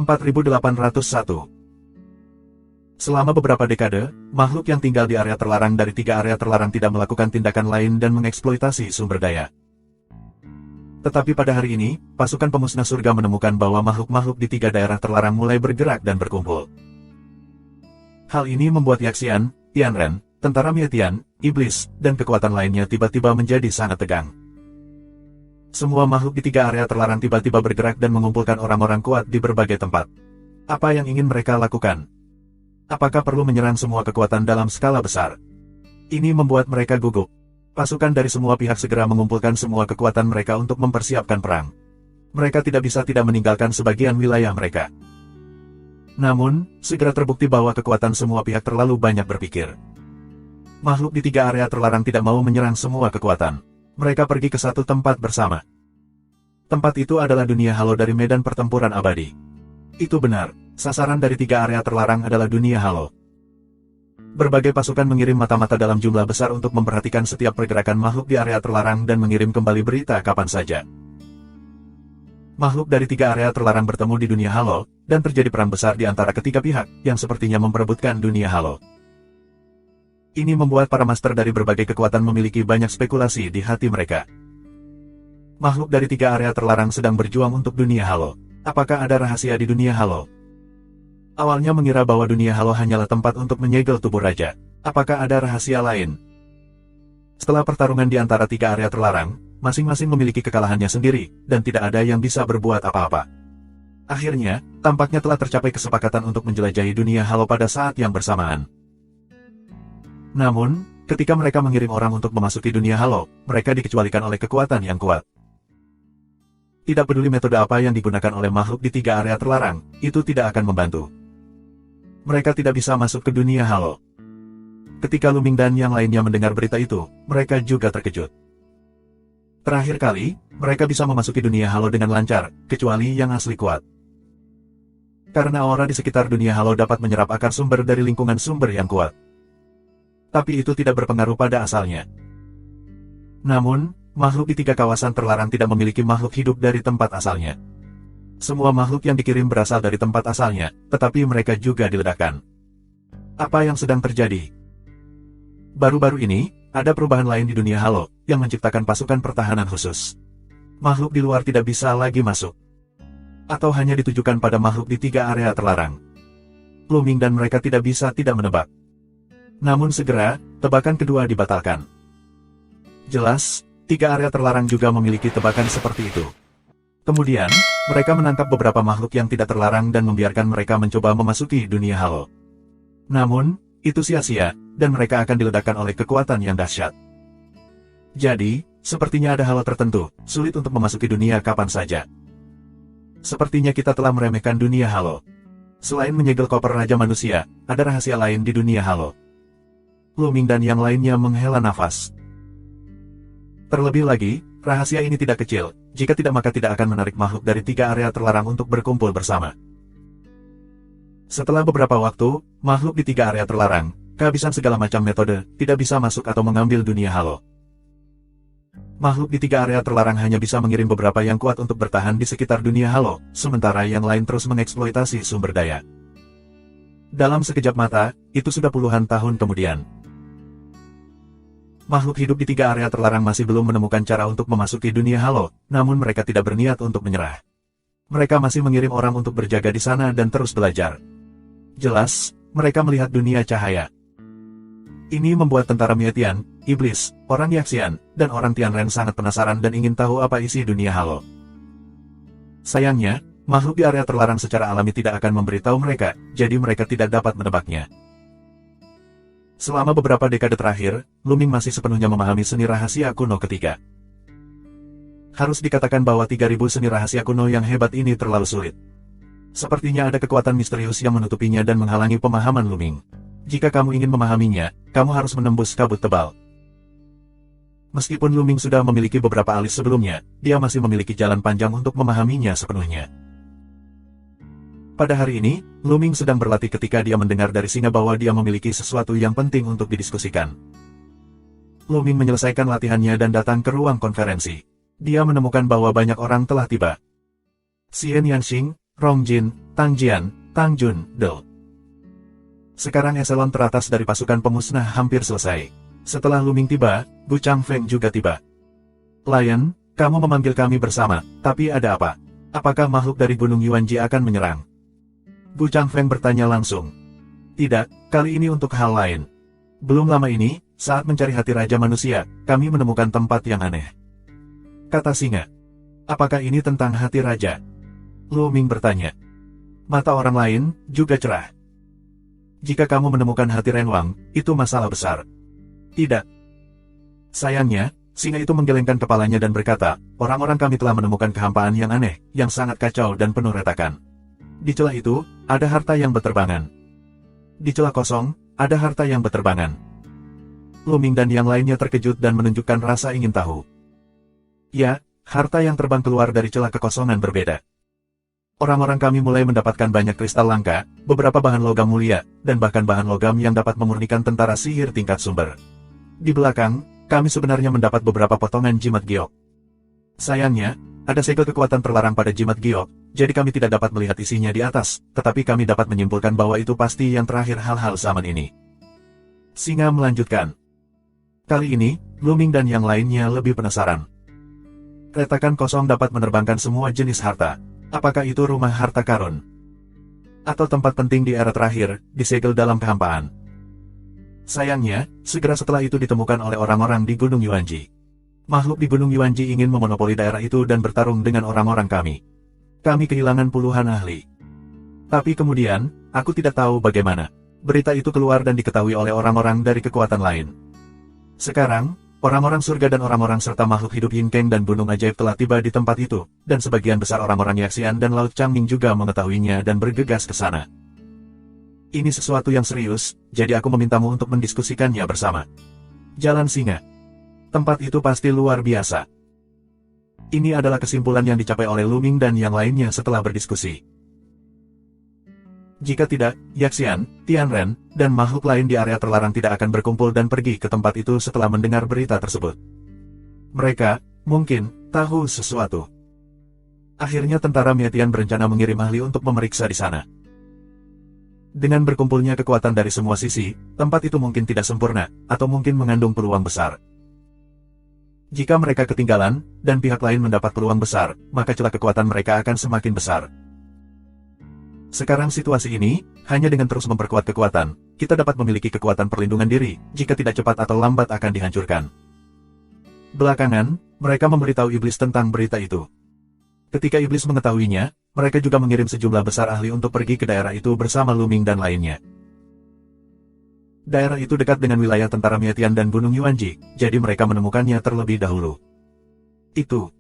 4801. Selama beberapa dekade, makhluk yang tinggal di area terlarang dari 3 area terlarang tidak melakukan tindakan lain dan mengeksploitasi sumber daya. Tetapi pada hari ini, pasukan pemusnah surga menemukan bahwa makhluk-makhluk di 3 daerah terlarang mulai bergerak dan berkumpul. Hal ini membuat Yaxian, Tianren, tentara Mietian, iblis, dan kekuatan lainnya tiba-tiba menjadi sangat tegang. Semua makhluk di 3 area terlarang tiba-tiba bergerak dan mengumpulkan orang-orang kuat di berbagai tempat. Apa yang ingin mereka lakukan? Apakah perlu menyerang semua kekuatan dalam skala besar? Ini membuat mereka gugup. Pasukan dari semua pihak segera mengumpulkan semua kekuatan mereka untuk mempersiapkan perang. Mereka tidak bisa tidak meninggalkan sebagian wilayah mereka. Namun, segera terbukti bahwa kekuatan semua pihak terlalu banyak berpikir. Makhluk di 3 area terlarang tidak mau menyerang semua kekuatan. Mereka pergi ke satu tempat bersama. Tempat itu adalah dunia halo dari medan pertempuran abadi. Itu benar, sasaran dari 3 area terlarang adalah dunia halo. Berbagai pasukan mengirim mata-mata dalam jumlah besar untuk memperhatikan setiap pergerakan makhluk di area terlarang dan mengirim kembali berita kapan saja. Makhluk dari 3 area terlarang bertemu di dunia halo, dan terjadi perang besar di antara ketiga pihak, yang sepertinya memperebutkan dunia halo. Ini membuat para master dari berbagai kekuatan memiliki banyak spekulasi di hati mereka. Makhluk dari 3 area terlarang sedang berjuang untuk dunia halo. Apakah ada rahasia di dunia halo? Awalnya mengira bahwa dunia halo hanyalah tempat untuk menyegel tubuh raja. Apakah ada rahasia lain? Setelah pertarungan di antara 3 area terlarang, masing-masing memiliki kekalahannya sendiri, dan tidak ada yang bisa berbuat apa-apa. Akhirnya, tampaknya telah tercapai kesepakatan untuk menjelajahi dunia halo pada saat yang bersamaan. Namun, ketika mereka mengirim orang untuk memasuki dunia halo, mereka dikecualikan oleh kekuatan yang kuat. Tidak peduli metode apa yang digunakan oleh makhluk di 3 area terlarang, itu tidak akan membantu. Mereka tidak bisa masuk ke dunia halo. Ketika Luming dan yang lainnya mendengar berita itu, mereka juga terkejut. Terakhir kali, mereka bisa memasuki dunia halo dengan lancar, kecuali yang asli kuat. Karena aura di sekitar dunia halo dapat menyerap akar sumber dari lingkungan sumber yang kuat. Tapi itu tidak berpengaruh pada asalnya. Namun, makhluk di 3 kawasan terlarang tidak memiliki makhluk hidup dari tempat asalnya. Semua makhluk yang dikirim berasal dari tempat asalnya, tetapi mereka juga diledakkan. Apa yang sedang terjadi? Baru-baru ini, ada perubahan lain di dunia halo, yang menciptakan pasukan pertahanan khusus. Makhluk di luar tidak bisa lagi masuk. Atau hanya ditujukan pada makhluk di 3 area terlarang. Luming dan mereka tidak bisa tidak menebak. Namun segera, tebakan kedua dibatalkan. Jelas, 3 area terlarang juga memiliki tebakan seperti itu. Kemudian, mereka menangkap beberapa makhluk yang tidak terlarang dan membiarkan mereka mencoba memasuki dunia halo. Namun, itu sia-sia, dan mereka akan diledakkan oleh kekuatan yang dahsyat. Jadi, sepertinya ada hal tertentu, sulit untuk memasuki dunia kapan saja. Sepertinya kita telah meremehkan dunia halo. Selain menyegel koper Raja Manusia, ada rahasia lain di dunia halo. Luming dan yang lainnya menghela nafas. Terlebih lagi, rahasia ini tidak kecil, jika tidak maka tidak akan menarik makhluk dari 3 area terlarang untuk berkumpul bersama. Setelah beberapa waktu, makhluk di 3 area terlarang, kehabisan segala macam metode, tidak bisa masuk atau mengambil dunia halo. Makhluk di 3 area terlarang hanya bisa mengirim beberapa yang kuat untuk bertahan di sekitar dunia halo, sementara yang lain terus mengeksploitasi sumber daya. Dalam sekejap mata, itu sudah puluhan tahun kemudian. Makhluk hidup di 3 area terlarang masih belum menemukan cara untuk memasuki dunia halo, namun mereka tidak berniat untuk menyerah. Mereka masih mengirim orang untuk berjaga di sana dan terus belajar. Jelas, mereka melihat dunia cahaya. Ini membuat tentara Mietian, iblis, orang Yaxian, dan orang Tianren sangat penasaran dan ingin tahu apa isi dunia halo. Sayangnya, makhluk di area terlarang secara alami tidak akan memberitahu mereka, jadi mereka tidak dapat menebaknya. Selama beberapa dekade terakhir, Luming masih sepenuhnya memahami seni rahasia kuno ketiga. Harus dikatakan bahwa 3000 seni rahasia kuno yang hebat ini terlalu sulit. Sepertinya ada kekuatan misterius yang menutupinya dan menghalangi pemahaman Luming. Jika kamu ingin memahaminya, kamu harus menembus kabut tebal. Meskipun Luming sudah memiliki beberapa alis sebelumnya, dia masih memiliki jalan panjang untuk memahaminya sepenuhnya. Pada hari ini, Luming sedang berlatih ketika dia mendengar dari singa bahwa dia memiliki sesuatu yang penting untuk didiskusikan. Luming menyelesaikan latihannya dan datang ke ruang konferensi. Dia menemukan bahwa banyak orang telah tiba. Xian Yanxing, Rong Jin, Tang Jian, Tang Jun, Del. Sekarang eselon teratas dari pasukan pemusnah hampir selesai. Setelah Lu Ming tiba, Bu Changfeng juga tiba. Lion, kamu memanggil kami bersama, tapi ada apa? Apakah makhluk dari Gunung Yuanji akan menyerang? Bu Changfeng bertanya langsung. Tidak, kali ini untuk hal lain. Belum lama ini, saat mencari hati Raja Manusia, kami menemukan tempat yang aneh. Kata singa. Apakah ini tentang hati Raja? Lu Ming bertanya. Mata orang lain juga cerah. Jika kamu menemukan hati Renwang, itu masalah besar. Tidak. Sayangnya, singa itu menggelengkan kepalanya dan berkata, orang-orang kami telah menemukan kehampaan yang aneh, yang sangat kacau dan penuh retakan. Di celah itu, ada harta yang berterbangan. Di celah kosong, ada harta yang berterbangan. Lu Ming dan yang lainnya terkejut dan menunjukkan rasa ingin tahu. Ya, harta yang terbang keluar dari celah kekosongan berbeda. Orang-orang kami mulai mendapatkan banyak kristal langka, beberapa bahan logam mulia, dan bahkan bahan logam yang dapat memurnikan tentara sihir tingkat sumber. Di belakang, kami sebenarnya mendapat beberapa potongan jimat giok. Sayangnya, ada segel kekuatan terlarang pada jimat giok, jadi kami tidak dapat melihat isinya di atas, tetapi kami dapat menyimpulkan bahwa itu pasti yang terakhir hal-hal zaman ini. Singa melanjutkan. Kali ini, Lu Ming dan yang lainnya lebih penasaran. Retakan kosong dapat menerbangkan semua jenis harta. Apakah itu rumah harta karun? Atau tempat penting di era terakhir, disegel dalam kehampaan? Sayangnya, segera setelah itu ditemukan oleh orang-orang di Gunung Yuanji. Makhluk di Gunung Yuanji ingin memonopoli daerah itu dan bertarung dengan orang-orang kami. Kami kehilangan puluhan ahli. Tapi kemudian, aku tidak tahu bagaimana. Berita itu keluar dan diketahui oleh orang-orang dari kekuatan lain. Sekarang, orang-orang surga dan orang-orang serta makhluk hidup Yin Kang dan gunung ajaib telah tiba di tempat itu, dan sebagian besar orang-orang Yaxian dan Laut Changming juga mengetahuinya dan bergegas ke sana. Ini sesuatu yang serius, jadi aku memintamu untuk mendiskusikannya bersama. Jalan Singa. Tempat itu pasti luar biasa. Ini adalah kesimpulan yang dicapai oleh Lu Ming dan yang lainnya setelah berdiskusi. Jika tidak, Yaxian, Tianren, dan makhluk lain di area terlarang tidak akan berkumpul dan pergi ke tempat itu setelah mendengar berita tersebut. Mereka, mungkin, tahu sesuatu. Akhirnya tentara Mietian berencana mengirim ahli untuk memeriksa di sana. Dengan berkumpulnya kekuatan dari semua sisi, tempat itu mungkin tidak sempurna, atau mungkin mengandung peluang besar. Jika mereka ketinggalan, dan pihak lain mendapat peluang besar, maka celah kekuatan mereka akan semakin besar. Sekarang situasi ini, hanya dengan terus memperkuat kekuatan, kita dapat memiliki kekuatan perlindungan diri, jika tidak cepat atau lambat akan dihancurkan. Belakangan, mereka memberitahu iblis tentang berita itu. Ketika iblis mengetahuinya, mereka juga mengirim sejumlah besar ahli untuk pergi ke daerah itu bersama Lu Ming dan lainnya. Daerah itu dekat dengan wilayah tentara Mietian dan Gunung Yuanji, jadi mereka menemukannya terlebih dahulu. Itu.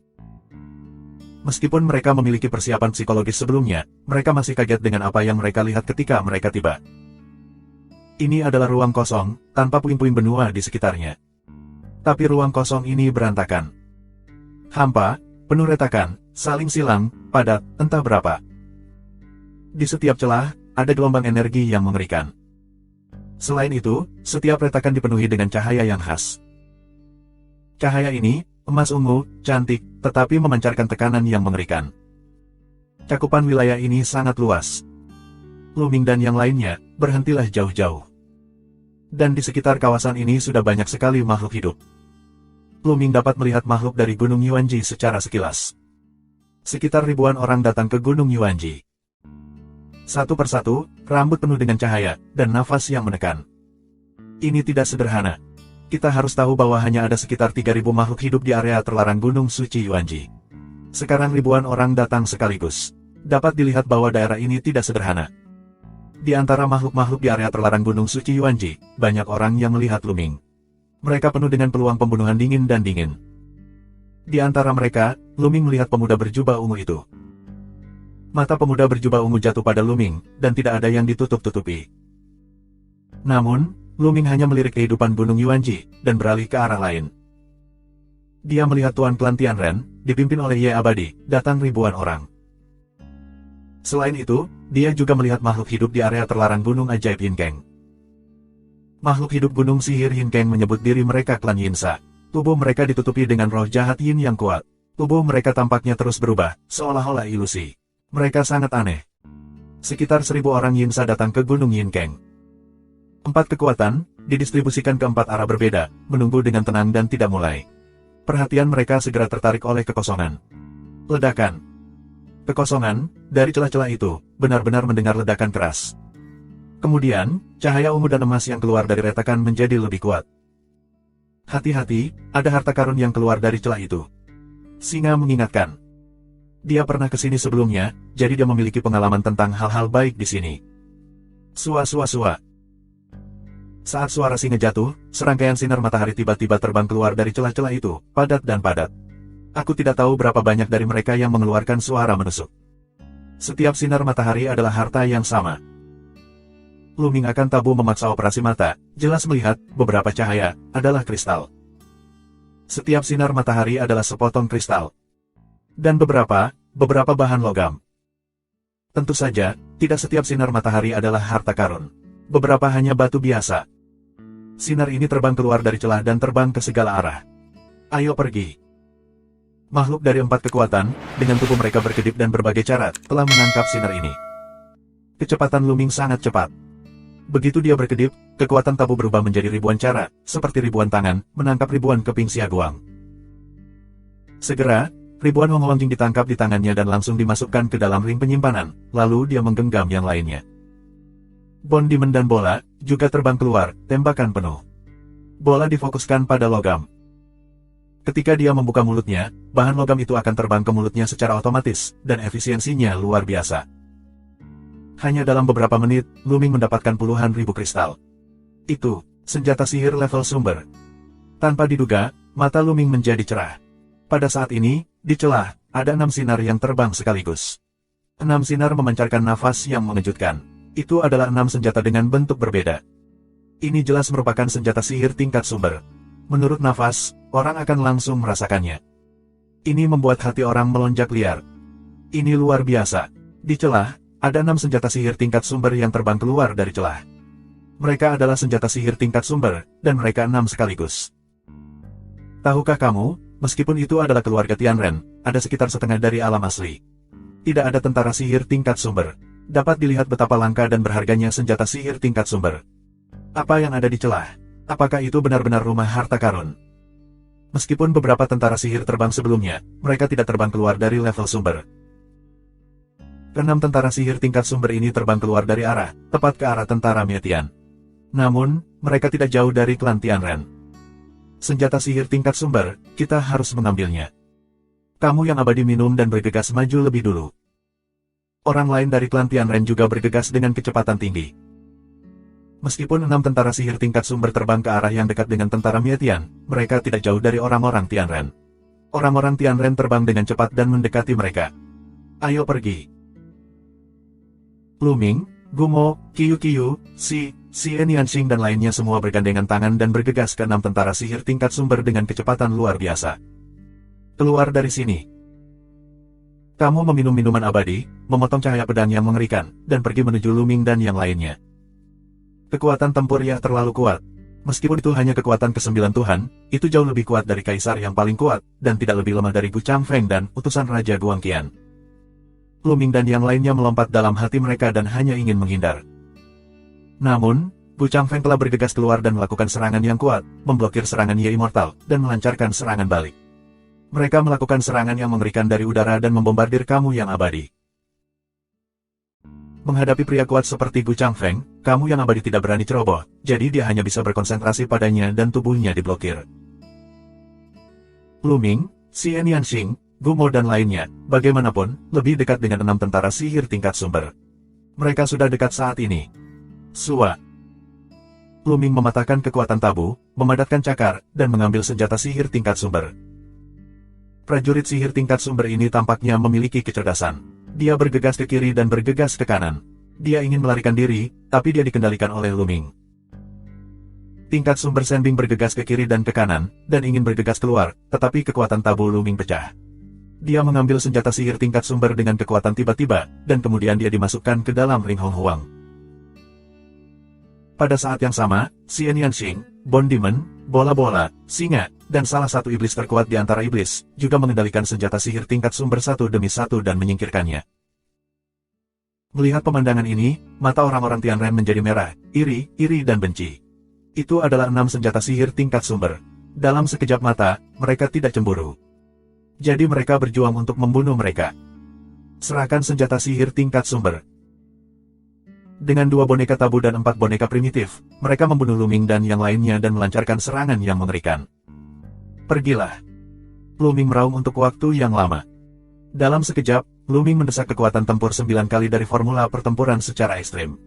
Meskipun mereka memiliki persiapan psikologis sebelumnya, mereka masih kaget dengan apa yang mereka lihat ketika mereka tiba. Ini adalah ruang kosong, tanpa puing-puing benua di sekitarnya. Tapi ruang kosong ini berantakan. Hampa, penuh retakan, saling silang, padat, entah berapa. Di setiap celah, ada gelombang energi yang mengerikan. Selain itu, setiap retakan dipenuhi dengan cahaya yang khas. Cahaya ini, emas ungu, cantik, tetapi memancarkan tekanan yang mengerikan. Cakupan wilayah ini sangat luas. Lu Ming dan yang lainnya, berhentilah jauh-jauh. Dan di sekitar kawasan ini sudah banyak sekali makhluk hidup. Lu Ming dapat melihat makhluk dari Gunung Yuanji secara sekilas. Sekitar ribuan orang datang ke Gunung Yuanji. Satu persatu, rambut penuh dengan cahaya, dan nafas yang menekan. Ini tidak sederhana. Kita harus tahu bahwa hanya ada sekitar 3.000 makhluk hidup di area terlarang Gunung Suci Yuanji. Sekarang ribuan orang datang sekaligus. Dapat dilihat bahwa daerah ini tidak sederhana. Di antara makhluk-makhluk di area terlarang Gunung Suci Yuanji, banyak orang yang melihat Lu Ming. Mereka penuh dengan peluang pembunuhan dingin dan dingin. Di antara mereka, Lu Ming melihat pemuda berjubah ungu itu. Mata pemuda berjubah ungu jatuh pada Lu Ming, dan tidak ada yang ditutup-tutupi. Namun, Lu Ming hanya melirik kehidupan Gunung Yuanji, dan beralih ke arah lain. Dia melihat Tuan Klan Tianren, dipimpin oleh Ye Abadi, datang ribuan orang. Selain itu, dia juga melihat makhluk hidup di area terlarang Gunung Ajaib Yin Kang. Makhluk hidup Gunung Sihir Yin Kang menyebut diri mereka Klan Yinsa. Tubuh mereka ditutupi dengan roh jahat Yin yang kuat. Tubuh mereka tampaknya terus berubah, seolah-olah ilusi. Mereka sangat aneh. Sekitar 1000 orang Yinsa datang ke Gunung Yinkeng. 4 kekuatan, didistribusikan ke 4 arah berbeda, menunggu dengan tenang dan tidak mulai. Perhatian mereka segera tertarik oleh kekosongan. Ledakan. Kekosongan, dari celah-celah itu, benar-benar mendengar ledakan keras. Kemudian, cahaya ungu dan emas yang keluar dari retakan menjadi lebih kuat. Hati-hati, ada harta karun yang keluar dari celah itu. Singa mengingatkan. Dia pernah ke sini sebelumnya, jadi dia memiliki pengalaman tentang hal-hal baik di sini. Sua-sua-sua. Saat suara singa jatuh, serangkaian sinar matahari tiba-tiba terbang keluar dari celah-celah itu, padat dan padat. Aku tidak tahu berapa banyak dari mereka yang mengeluarkan suara menusuk. Setiap sinar matahari adalah harta yang sama. Luming akan tabu memaksa operasi mata, jelas melihat, beberapa cahaya, adalah kristal. Setiap sinar matahari adalah sepotong kristal. Dan beberapa bahan logam. Tentu saja, tidak setiap sinar matahari adalah harta karun. Beberapa hanya batu biasa. Sinar ini terbang keluar dari celah dan terbang ke segala arah. Ayo pergi. Makhluk dari 4 kekuatan, dengan tubuh mereka berkedip dan berbagai cara, telah menangkap sinar ini. Kecepatan Luming sangat cepat. Begitu dia berkedip, kekuatan tabu berubah menjadi ribuan cara, seperti ribuan tangan, menangkap ribuan keping Xiaoguang. Segera, ribuan Hong Longjing ditangkap di tangannya dan langsung dimasukkan ke dalam ring penyimpanan, lalu dia menggenggam yang lainnya. Bondimen dan bola, juga terbang keluar, tembakan penuh. Bola difokuskan pada logam. Ketika dia membuka mulutnya, bahan logam itu akan terbang ke mulutnya secara otomatis, dan efisiensinya luar biasa. Hanya dalam beberapa menit, Luming mendapatkan puluhan ribu kristal. Itu, senjata sihir level sumber. Tanpa diduga, mata Luming menjadi cerah. Pada saat ini, di celah, ada 6 sinar yang terbang sekaligus. 6 sinar memancarkan nafas yang mengejutkan. Itu adalah 6 senjata dengan bentuk berbeda. Ini jelas merupakan senjata sihir tingkat sumber. Menurut nafas, orang akan langsung merasakannya. Ini membuat hati orang melonjak liar. Ini luar biasa. Di celah, ada 6 senjata sihir tingkat sumber yang terbang keluar dari celah. Mereka adalah senjata sihir tingkat sumber, dan mereka 6 sekaligus. Tahukah kamu, meskipun itu adalah keluarga Tianren, ada sekitar setengah dari alam asli. Tidak ada tentara sihir tingkat sumber. Dapat dilihat betapa langka dan berharganya senjata sihir tingkat sumber. Apa yang ada di celah? Apakah itu benar-benar rumah harta karun? Meskipun beberapa tentara sihir terbang sebelumnya, mereka tidak terbang keluar dari level sumber. Keenam tentara sihir tingkat sumber ini terbang keluar dari arah, tepat ke arah tentara Mietian. Namun, mereka tidak jauh dari klan Tianren. Senjata sihir tingkat sumber, kita harus mengambilnya. Kamu yang abadi minum dan bergegas maju lebih dulu. Orang lain dari klan Tianren juga bergegas dengan kecepatan tinggi. Meskipun 6 tentara sihir tingkat sumber terbang ke arah yang dekat dengan tentara Mietian, mereka tidak jauh dari orang-orang Tianren. Orang-orang Tianren terbang dengan cepat dan mendekati mereka. Ayo pergi. Luming, Gumo, Qiu, Si Enianxing dan lainnya semua bergandengan tangan dan bergegas ke 6 tentara sihir tingkat sumber dengan kecepatan luar biasa. Keluar dari sini. Kamu meminum minuman abadi, memotong cahaya pedang yang mengerikan, dan pergi menuju Luming dan yang lainnya. Kekuatan tempur yang terlalu kuat. Meskipun itu hanya kekuatan ke-9 Tuhan, itu jauh lebih kuat dari Kaisar yang paling kuat, dan tidak lebih lemah dari Gu Changfeng dan utusan Raja Guangqian. Luming dan yang lainnya melompat dalam hati mereka dan hanya ingin menghindar. Namun, Gu Changfeng telah bergegas keluar dan melakukan serangan yang kuat, memblokir serangan Ye Immortal, dan melancarkan serangan balik. Mereka melakukan serangan yang mengerikan dari udara dan membombardir kamu yang abadi. Menghadapi pria kuat seperti Gu Changfeng, kamu yang abadi tidak berani ceroboh, jadi dia hanya bisa berkonsentrasi padanya dan tubuhnya diblokir. Luming, Si Enianxing, Gumo dan lainnya, bagaimanapun, lebih dekat dengan 6 tentara sihir tingkat sumber. Mereka sudah dekat saat ini. Sua. Luming mematahkan kekuatan tabu, memadatkan cakar, dan mengambil senjata sihir tingkat sumber. Prajurit sihir tingkat sumber ini tampaknya memiliki kecerdasan. Dia bergegas ke kiri dan bergegas ke kanan. Dia ingin melarikan diri, tapi dia dikendalikan oleh Luming. Tingkat sumber Shenbing bergegas ke kiri dan ke kanan, dan ingin bergegas keluar, tetapi kekuatan tabu Luming pecah. Dia mengambil senjata sihir tingkat sumber dengan kekuatan tiba-tiba, dan kemudian dia dimasukkan ke dalam ring Hong Huang. Pada saat yang sama, Si Enianxing, Bondimen, bola-bola, singa, dan salah satu iblis terkuat di antara iblis, juga mengendalikan senjata sihir tingkat sumber satu demi satu dan menyingkirkannya. Melihat pemandangan ini, mata orang-orang Tianren menjadi merah, iri dan benci. Itu adalah 6 senjata sihir tingkat sumber. Dalam sekejap mata, mereka tidak cemburu. Jadi mereka berjuang untuk membunuh mereka. Serahkan senjata sihir tingkat sumber. Dengan 2 boneka tabu dan 4 boneka primitif, mereka membunuh Luming dan yang lainnya dan melancarkan serangan yang mengerikan. Pergilah. Luming meraung untuk waktu yang lama. Dalam sekejap, Luming mendesak kekuatan tempur 9 kali dari formula pertempuran secara ekstrim.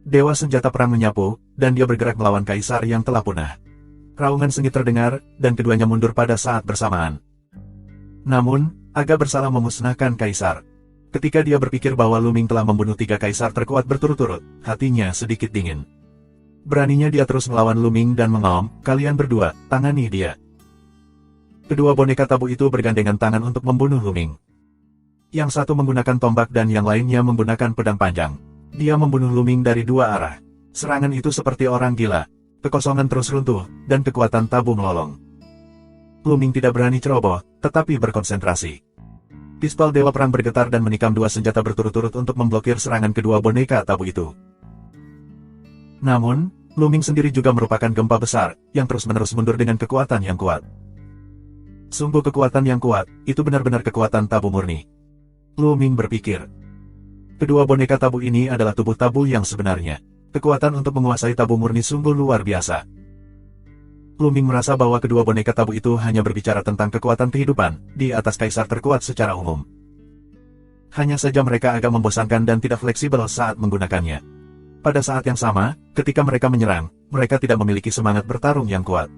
Dewa senjata perang menyapu, dan dia bergerak melawan kaisar yang telah punah. Raungan sengit terdengar, dan keduanya mundur pada saat bersamaan. Namun, agak bersalah memusnahkan kaisar. Ketika dia berpikir bahwa Luming telah membunuh 3 kaisar terkuat berturut-turut, hatinya sedikit dingin. Beraninya dia terus melawan Luming dan mengaum, "Kalian berdua, tangani dia." Kedua boneka tabu itu bergandengan tangan untuk membunuh Luming. Yang satu menggunakan tombak dan yang lainnya menggunakan pedang panjang. Dia membunuh Luming dari 2 arah. Serangan itu seperti orang gila. Kekosongan terus runtuh, dan kekuatan tabu melolong. Luming tidak berani ceroboh, tetapi berkonsentrasi. Pistol Dewa Perang bergetar dan menikam 2 senjata berturut-turut untuk memblokir serangan kedua boneka tabu itu. Namun, Luming sendiri juga merupakan gempa besar, yang terus-menerus mundur dengan kekuatan yang kuat. Sungguh kekuatan yang kuat, itu benar-benar kekuatan tabu murni. Luming berpikir. Kedua boneka tabu ini adalah tubuh tabu yang sebenarnya. Kekuatan untuk menguasai tabu murni sungguh luar biasa. Luming merasa bahwa kedua boneka tabu itu hanya berbicara tentang kekuatan kehidupan, di atas kaisar terkuat secara umum. Hanya saja mereka agak membosankan dan tidak fleksibel saat menggunakannya. Pada saat yang sama, ketika mereka menyerang, mereka tidak memiliki semangat bertarung yang kuat.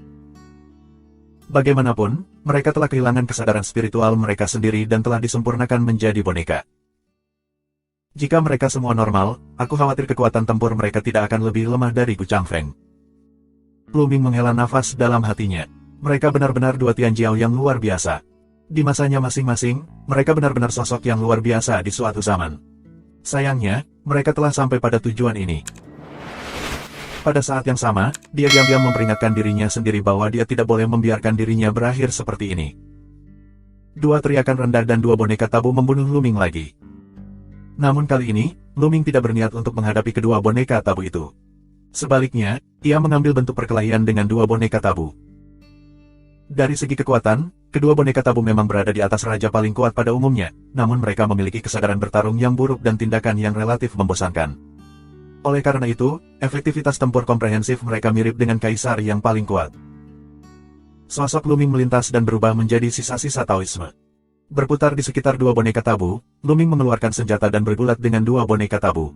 Bagaimanapun, mereka telah kehilangan kesadaran spiritual mereka sendiri dan telah disempurnakan menjadi boneka. Jika mereka semua normal, aku khawatir kekuatan tempur mereka tidak akan lebih lemah dari Gu Changfeng. Luming menghela nafas dalam hatinya. Mereka benar-benar 2 Tianjiao yang luar biasa. Di masanya masing-masing, mereka benar-benar sosok yang luar biasa di suatu zaman. Sayangnya, mereka telah sampai pada tujuan ini. Pada saat yang sama, dia diam-diam memperingatkan dirinya sendiri bahwa dia tidak boleh membiarkan dirinya berakhir seperti ini. 2 teriakan rendah dan 2 boneka tabu membunuh Luming lagi. Namun kali ini, Luming tidak berniat untuk menghadapi kedua boneka tabu itu. Sebaliknya, ia mengambil bentuk perkelahian dengan 2 boneka tabu. Dari segi kekuatan, kedua boneka tabu memang berada di atas raja paling kuat pada umumnya, namun mereka memiliki kesadaran bertarung yang buruk dan tindakan yang relatif membosankan. Oleh karena itu, efektivitas tempur komprehensif mereka mirip dengan kaisar yang paling kuat. Sosok Luming melintas dan berubah menjadi sisa-sisa Taoisme. Berputar di sekitar 2 boneka tabu, Luming mengeluarkan senjata dan bergulat dengan 2 boneka tabu.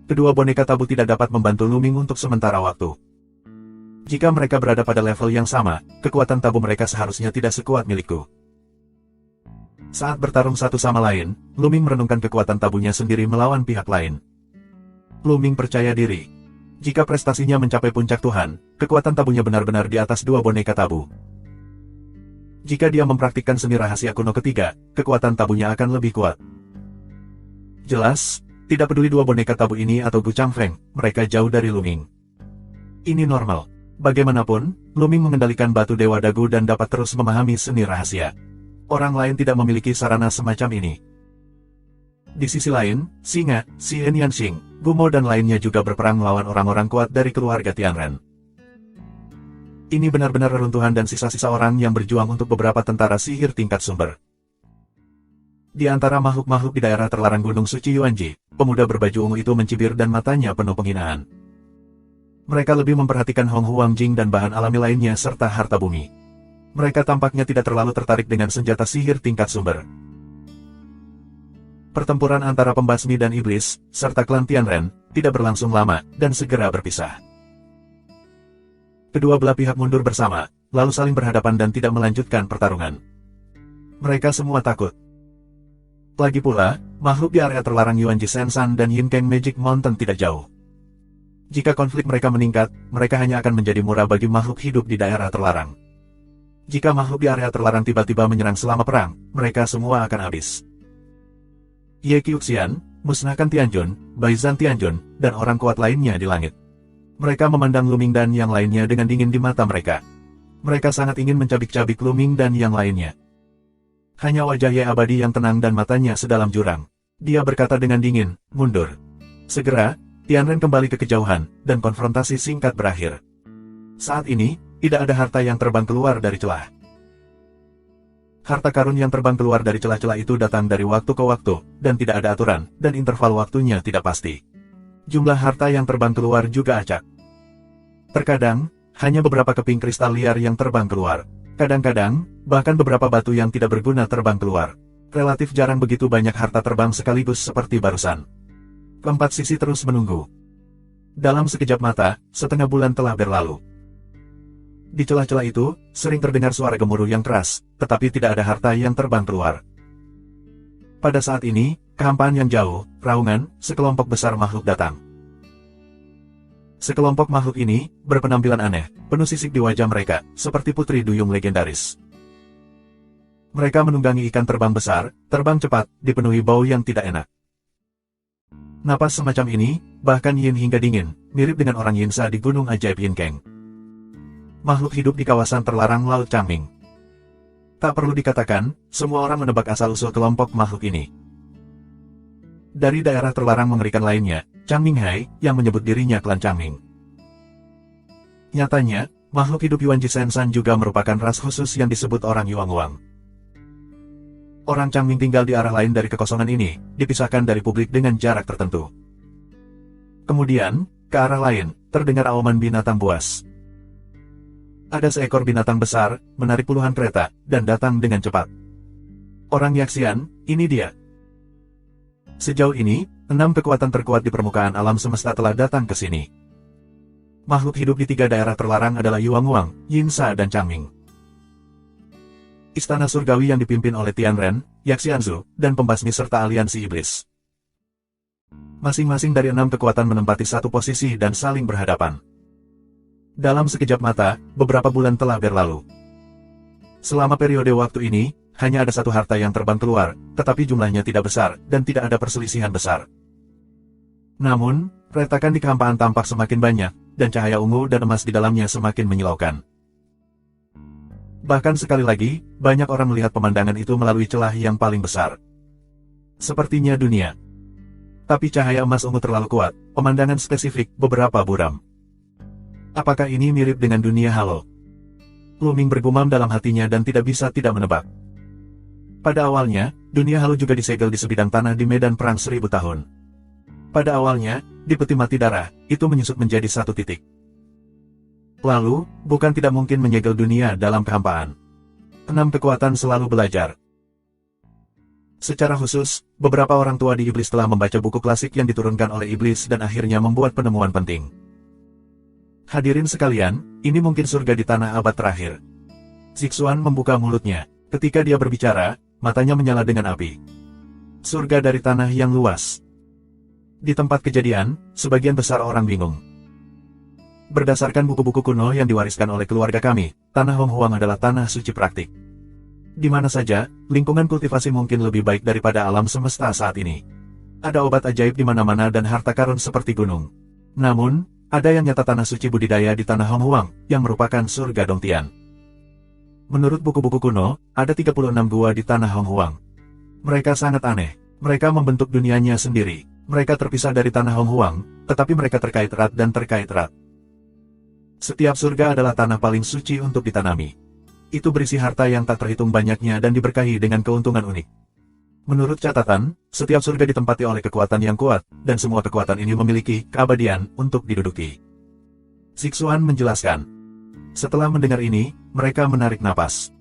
Kedua boneka tabu tidak dapat membantu Luming untuk sementara waktu. Jika mereka berada pada level yang sama, kekuatan tabu mereka seharusnya tidak sekuat milikku. Saat bertarung satu sama lain, Luming merenungkan kekuatan tabunya sendiri melawan pihak lain. Luming percaya diri. Jika prestasinya mencapai puncak Tuhan, kekuatan tabunya benar-benar di atas 2 boneka tabu. Jika dia mempraktikkan seni rahasia kuno ketiga, kekuatan tabunya akan lebih kuat. Jelas, tidak peduli 2 boneka tabu ini atau Gu Changfeng, mereka jauh dari Luming. Ini normal. Bagaimanapun, Luming mengendalikan batu Dewa Dagu dan dapat terus memahami seni rahasia. Orang lain tidak memiliki sarana semacam ini. Di sisi lain, Singa, Xian Yanxing, Gumo dan lainnya juga berperang melawan orang-orang kuat dari keluarga Tianren. Ini benar-benar reruntuhan dan sisa-sisa orang yang berjuang untuk beberapa tentara sihir tingkat sumber. Di antara makhluk-makhluk di daerah terlarang Gunung Suci Yuanji, pemuda berbaju ungu itu mencibir dan matanya penuh penghinaan. Mereka lebih memperhatikan Hong Huang Jing dan bahan alami lainnya serta harta bumi. Mereka tampaknya tidak terlalu tertarik dengan senjata sihir tingkat sumber. Pertempuran antara pembasmi dan iblis, serta klan Tianren, tidak berlangsung lama, dan segera berpisah. Kedua belah pihak mundur bersama, lalu saling berhadapan dan tidak melanjutkan pertarungan. Mereka semua takut. Lagi pula, makhluk di area terlarang Yuanji Sensan dan Yinkeng Magic Mountain tidak jauh. Jika konflik mereka meningkat, mereka hanya akan menjadi murah bagi makhluk hidup di daerah terlarang. Jika makhluk di area terlarang tiba-tiba menyerang selama perang, mereka semua akan habis. Ye Qiuxian, musnahkan Tianjun, Baizhan Tianjun, dan orang kuat lainnya di langit. Mereka memandang Luming dan yang lainnya dengan dingin di mata mereka. Mereka sangat ingin mencabik-cabik Luming dan yang lainnya. Hanya wajah Ye abadi yang tenang dan matanya sedalam jurang. Dia berkata dengan dingin, mundur. Segera, Tianren kembali ke kejauhan, dan konfrontasi singkat berakhir. Saat ini, tidak ada harta yang terbang keluar dari celah. Harta karun yang terbang keluar dari celah-celah itu datang dari waktu ke waktu, dan tidak ada aturan, dan interval waktunya tidak pasti. Jumlah harta yang terbang keluar juga acak. Terkadang, hanya beberapa keping kristal liar yang terbang keluar. Kadang-kadang, bahkan beberapa batu yang tidak berguna terbang keluar. Relatif jarang begitu banyak harta terbang sekaligus seperti barusan. Keempat sisi terus menunggu. Dalam sekejap mata, setengah bulan telah berlalu. Di celah-celah itu, sering terdengar suara gemuruh yang keras, tetapi tidak ada harta yang terbang keluar. Pada saat ini, kehampaan yang jauh, raungan, sekelompok besar makhluk datang. Sekelompok makhluk ini, berpenampilan aneh, penuh sisik di wajah mereka, seperti putri duyung legendaris. Mereka menunggangi ikan terbang besar, terbang cepat, dipenuhi bau yang tidak enak. Napas semacam ini, bahkan yin hingga dingin, mirip dengan orang Yinsa di gunung ajaib Yinkeng. Makhluk hidup di kawasan terlarang Laut Changming. Tak perlu dikatakan, semua orang menebak asal-usul kelompok makhluk ini. Dari daerah terlarang mengerikan lainnya, Changming Hai, yang menyebut dirinya klan Changming. Nyatanya, makhluk hidup Yuan Jisensan juga merupakan ras khusus yang disebut orang Yuanguang. Orang Changming tinggal di arah lain dari kekosongan ini, dipisahkan dari publik dengan jarak tertentu. Kemudian, ke arah lain, terdengar auman binatang buas. Ada seekor binatang besar, menarik puluhan kereta, dan datang dengan cepat. Orang Yaxian, ini dia. Sejauh ini, 6 kekuatan terkuat di permukaan alam semesta telah datang ke sini. Makhluk hidup di 3 daerah terlarang adalah Yuanguang, Yinsa dan Changming. Istana surgawi yang dipimpin oleh Tianren, Yaxianzu, dan pembasmi serta aliansi iblis. Masing-masing dari 6 kekuatan menempati satu posisi dan saling berhadapan. Dalam sekejap mata, beberapa bulan telah berlalu. Selama periode waktu ini, hanya ada satu harta yang terbang keluar, tetapi jumlahnya tidak besar, dan tidak ada perselisihan besar. Namun, retakan di kehampaan tampak semakin banyak, dan cahaya ungu dan emas di dalamnya semakin menyilaukan. Bahkan sekali lagi, banyak orang melihat pemandangan itu melalui celah yang paling besar. Sepertinya dunia. Tapi cahaya emas ungu terlalu kuat, pemandangan spesifik, beberapa buram. Apakah ini mirip dengan dunia halo? Lu Ming bergumam dalam hatinya dan tidak bisa tidak menebak. Pada awalnya, dunia halo juga disegel di sebidang tanah di medan perang 1000 tahun. Pada awalnya, di peti mati darah, itu menyusut menjadi satu titik. Lalu, bukan tidak mungkin menyegel dunia dalam kehampaan. 6 kekuatan selalu belajar. Secara khusus, beberapa orang tua di iblis telah membaca buku klasik yang diturunkan oleh iblis dan akhirnya membuat penemuan penting. Hadirin sekalian, ini mungkin surga di tanah abad terakhir. Zixuan membuka mulutnya. Ketika dia berbicara, matanya menyala dengan api. Surga dari tanah yang luas. Di tempat kejadian, sebagian besar orang bingung. Berdasarkan buku-buku kuno yang diwariskan oleh keluarga kami, tanah Honghuang adalah tanah suci praktik. Di mana saja, lingkungan kultivasi mungkin lebih baik daripada alam semesta saat ini. Ada obat ajaib di mana-mana dan harta karun seperti gunung. Namun, ada yang nyata tanah suci budidaya di tanah Honghuang, yang merupakan surga Dongtian. Menurut buku-buku kuno, ada 36 gua di tanah Honghuang. Mereka sangat aneh. Mereka membentuk dunianya sendiri. Mereka terpisah dari tanah Honghuang, tetapi mereka terkait erat dan terkait erat. Setiap surga adalah tanah paling suci untuk ditanami. Itu berisi harta yang tak terhitung banyaknya dan diberkahi dengan keuntungan unik. Menurut catatan, setiap surga ditempati oleh kekuatan yang kuat, dan semua kekuatan ini memiliki keabadian untuk diduduki. Zixuan menjelaskan. Setelah mendengar ini, mereka menarik napas.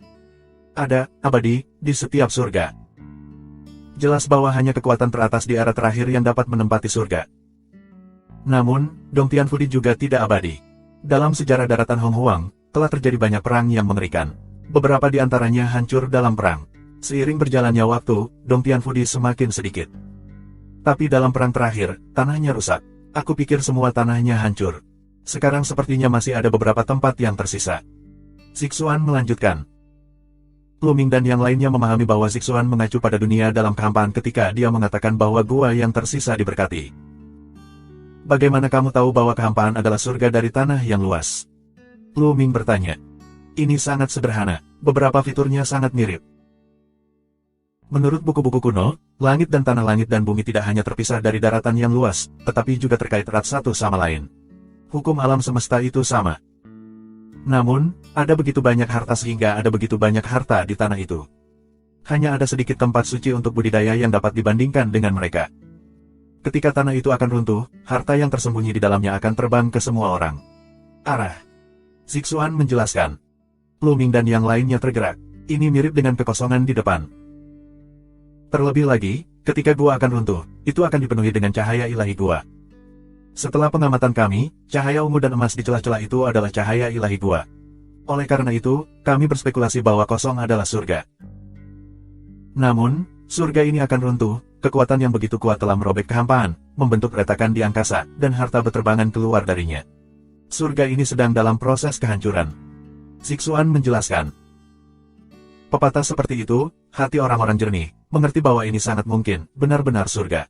Ada abadi di setiap surga. Jelas bahwa hanya kekuatan teratas di era terakhir yang dapat menempati surga. Namun, Dongtian Fudi juga tidak abadi. Dalam sejarah daratan Honghuang, telah terjadi banyak perang yang mengerikan. Beberapa di antaranya hancur dalam perang. Seiring berjalannya waktu, Dongtian Fudi semakin sedikit. Tapi dalam perang terakhir, tanahnya rusak. Aku pikir semua tanahnya hancur. Sekarang sepertinya masih ada beberapa tempat yang tersisa. Zixuan melanjutkan. Lu Ming dan yang lainnya memahami bahwa Zixuan mengacu pada dunia dalam kehampaan ketika dia mengatakan bahwa gua yang tersisa diberkati. Bagaimana kamu tahu bahwa kehampaan adalah surga dari tanah yang luas? Lu Ming bertanya. Ini sangat sederhana, beberapa fiturnya sangat mirip. Menurut buku-buku kuno, langit dan tanah, langit dan bumi tidak hanya terpisah dari daratan yang luas, tetapi juga terkait erat satu sama lain. Hukum alam semesta itu sama. Namun, ada begitu banyak harta sehingga ada begitu banyak harta di tanah itu. Hanya ada sedikit tempat suci untuk budidaya yang dapat dibandingkan dengan mereka. Ketika tanah itu akan runtuh, harta yang tersembunyi di dalamnya akan terbang ke semua orang. Arah. Zixuan menjelaskan. Luming dan yang lainnya tergerak. Ini mirip dengan kekosongan di depan. Terlebih lagi, ketika gua akan runtuh, itu akan dipenuhi dengan cahaya ilahi gua. Setelah pengamatan kami, cahaya ungu dan emas di celah-celah itu adalah cahaya ilahi gua. Oleh karena itu, kami berspekulasi bahwa kosong adalah surga. Namun, surga ini akan runtuh, kekuatan yang begitu kuat telah merobek kehampaan, membentuk retakan di angkasa, dan harta berterbangan keluar darinya. Surga ini sedang dalam proses kehancuran. Zixuan menjelaskan. Pepatah seperti itu, hati orang-orang jernih, mengerti bahwa ini sangat mungkin, benar-benar surga.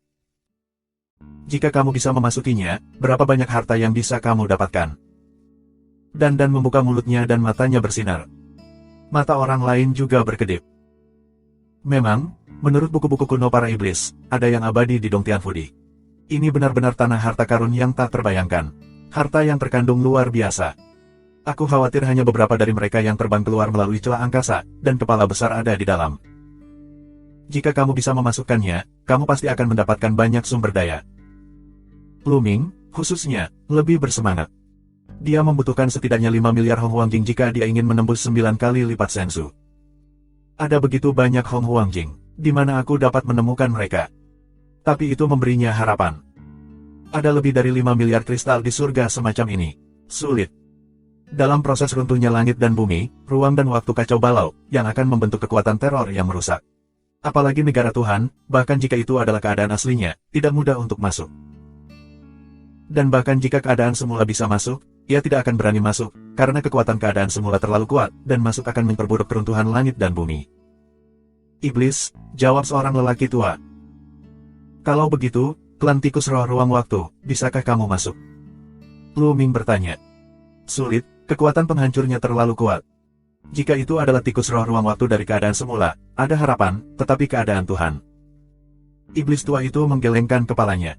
Jika kamu bisa memasukinya, berapa banyak harta yang bisa kamu dapatkan? Dan membuka mulutnya dan matanya bersinar. Mata orang lain juga berkedip. Memang, menurut buku-buku kuno para iblis, ada yang abadi di Dong Tianfudi. Ini benar-benar tanah harta karun yang tak terbayangkan. Harta yang terkandung luar biasa. Aku khawatir hanya beberapa dari mereka yang terbang keluar melalui celah angkasa, dan kepala besar ada di dalam. Jika kamu bisa memasukkannya, kamu pasti akan mendapatkan banyak sumber daya. Luming, khususnya, lebih bersemangat. Dia membutuhkan setidaknya 5 miliar Hong Huangjing jika dia ingin menembus 9 kali lipat Sensu. Ada begitu banyak Hong Huangjing, di mana aku dapat menemukan mereka. Tapi itu memberinya harapan. Ada lebih dari 5 miliar kristal di surga semacam ini. Sulit. Dalam proses runtuhnya langit dan bumi, ruang dan waktu kacau balau, yang akan membentuk kekuatan teror yang merusak. Apalagi negara Tuhan, bahkan jika itu adalah keadaan aslinya, tidak mudah untuk masuk. Dan bahkan jika keadaan semula bisa masuk, ia tidak akan berani masuk, karena kekuatan keadaan semula terlalu kuat, dan masuk akan memperburuk keruntuhan langit dan bumi. Iblis, jawab seorang lelaki tua. Kalau begitu, klan tikus roh ruang waktu, bisakah kamu masuk? Luming bertanya. Sulit, kekuatan penghancurnya terlalu kuat. Jika itu adalah tikus roh ruang waktu dari keadaan semula, ada harapan, tetapi keadaan Tuhan. Iblis tua itu menggelengkan kepalanya.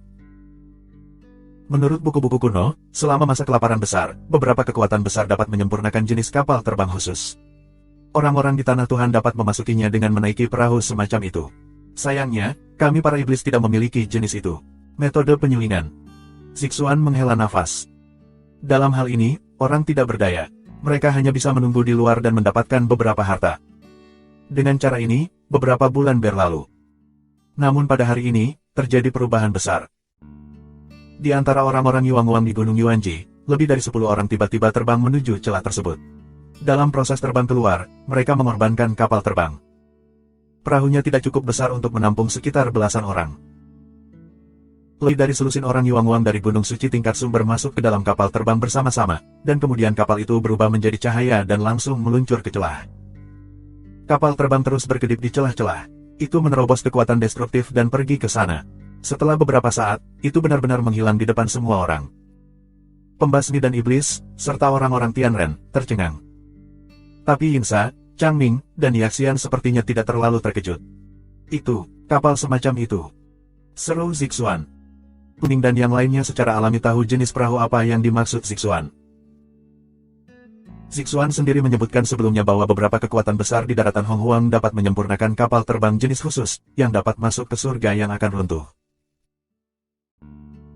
Menurut buku-buku kuno, selama masa kelaparan besar, beberapa kekuatan besar dapat menyempurnakan jenis kapal terbang khusus. Orang-orang di tanah Tuhan dapat memasukinya dengan menaiki perahu semacam itu. Sayangnya, kami para iblis tidak memiliki jenis itu. Metode penyulingan. Zixuan menghela nafas. Dalam hal ini, orang tidak berdaya. Mereka hanya bisa menunggu di luar dan mendapatkan beberapa harta. Dengan cara ini, beberapa bulan berlalu. Namun pada hari ini, terjadi perubahan besar. Di antara orang-orang Yuang-Wang di Gunung Yuanji, lebih dari 10 orang tiba-tiba terbang menuju celah tersebut. Dalam proses terbang keluar, mereka mengorbankan kapal terbang. Perahunya tidak cukup besar untuk menampung sekitar belasan orang. Lebih dari selusin orang Yuang-Wang dari Gunung Suci tingkat sumber masuk ke dalam kapal terbang bersama-sama, dan kemudian kapal itu berubah menjadi cahaya dan langsung meluncur ke celah. Kapal terbang terus berkedip di celah-celah. Itu menerobos kekuatan destruktif dan pergi ke sana. Setelah beberapa saat, itu benar-benar menghilang di depan semua orang. Pembasmi dan iblis, serta orang-orang Tianren, tercengang. Tapi Yinsa, Changming, dan Yaxian sepertinya tidak terlalu terkejut. Itu, kapal semacam itu. Seru Zixuan. Kuning dan yang lainnya secara alami tahu jenis perahu apa yang dimaksud Zixuan. Zixuan sendiri menyebutkan sebelumnya bahwa beberapa kekuatan besar di daratan Hong Huang dapat menyempurnakan kapal terbang jenis khusus, yang dapat masuk ke surga yang akan runtuh.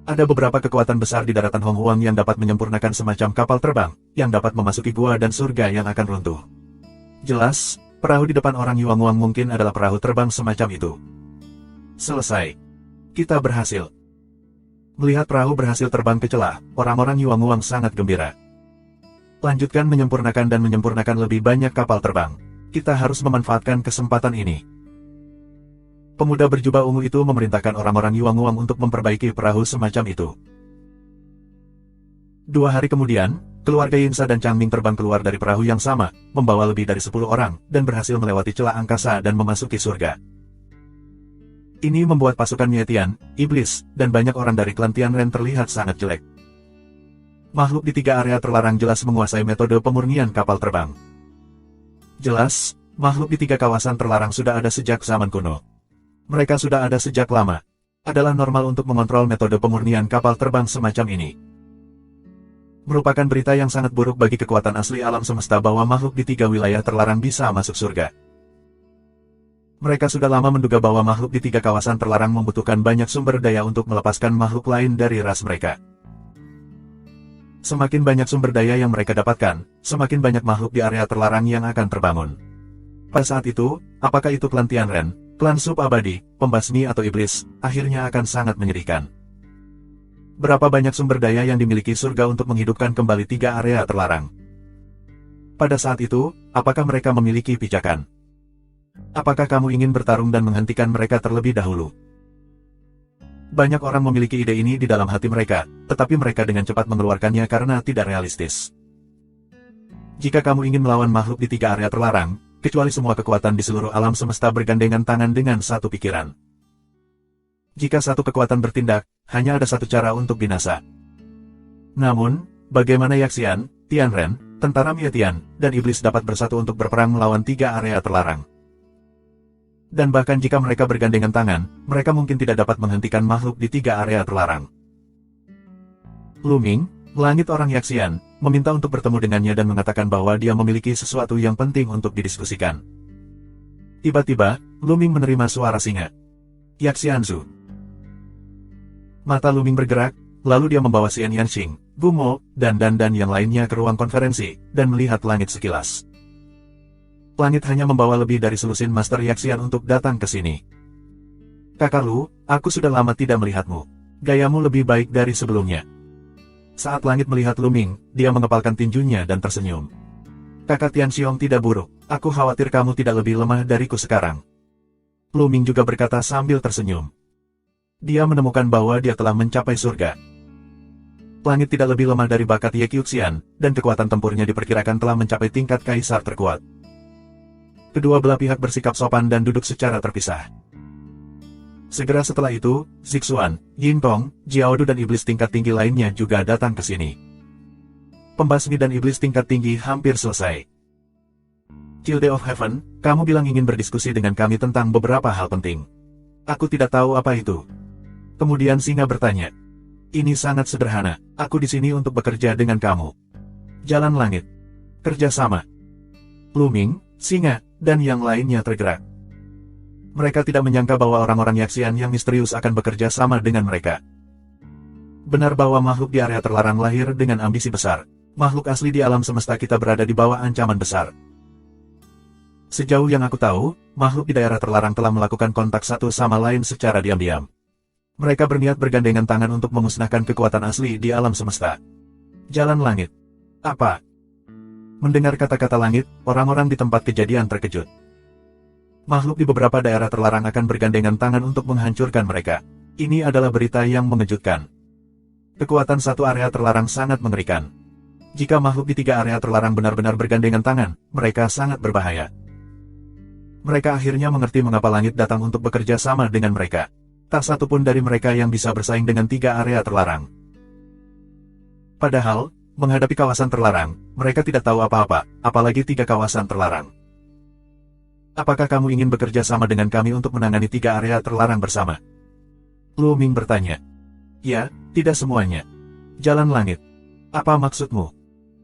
Ada beberapa kekuatan besar di daratan Hong Huang yang dapat menyempurnakan semacam kapal terbang, yang dapat memasuki gua dan surga yang akan runtuh. Jelas, perahu di depan orang Yuang-Wang mungkin adalah perahu terbang semacam itu. Selesai. Kita berhasil. Melihat perahu berhasil terbang ke celah, orang-orang Yuang-Wang sangat gembira. Lanjutkan menyempurnakan dan menyempurnakan lebih banyak kapal terbang. Kita harus memanfaatkan kesempatan ini. Pemuda berjubah ungu itu memerintahkan orang-orang Yuang-Wang untuk memperbaiki perahu semacam itu. 2 hari kemudian, keluarga Yinsa dan Changming terbang keluar dari perahu yang sama, membawa lebih dari 10 orang, dan berhasil melewati celah angkasa dan memasuki surga. Ini membuat pasukan Mietian, iblis, dan banyak orang dari klan Tianren terlihat sangat jelek. Makhluk di 3 area terlarang jelas menguasai metode pemurnian kapal terbang. Jelas, makhluk di tiga kawasan terlarang sudah ada sejak zaman kuno. Mereka sudah ada sejak lama. Adalah normal untuk mengontrol metode pemurnian kapal terbang semacam ini. Merupakan berita yang sangat buruk bagi kekuatan asli alam semesta bahwa makhluk di tiga wilayah terlarang bisa masuk surga. Mereka sudah lama menduga bahwa makhluk di tiga kawasan terlarang membutuhkan banyak sumber daya untuk melepaskan makhluk lain dari ras mereka. Semakin banyak sumber daya yang mereka dapatkan, semakin banyak makhluk di area terlarang yang akan terbangun. Pada saat itu, apakah itu klan Tianren, klan sub-abadi, pembasmi atau iblis, akhirnya akan sangat menyedihkan. Berapa banyak sumber daya yang dimiliki surga untuk menghidupkan kembali tiga area terlarang? Pada saat itu, apakah mereka memiliki pijakan? Apakah kamu ingin bertarung dan menghentikan mereka terlebih dahulu? Banyak orang memiliki ide ini di dalam hati mereka, tetapi mereka dengan cepat mengeluarkannya karena tidak realistis. Jika kamu ingin melawan makhluk di tiga area terlarang, kecuali semua kekuatan di seluruh alam semesta bergandengan tangan dengan satu pikiran. Jika satu kekuatan bertindak, hanya ada satu cara untuk binasa. Namun, bagaimana Yaxian, Tianren, tentara Mietian, dan iblis dapat bersatu untuk berperang melawan tiga area terlarang? Dan bahkan jika mereka bergandengan tangan, mereka mungkin tidak dapat menghentikan makhluk di tiga area terlarang. Lu Ming, langit orang Yaxian, meminta untuk bertemu dengannya dan mengatakan bahwa dia memiliki sesuatu yang penting untuk didiskusikan. Tiba-tiba, Lu Ming menerima suara singa. Yaxianzu. Mata Lu Ming bergerak, lalu dia membawa Xian Yanxing, Gumo, dan yang lainnya ke ruang konferensi, dan melihat langit sekilas. Langit hanya membawa lebih dari selusin Master Yaxian untuk datang ke sini. Kakak Lu, aku sudah lama tidak melihatmu. Gayamu lebih baik dari sebelumnya. Saat langit melihat Lu Ming, dia mengepalkan tinjunya dan tersenyum. Kakak Tianxiong tidak buruk, aku khawatir kamu tidak lebih lemah dariku sekarang. Lu Ming juga berkata sambil tersenyum. Dia menemukan bahwa dia telah mencapai surga. Langit tidak lebih lemah dari bakat Ye Qiuxian, dan kekuatan tempurnya diperkirakan telah mencapai tingkat kaisar terkuat. Kedua belah pihak bersikap sopan dan duduk secara terpisah. Segera setelah itu, Zixuan, Yingtong, Jiaodu dan iblis tingkat tinggi lainnya juga datang ke sini. Pembasmi dan iblis tingkat tinggi hampir selesai. Childe of Heaven, kamu bilang ingin berdiskusi dengan kami tentang beberapa hal penting. Aku tidak tahu apa itu. Kemudian singa bertanya. Ini sangat sederhana, aku di sini untuk bekerja dengan kamu. Jalan langit. Kerjasama. Lu Ming, singa, dan yang lainnya tergerak. Mereka tidak menyangka bahwa orang-orang Yaxian yang misterius akan bekerja sama dengan mereka. Benar bahwa makhluk di area terlarang lahir dengan ambisi besar. Makhluk asli di alam semesta kita berada di bawah ancaman besar. Sejauh yang aku tahu, makhluk di daerah terlarang telah melakukan kontak satu sama lain secara diam-diam. Mereka berniat bergandengan tangan untuk memusnahkan kekuatan asli di alam semesta. Jalan langit. Apa? Mendengar kata-kata langit, orang-orang di tempat kejadian terkejut. Makhluk di beberapa daerah terlarang akan bergandengan tangan untuk menghancurkan mereka. Ini adalah berita yang mengejutkan. Kekuatan satu area terlarang sangat mengerikan. Jika makhluk di tiga area terlarang benar-benar bergandengan tangan, mereka sangat berbahaya. Mereka akhirnya mengerti mengapa langit datang untuk bekerja sama dengan mereka. Tak satu pun dari mereka yang bisa bersaing dengan tiga area terlarang. Padahal, menghadapi kawasan terlarang, mereka tidak tahu apa-apa, apalagi tiga kawasan terlarang. Apakah kamu ingin bekerja sama dengan kami untuk menangani tiga area terlarang bersama? Lu Ming bertanya. Ya, tidak semuanya. Jalan langit. Apa maksudmu?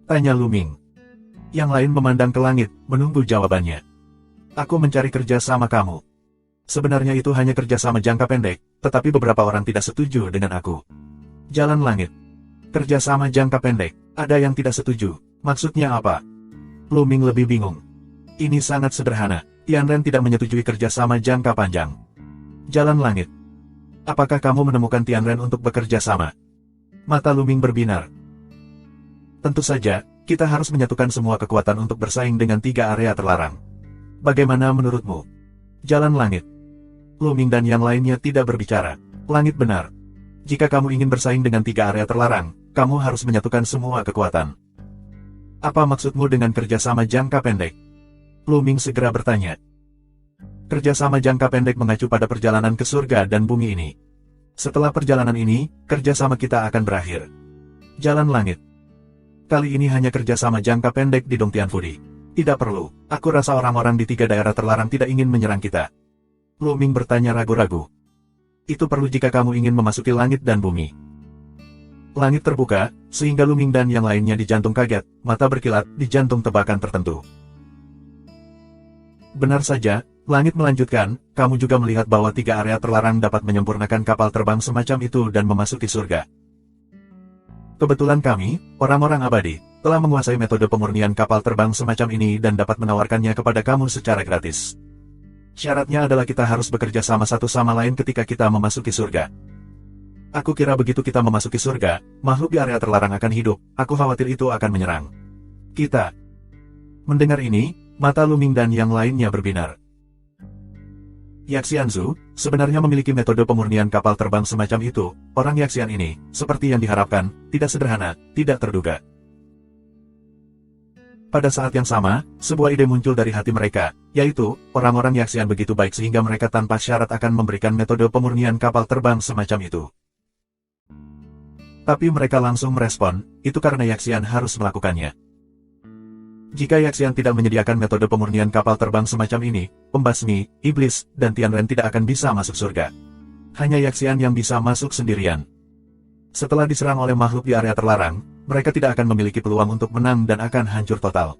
Tanya Lu Ming. Yang lain memandang ke langit, menunggu jawabannya. Aku mencari kerja sama kamu. Sebenarnya itu hanya kerja sama jangka pendek, tetapi beberapa orang tidak setuju dengan aku. Jalan langit. Kerja sama jangka pendek. Ada yang tidak setuju. Maksudnya apa? Lu Ming lebih bingung. Ini sangat sederhana. Tianren tidak menyetujui kerja sama jangka panjang. Jalan langit. Apakah kamu menemukan Tianren untuk bekerja sama? Mata Lu Ming berbinar. Tentu saja, kita harus menyatukan semua kekuatan untuk bersaing dengan tiga area terlarang. Bagaimana menurutmu? Jalan langit. Lu Ming dan yang lainnya tidak berbicara. Langit benar. Jika kamu ingin bersaing dengan tiga area terlarang, kamu harus menyatukan semua kekuatan. Apa maksudmu dengan kerjasama jangka pendek? Lu Ming segera bertanya. Kerjasama jangka pendek mengacu pada perjalanan ke surga dan bumi ini. Setelah perjalanan ini, kerjasama kita akan berakhir. Jalan langit. Kali ini hanya kerjasama jangka pendek di Dongtian Fudi. Tidak perlu, aku rasa orang-orang di 3 daerah terlarang tidak ingin menyerang kita. Lu Ming bertanya ragu-ragu. Itu perlu jika kamu ingin memasuki langit dan bumi. Langit terbuka, sehingga Lu Ming dan yang lainnya di jantung kaget, mata berkilat di jantung tebakan tertentu. Benar saja, langit melanjutkan, kamu juga melihat bahwa 3 area terlarang dapat menyempurnakan kapal terbang semacam itu dan memasuki surga. Kebetulan kami, orang-orang abadi, telah menguasai metode pemurnian kapal terbang semacam ini dan dapat menawarkannya kepada kamu secara gratis. Syaratnya adalah kita harus bekerja sama satu sama lain ketika kita memasuki surga. Aku kira begitu kita memasuki surga, makhluk di area terlarang akan hidup, aku khawatir itu akan menyerang kita. Mendengar ini, mata Lu Ming dan yang lainnya berbinar. Yaxianzu sebenarnya memiliki metode pemurnian kapal terbang semacam itu. Orang Yaxian ini, seperti yang diharapkan, tidak sederhana, tidak terduga. Pada saat yang sama, sebuah ide muncul dari hati mereka, yaitu, orang-orang Yaxian begitu baik sehingga mereka tanpa syarat akan memberikan metode pemurnian kapal terbang semacam itu. Tapi mereka langsung merespon, itu karena Yaxian harus melakukannya. Jika Yaxian tidak menyediakan metode pemurnian kapal terbang semacam ini, pembasmi, iblis, dan Tianren tidak akan bisa masuk surga. Hanya Yaxian yang bisa masuk sendirian. Setelah diserang oleh makhluk di area terlarang, mereka tidak akan memiliki peluang untuk menang dan akan hancur total.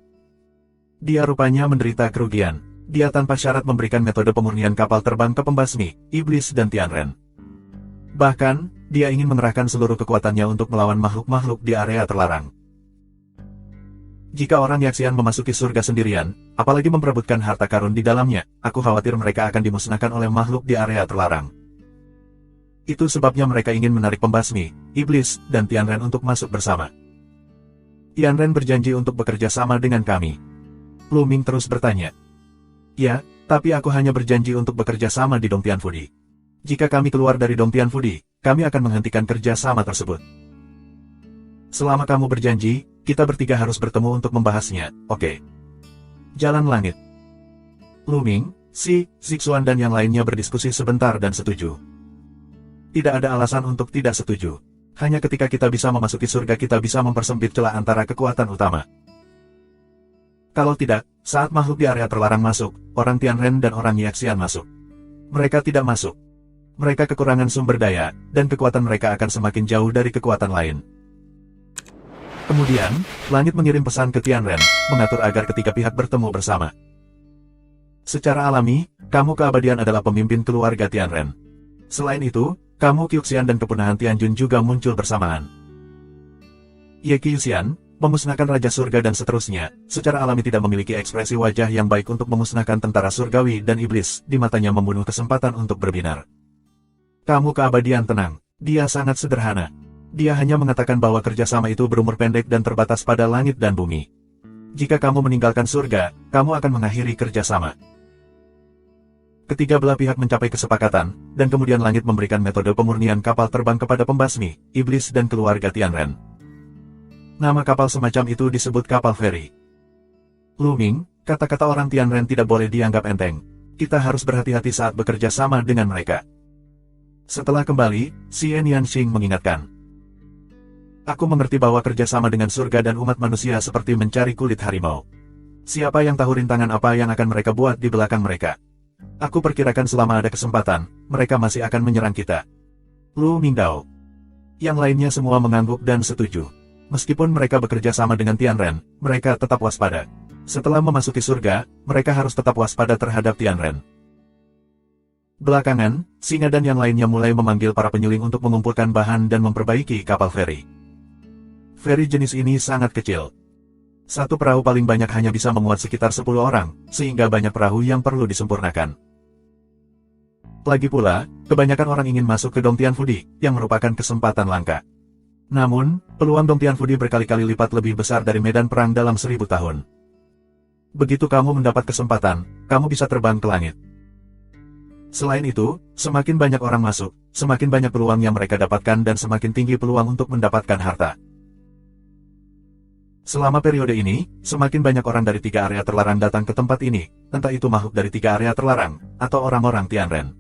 Dia rupanya menderita kerugian. Dia tanpa syarat memberikan metode pemurnian kapal terbang ke pembasmi, iblis dan Tianren. Bahkan, dia ingin mengerahkan seluruh kekuatannya untuk melawan makhluk-makhluk di area terlarang. Jika orang Yaxian memasuki surga sendirian, apalagi memperebutkan harta karun di dalamnya, aku khawatir mereka akan dimusnahkan oleh makhluk di area terlarang. Itu sebabnya mereka ingin menarik pembasmi, iblis, dan Tianren untuk masuk bersama. Tianren berjanji untuk bekerja sama dengan kami. Lu Ming terus bertanya. Ya, tapi aku hanya berjanji untuk bekerja sama di Dongtian Fudi. Jika kami keluar dari Dongtian Fudi, kami akan menghentikan kerja sama tersebut. Selama kamu berjanji, kita bertiga harus bertemu untuk membahasnya, oke? Jalan Langit. Lu Ming, Zixuan dan yang lainnya berdiskusi sebentar dan setuju. Tidak ada alasan untuk tidak setuju. Hanya ketika kita bisa memasuki surga kita bisa mempersempit celah antara kekuatan utama. Kalau tidak, saat makhluk di area terlarang masuk, orang Tianren dan orang Yaxian masuk. Mereka tidak masuk. Mereka kekurangan sumber daya, dan kekuatan mereka akan semakin jauh dari kekuatan lain. Kemudian, langit mengirim pesan ke Tianren, mengatur agar ketiga pihak bertemu bersama. Secara alami, kamu keabadian adalah pemimpin keluarga Tianren. Selain itu, kamu Qiuxian dan kepunahan Tianjun juga muncul bersamaan. Ye Qiuxian, memusnahkan Raja Surga dan seterusnya, secara alami tidak memiliki ekspresi wajah yang baik untuk memusnahkan tentara surgawi dan iblis, di matanya membunuh kesempatan untuk berbinar. Kamu keabadian tenang, dia sangat sederhana. Dia hanya mengatakan bahwa kerjasama itu berumur pendek dan terbatas pada langit dan bumi. Jika kamu meninggalkan surga, kamu akan mengakhiri kerjasama. Ketiga belah pihak mencapai kesepakatan, dan kemudian langit memberikan metode pemurnian kapal terbang kepada pembasmi, iblis dan keluarga Tianren. Nama kapal semacam itu disebut kapal feri. Lu Ming, kata-kata orang Tianren tidak boleh dianggap enteng. Kita harus berhati-hati saat bekerja sama dengan mereka. Setelah kembali, Xie Nianxing mengingatkan. Aku mengerti bahwa kerjasama dengan surga dan umat manusia seperti mencari kulit harimau. Siapa yang tahu rintangan apa yang akan mereka buat di belakang mereka? Aku perkirakan selama ada kesempatan, mereka masih akan menyerang kita. Lu Mingdao. Yang lainnya semua mengangguk dan setuju. Meskipun mereka bekerja sama dengan Tianren, mereka tetap waspada. Setelah memasuki surga, mereka harus tetap waspada terhadap Tianren. Belakangan, Singa dan yang lainnya mulai memanggil para penyuling untuk mengumpulkan bahan dan memperbaiki kapal feri. Feri jenis ini sangat kecil. Satu perahu paling banyak hanya bisa memuat sekitar 10 orang, sehingga banyak perahu yang perlu disempurnakan. Lagi pula, kebanyakan orang ingin masuk ke Dongtian Fudi, yang merupakan kesempatan langka. Namun, peluang Dongtian Fudi berkali-kali lipat lebih besar dari medan perang dalam 1000 tahun. Begitu kamu mendapat kesempatan, kamu bisa terbang ke langit. Selain itu, semakin banyak orang masuk, semakin banyak peluang yang mereka dapatkan dan semakin tinggi peluang untuk mendapatkan harta. Selama periode ini, semakin banyak orang dari 3 area terlarang datang ke tempat ini, entah itu makhluk dari 3 area terlarang, atau orang-orang Tianren.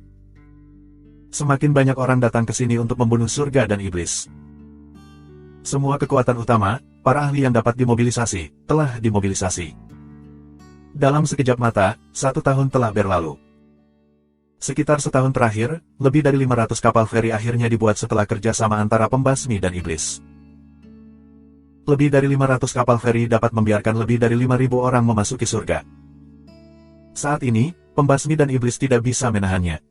Semakin banyak orang datang ke sini untuk membunuh surga dan iblis. Semua kekuatan utama, para ahli yang dapat dimobilisasi, telah dimobilisasi. Dalam sekejap mata, 1 tahun telah berlalu. Sekitar setahun terakhir, lebih dari 500 kapal feri akhirnya dibuat setelah kerjasama antara pembasmi dan iblis. Lebih dari 500 kapal feri dapat membiarkan lebih dari 5.000 orang memasuki surga. Saat ini, pembasmi dan iblis tidak bisa menahannya.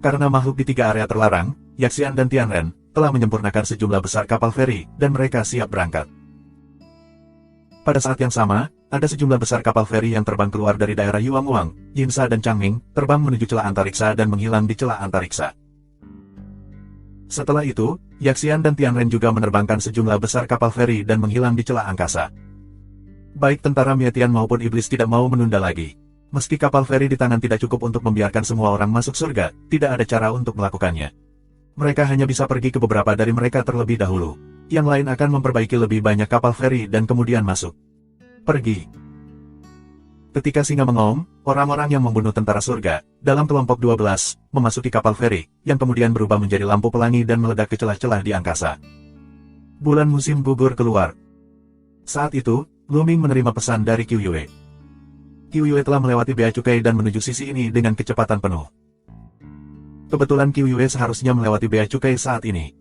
Karena makhluk di 3 area terlarang, Yaxian dan Tianren, telah menyempurnakan sejumlah besar kapal feri, dan mereka siap berangkat. Pada saat yang sama, ada sejumlah besar kapal feri yang terbang keluar dari daerah Yuanguang, Yinsa dan Changming, terbang menuju celah antariksa dan menghilang di celah antariksa. Setelah itu, Yaxian dan Tianren juga menerbangkan sejumlah besar kapal feri dan menghilang di celah angkasa. Baik tentara Mietian maupun iblis tidak mau menunda lagi. Meski kapal feri di tangan tidak cukup untuk membiarkan semua orang masuk surga, tidak ada cara untuk melakukannya. Mereka hanya bisa pergi ke beberapa dari mereka terlebih dahulu. Yang lain akan memperbaiki lebih banyak kapal feri dan kemudian masuk. Pergi. Ketika singa mengaum, orang-orang yang membunuh tentara surga, dalam kelompok 12, memasuki kapal feri, yang kemudian berubah menjadi lampu pelangi dan meledak ke celah-celah di angkasa. Bulan musim gugur keluar. Saat itu, Lu Ming menerima pesan dari Qiu Yue. Qiu Yue telah melewati bea cukai dan menuju sisi ini dengan kecepatan penuh. Kebetulan Qiu Yue seharusnya melewati bea cukai saat ini.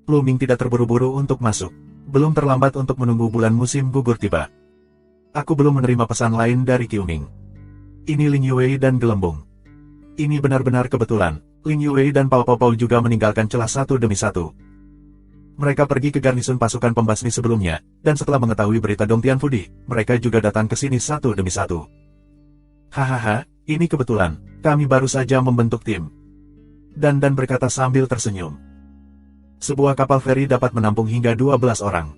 Lu Ming tidak terburu-buru untuk masuk. Belum terlambat untuk menunggu bulan musim gugur tiba. Aku belum menerima pesan lain dari Qiu Ming. Ini Ling Yue dan Gelembung. Ini benar-benar kebetulan. Ling Yue dan Pao Pao juga meninggalkan celah satu demi satu. Mereka pergi ke garnisun pasukan pembasmi sebelumnya, dan setelah mengetahui berita Dong Tianfudi, mereka juga datang ke sini satu demi satu. Hahaha, ini kebetulan. Kami baru saja membentuk tim. Dan berkata sambil tersenyum. Sebuah kapal feri dapat menampung hingga 12 orang.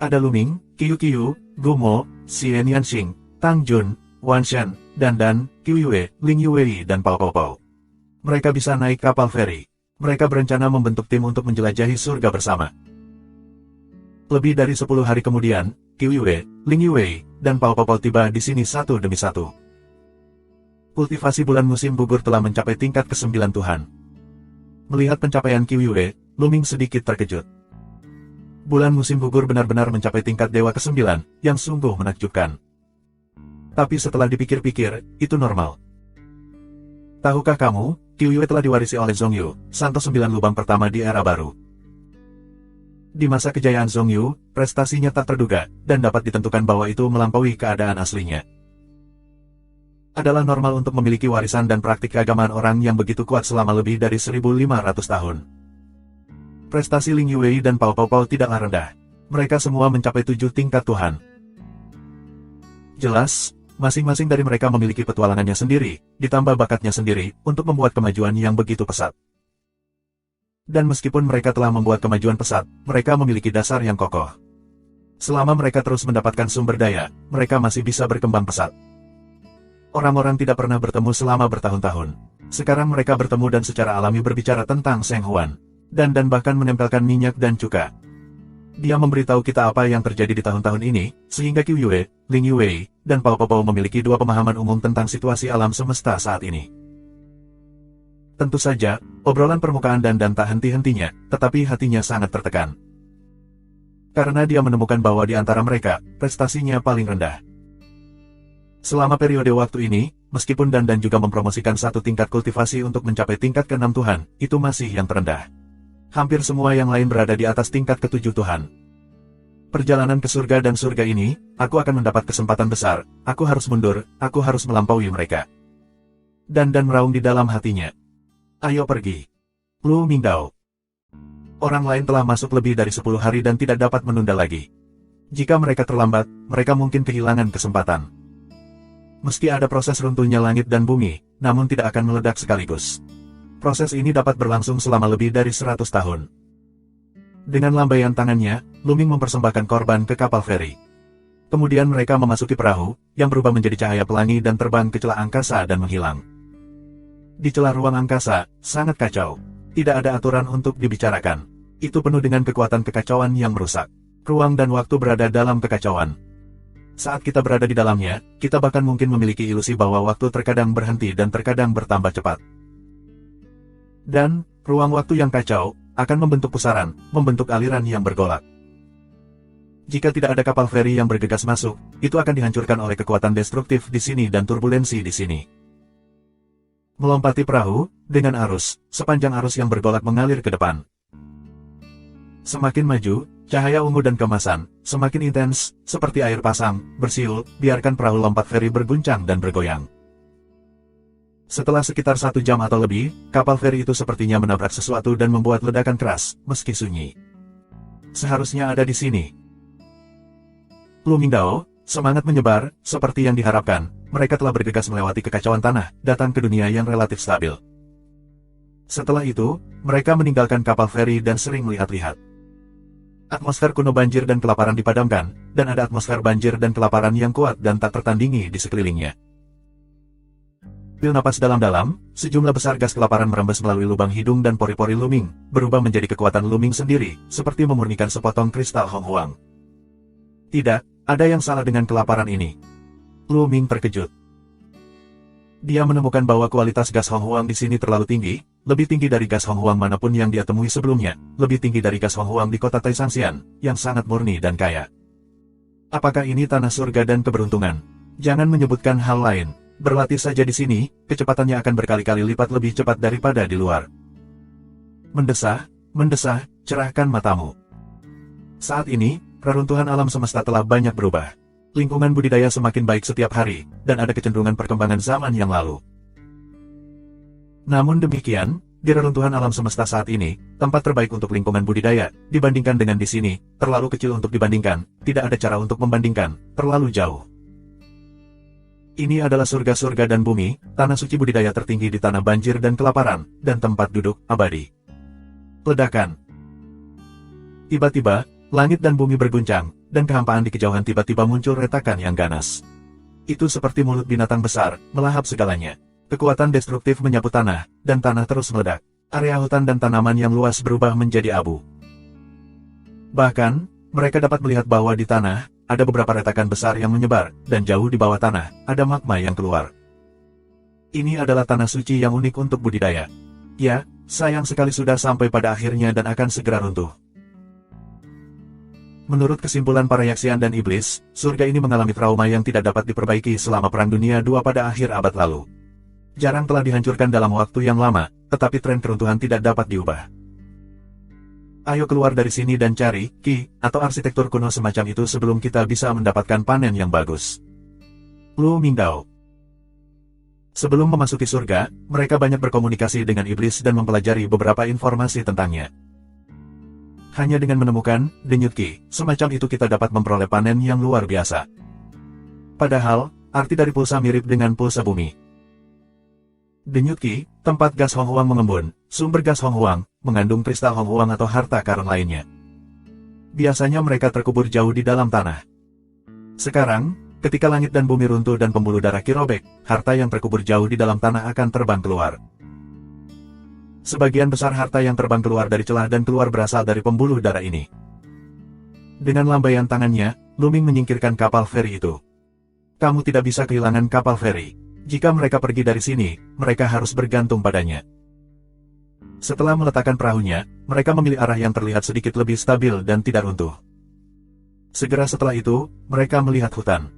Ada Lu Ming, Qiu Qiu, Gu Mo, Xian Yanxing, Tang Jun, Wan Shen, Dan, Qiu Yue, Ling Yue dan Pao Pao. Mereka bisa naik kapal feri. Mereka berencana membentuk tim untuk menjelajahi surga bersama. Lebih dari 10 hari kemudian, Qiu Yue, Ling Yue, dan Pao Pao tiba di sini satu demi satu. Kultivasi bulan musim gugur telah mencapai tingkat ke-9 Tuhan. Melihat pencapaian Qiu Yue, Lu Ming sedikit terkejut. Bulan musim gugur benar-benar mencapai tingkat dewa ke-9, yang sungguh menakjubkan. Tapi setelah dipikir-pikir, itu normal. Tahukah kamu, Qiu Yue telah diwarisi oleh Zhong Yu, Santo 9 lubang pertama di era baru. Di masa kejayaan Zhong Yu, prestasinya tak terduga, dan dapat ditentukan bahwa itu melampaui keadaan aslinya. Adalah normal untuk memiliki warisan dan praktik keagamaan orang yang begitu kuat selama lebih dari 1.500 tahun. Prestasi Ling Yue dan Pao Pao tidaklah rendah. Mereka semua mencapai 7 tingkat Tuhan. Jelas, masing-masing dari mereka memiliki petualangannya sendiri, ditambah bakatnya sendiri, untuk membuat kemajuan yang begitu pesat. Dan meskipun mereka telah membuat kemajuan pesat, mereka memiliki dasar yang kokoh. Selama mereka terus mendapatkan sumber daya, mereka masih bisa berkembang pesat. Orang-orang tidak pernah bertemu selama bertahun-tahun. Sekarang mereka bertemu dan secara alami berbicara tentang Seng Huan. Dan bahkan menempelkan minyak dan cuka. Dia memberitahu kita apa yang terjadi di tahun-tahun ini, sehingga Qiu Yue, Ling Yue, dan Pao Pao memiliki 2 pemahaman umum tentang situasi alam semesta saat ini. Tentu saja, obrolan permukaan dan tak henti-hentinya, tetapi hatinya sangat tertekan. Karena dia menemukan bahwa di antara mereka, prestasinya paling rendah. Selama periode waktu ini, meskipun Dan juga mempromosikan 1 tingkat kultivasi untuk mencapai tingkat ke-6 Tuhan, itu masih yang terendah. Hampir semua yang lain berada di atas tingkat ke-7 Tuhan. Perjalanan ke surga dan surga ini, aku akan mendapat kesempatan besar, aku harus mundur, aku harus melampaui mereka. Dan meraung di dalam hatinya. Ayo pergi. Lu Mingdao. Orang lain telah masuk lebih dari 10 hari dan tidak dapat menunda lagi. Jika mereka terlambat, mereka mungkin kehilangan kesempatan. Meski ada proses runtuhnya langit dan bumi, namun tidak akan meledak sekaligus. Proses ini dapat berlangsung selama lebih dari 100 tahun. Dengan lambaian tangannya, Lu Ming mempersembahkan korban ke kapal feri. Kemudian mereka memasuki perahu, yang berubah menjadi cahaya pelangi dan terbang ke celah angkasa dan menghilang. Di celah ruang angkasa, sangat kacau. Tidak ada aturan untuk dibicarakan. Itu penuh dengan kekuatan kekacauan yang merusak. Ruang dan waktu berada dalam kekacauan. Saat kita berada di dalamnya, kita bahkan mungkin memiliki ilusi bahwa waktu terkadang berhenti dan terkadang bertambah cepat. Dan, ruang waktu yang kacau, akan membentuk pusaran, membentuk aliran yang bergolak. Jika tidak ada kapal feri yang bergegas masuk, itu akan dihancurkan oleh kekuatan destruktif di sini dan turbulensi di sini. Melompati perahu, dengan arus, sepanjang arus yang bergolak mengalir ke depan. Semakin maju, cahaya ungu dan kemasan, semakin intens, seperti air pasang, bersiul, biarkan perahu lompat feri berguncang dan bergoyang. Setelah sekitar 1 jam atau lebih, kapal feri itu sepertinya menabrak sesuatu dan membuat ledakan keras, meski sunyi. Seharusnya ada di sini. Lu Mingdao, semangat menyebar, seperti yang diharapkan, mereka telah bergegas melewati kekacauan tanah, datang ke dunia yang relatif stabil. Setelah itu, mereka meninggalkan kapal feri dan sering melihat-lihat. Atmosfer kuno banjir dan kelaparan dipadamkan, dan ada atmosfer banjir dan kelaparan yang kuat dan tak tertandingi di sekelilingnya. Ambil napas dalam-dalam, sejumlah besar gas kelaparan merembes melalui lubang hidung dan pori-pori Lu Ming, berubah menjadi kekuatan Lu Ming sendiri, seperti memurnikan sepotong kristal Hong Huang. Tidak, ada yang salah dengan kelaparan ini. Lu Ming terkejut. Dia menemukan bahwa kualitas gas Hong Huang di sini terlalu tinggi, lebih tinggi dari gas Hong Huang manapun yang dia temui sebelumnya, lebih tinggi dari gas Hong Huang di kota Taishanxian, yang sangat murni dan kaya. Apakah ini tanah surga dan keberuntungan? Jangan menyebutkan hal lain. Berlatih saja di sini, kecepatannya akan berkali-kali lipat lebih cepat daripada di luar. Mendesah, cerahkan matamu. Saat ini, reruntuhan alam semesta telah banyak berubah. Lingkungan budidaya semakin baik setiap hari, dan ada kecenderungan perkembangan zaman yang lalu. Namun demikian, di reruntuhan alam semesta saat ini, tempat terbaik untuk lingkungan budidaya, dibandingkan dengan di sini, terlalu kecil untuk dibandingkan, tidak ada cara untuk membandingkan, terlalu jauh. Ini adalah surga-surga dan bumi, tanah suci budidaya tertinggi di tanah banjir dan kelaparan, dan tempat duduk abadi. Ledakan. Tiba-tiba, langit dan bumi berguncang, dan kehampaan di kejauhan tiba-tiba muncul retakan yang ganas. Itu seperti mulut binatang besar, melahap segalanya. Kekuatan destruktif menyapu tanah, dan tanah terus meledak. Area hutan dan tanaman yang luas berubah menjadi abu. Bahkan, mereka dapat melihat bahwa di tanah, ada beberapa retakan besar yang menyebar, dan jauh di bawah tanah, ada magma yang keluar. Ini adalah tanah suci yang unik untuk budidaya. Ya, sayang sekali sudah sampai pada akhirnya dan akan segera runtuh. Menurut kesimpulan para yaksian dan iblis, surga ini mengalami trauma yang tidak dapat diperbaiki selama Perang Dunia II pada akhir abad lalu. Jarang telah dihancurkan dalam waktu yang lama, tetapi tren keruntuhan tidak dapat diubah. Ayo keluar dari sini dan cari ki atau arsitektur kuno semacam itu sebelum kita bisa mendapatkan panen yang bagus. Lu Mingdao. Sebelum memasuki surga, mereka banyak berkomunikasi dengan iblis dan mempelajari beberapa informasi tentangnya. Hanya dengan menemukan denyut ki semacam itu kita dapat memperoleh panen yang luar biasa. Padahal, arti dari pulsa mirip dengan pulsa bumi. Denyut ki, tempat gas Hong Huang mengembun, sumber gas Hong Huang, mengandung kristal Hong Huang atau harta karun lainnya. Biasanya mereka terkubur jauh di dalam tanah. Sekarang, ketika langit dan bumi runtuh dan pembuluh darah ki robek, harta yang terkubur jauh di dalam tanah akan terbang keluar. Sebagian besar harta yang terbang keluar dari celah dan keluar berasal dari pembuluh darah ini. Dengan lambaian tangannya, Lu Ming menyingkirkan kapal feri itu. Kamu tidak bisa kehilangan kapal feri. Jika mereka pergi dari sini, mereka harus bergantung padanya. Setelah meletakkan perahunya, mereka memilih arah yang terlihat sedikit lebih stabil dan tidak runtuh. Segera setelah itu, mereka melihat hutan.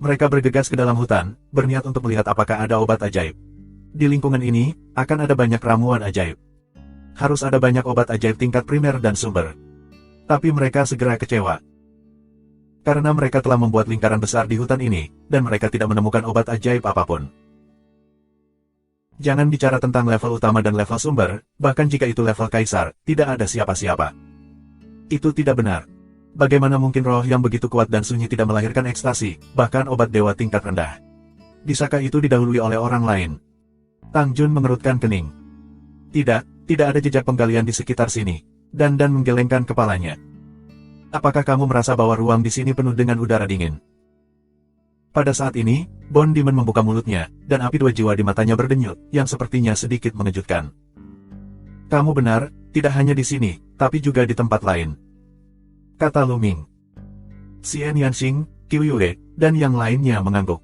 Mereka bergegas ke dalam hutan, berniat untuk melihat apakah ada obat ajaib. Di lingkungan ini, akan ada banyak ramuan ajaib. Harus ada banyak obat ajaib tingkat primer dan sumber. Tapi mereka segera kecewa. Karena mereka telah membuat lingkaran besar di hutan ini, dan mereka tidak menemukan obat ajaib apapun. Jangan bicara tentang level utama dan level sumber, bahkan jika itu level kaisar, tidak ada siapa-siapa. Itu tidak benar. Bagaimana mungkin roh yang begitu kuat dan sunyi tidak melahirkan ekstasi, bahkan obat dewa tingkat rendah? Bisakah itu didahului oleh orang lain? Tang Jun mengerutkan kening. Tidak ada jejak penggalian di sekitar sini. Dan menggelengkan kepalanya. Apakah kamu merasa bahwa ruang di sini penuh dengan udara dingin? Pada saat ini, Bond Demon membuka mulutnya, dan api dua jiwa di matanya berdenyut, yang sepertinya sedikit mengejutkan. Kamu benar, tidak hanya di sini, tapi juga di tempat lain. Kata Lu Ming. Xian Yanxing, Qiu Yue, dan yang lainnya mengangguk.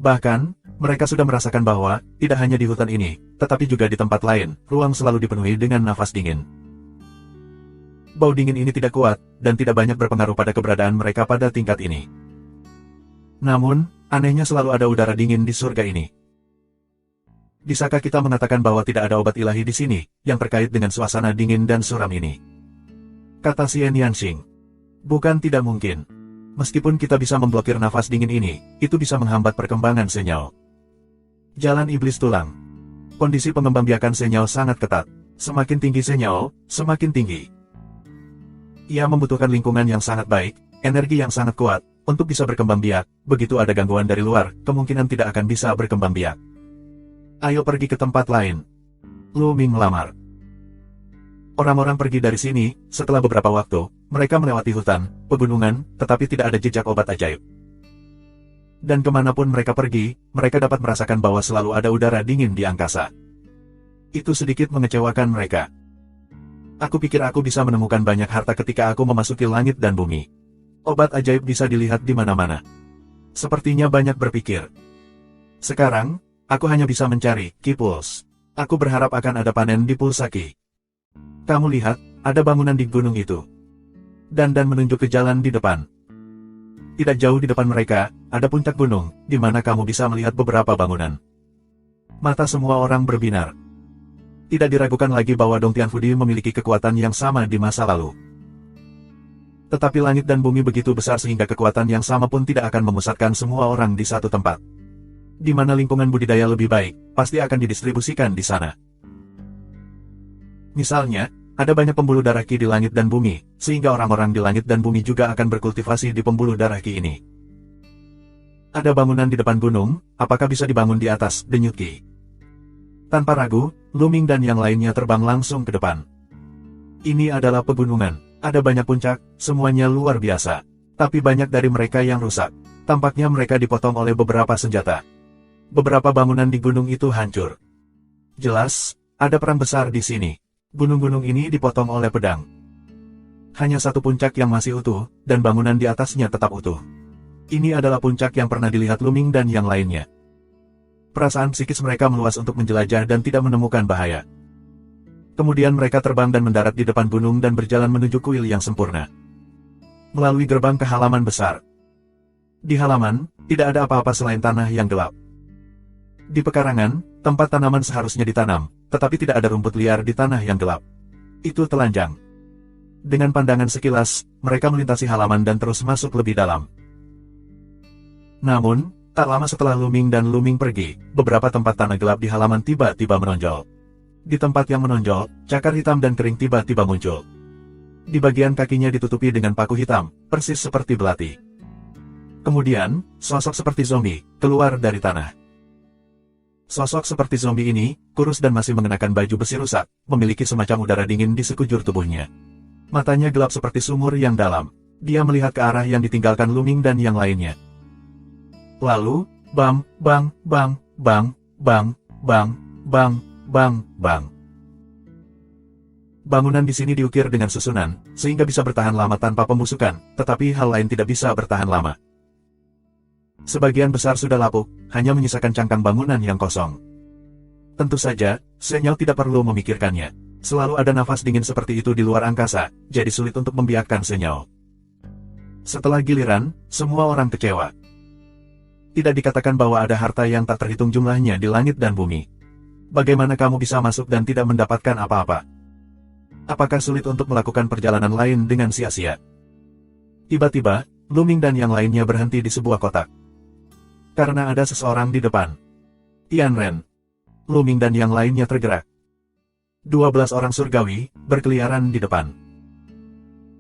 Bahkan, mereka sudah merasakan bahwa, tidak hanya di hutan ini, tetapi juga di tempat lain, ruang selalu dipenuhi dengan nafas dingin. bau dingin ini tidak kuat, dan tidak banyak berpengaruh pada keberadaan mereka pada tingkat ini. Namun, anehnya selalu ada udara dingin di surga ini. Bisakah kita mengatakan bahwa tidak ada obat ilahi di sini, yang terkait dengan suasana dingin dan suram ini? Kata Xian Yanxing. Bukan tidak mungkin. Meskipun kita bisa memblokir nafas dingin ini, itu bisa menghambat perkembangan Senyao. Jalan iblis tulang. Kondisi pengembangbiakan Senyao sangat ketat. Semakin tinggi Senyao, semakin tinggi. Ia membutuhkan lingkungan yang sangat baik, energi yang sangat kuat, untuk bisa berkembang biak. Begitu ada gangguan dari luar, kemungkinan tidak akan bisa berkembang biak. Ayo pergi ke tempat lain. Lu Ming melamar. Orang-orang pergi dari sini, setelah beberapa waktu, mereka melewati hutan, pegunungan, tetapi tidak ada jejak obat ajaib. Dan kemanapun mereka pergi, mereka dapat merasakan bahwa selalu ada udara dingin di angkasa. Itu sedikit mengecewakan mereka. Aku pikir aku bisa menemukan banyak harta ketika aku memasuki langit dan bumi. Obat ajaib bisa dilihat di mana-mana. Sepertinya banyak berpikir. Sekarang, aku hanya bisa mencari Ki Pulse. Aku berharap akan ada panen di Pulsa Ki. Kamu lihat, ada bangunan di gunung itu. Dan menunjuk ke jalan di depan. Tidak jauh di depan mereka, ada puncak gunung, di mana kamu bisa melihat beberapa bangunan. Mata semua orang berbinar. Tidak diragukan lagi bahwa Dong Tianfudi memiliki kekuatan yang sama di masa lalu. Tetapi langit dan bumi begitu besar sehingga kekuatan yang sama pun tidak akan memusatkan semua orang di satu tempat. Di mana lingkungan budidaya lebih baik, pasti akan didistribusikan di sana. Misalnya, ada banyak pembuluh darah Ki di langit dan bumi, sehingga orang-orang di langit dan bumi juga akan berkultivasi di pembuluh darah Ki ini. Ada bangunan di depan gunung, apakah bisa dibangun di atas, denyut Ki? Tanpa ragu, Lu Ming dan yang lainnya terbang langsung ke depan. Ini adalah pegunungan, ada banyak puncak, semuanya luar biasa. Tapi banyak dari mereka yang rusak. Tampaknya mereka dipotong oleh beberapa senjata. Beberapa bangunan di gunung itu hancur. Jelas, ada perang besar di sini. Gunung-gunung ini dipotong oleh pedang. Hanya satu puncak yang masih utuh, dan bangunan di atasnya tetap utuh. Ini adalah puncak yang pernah dilihat Lu Ming dan yang lainnya. Perasaan psikis mereka meluas untuk menjelajah dan tidak menemukan bahaya. Kemudian mereka terbang dan mendarat di depan gunung dan berjalan menuju kuil yang sempurna. Melalui gerbang ke halaman besar. Di halaman, tidak ada apa-apa selain tanah yang gelap. Di pekarangan, tempat tanaman seharusnya ditanam, tetapi tidak ada rumput liar di tanah yang gelap. Itu telanjang. Dengan pandangan sekilas, mereka melintasi halaman dan terus masuk lebih dalam. Namun, tak lama setelah Lu Ming dan Lu Ming pergi, beberapa tempat tanah gelap di halaman tiba-tiba menonjol. Di tempat yang menonjol, cakar hitam dan kering tiba-tiba muncul. Di bagian kakinya ditutupi dengan paku hitam, persis seperti belati. Kemudian, sosok seperti zombie, keluar dari tanah. Sosok seperti zombie ini, kurus dan masih mengenakan baju besi rusak, memiliki semacam udara dingin di sekujur tubuhnya. Matanya gelap seperti sumur yang dalam. Dia melihat ke arah yang ditinggalkan Lu Ming dan yang lainnya. Lalu, bang, bang, bang, bang, bang, bang, bang, bang, bang. Bangunan di sini diukir dengan susunan, sehingga bisa bertahan lama tanpa pembusukan, tetapi hal lain tidak bisa bertahan lama. Sebagian besar sudah lapuk, hanya menyisakan cangkang bangunan yang kosong. Tentu saja, Senyao tidak perlu memikirkannya. Selalu ada nafas dingin seperti itu di luar angkasa, jadi sulit untuk membiarkan Senyao. Setelah giliran, semua orang kecewa. Tidak dikatakan bahwa ada harta yang tak terhitung jumlahnya di langit dan bumi. Bagaimana kamu bisa masuk dan tidak mendapatkan apa-apa? Apakah sulit untuk melakukan perjalanan lain dengan sia-sia? Tiba-tiba, Lu Ming dan yang lainnya berhenti di sebuah kotak. Karena ada seseorang di depan. Tianren. Lu Ming dan yang lainnya tergerak. 12 orang surgawi, berkeliaran di depan.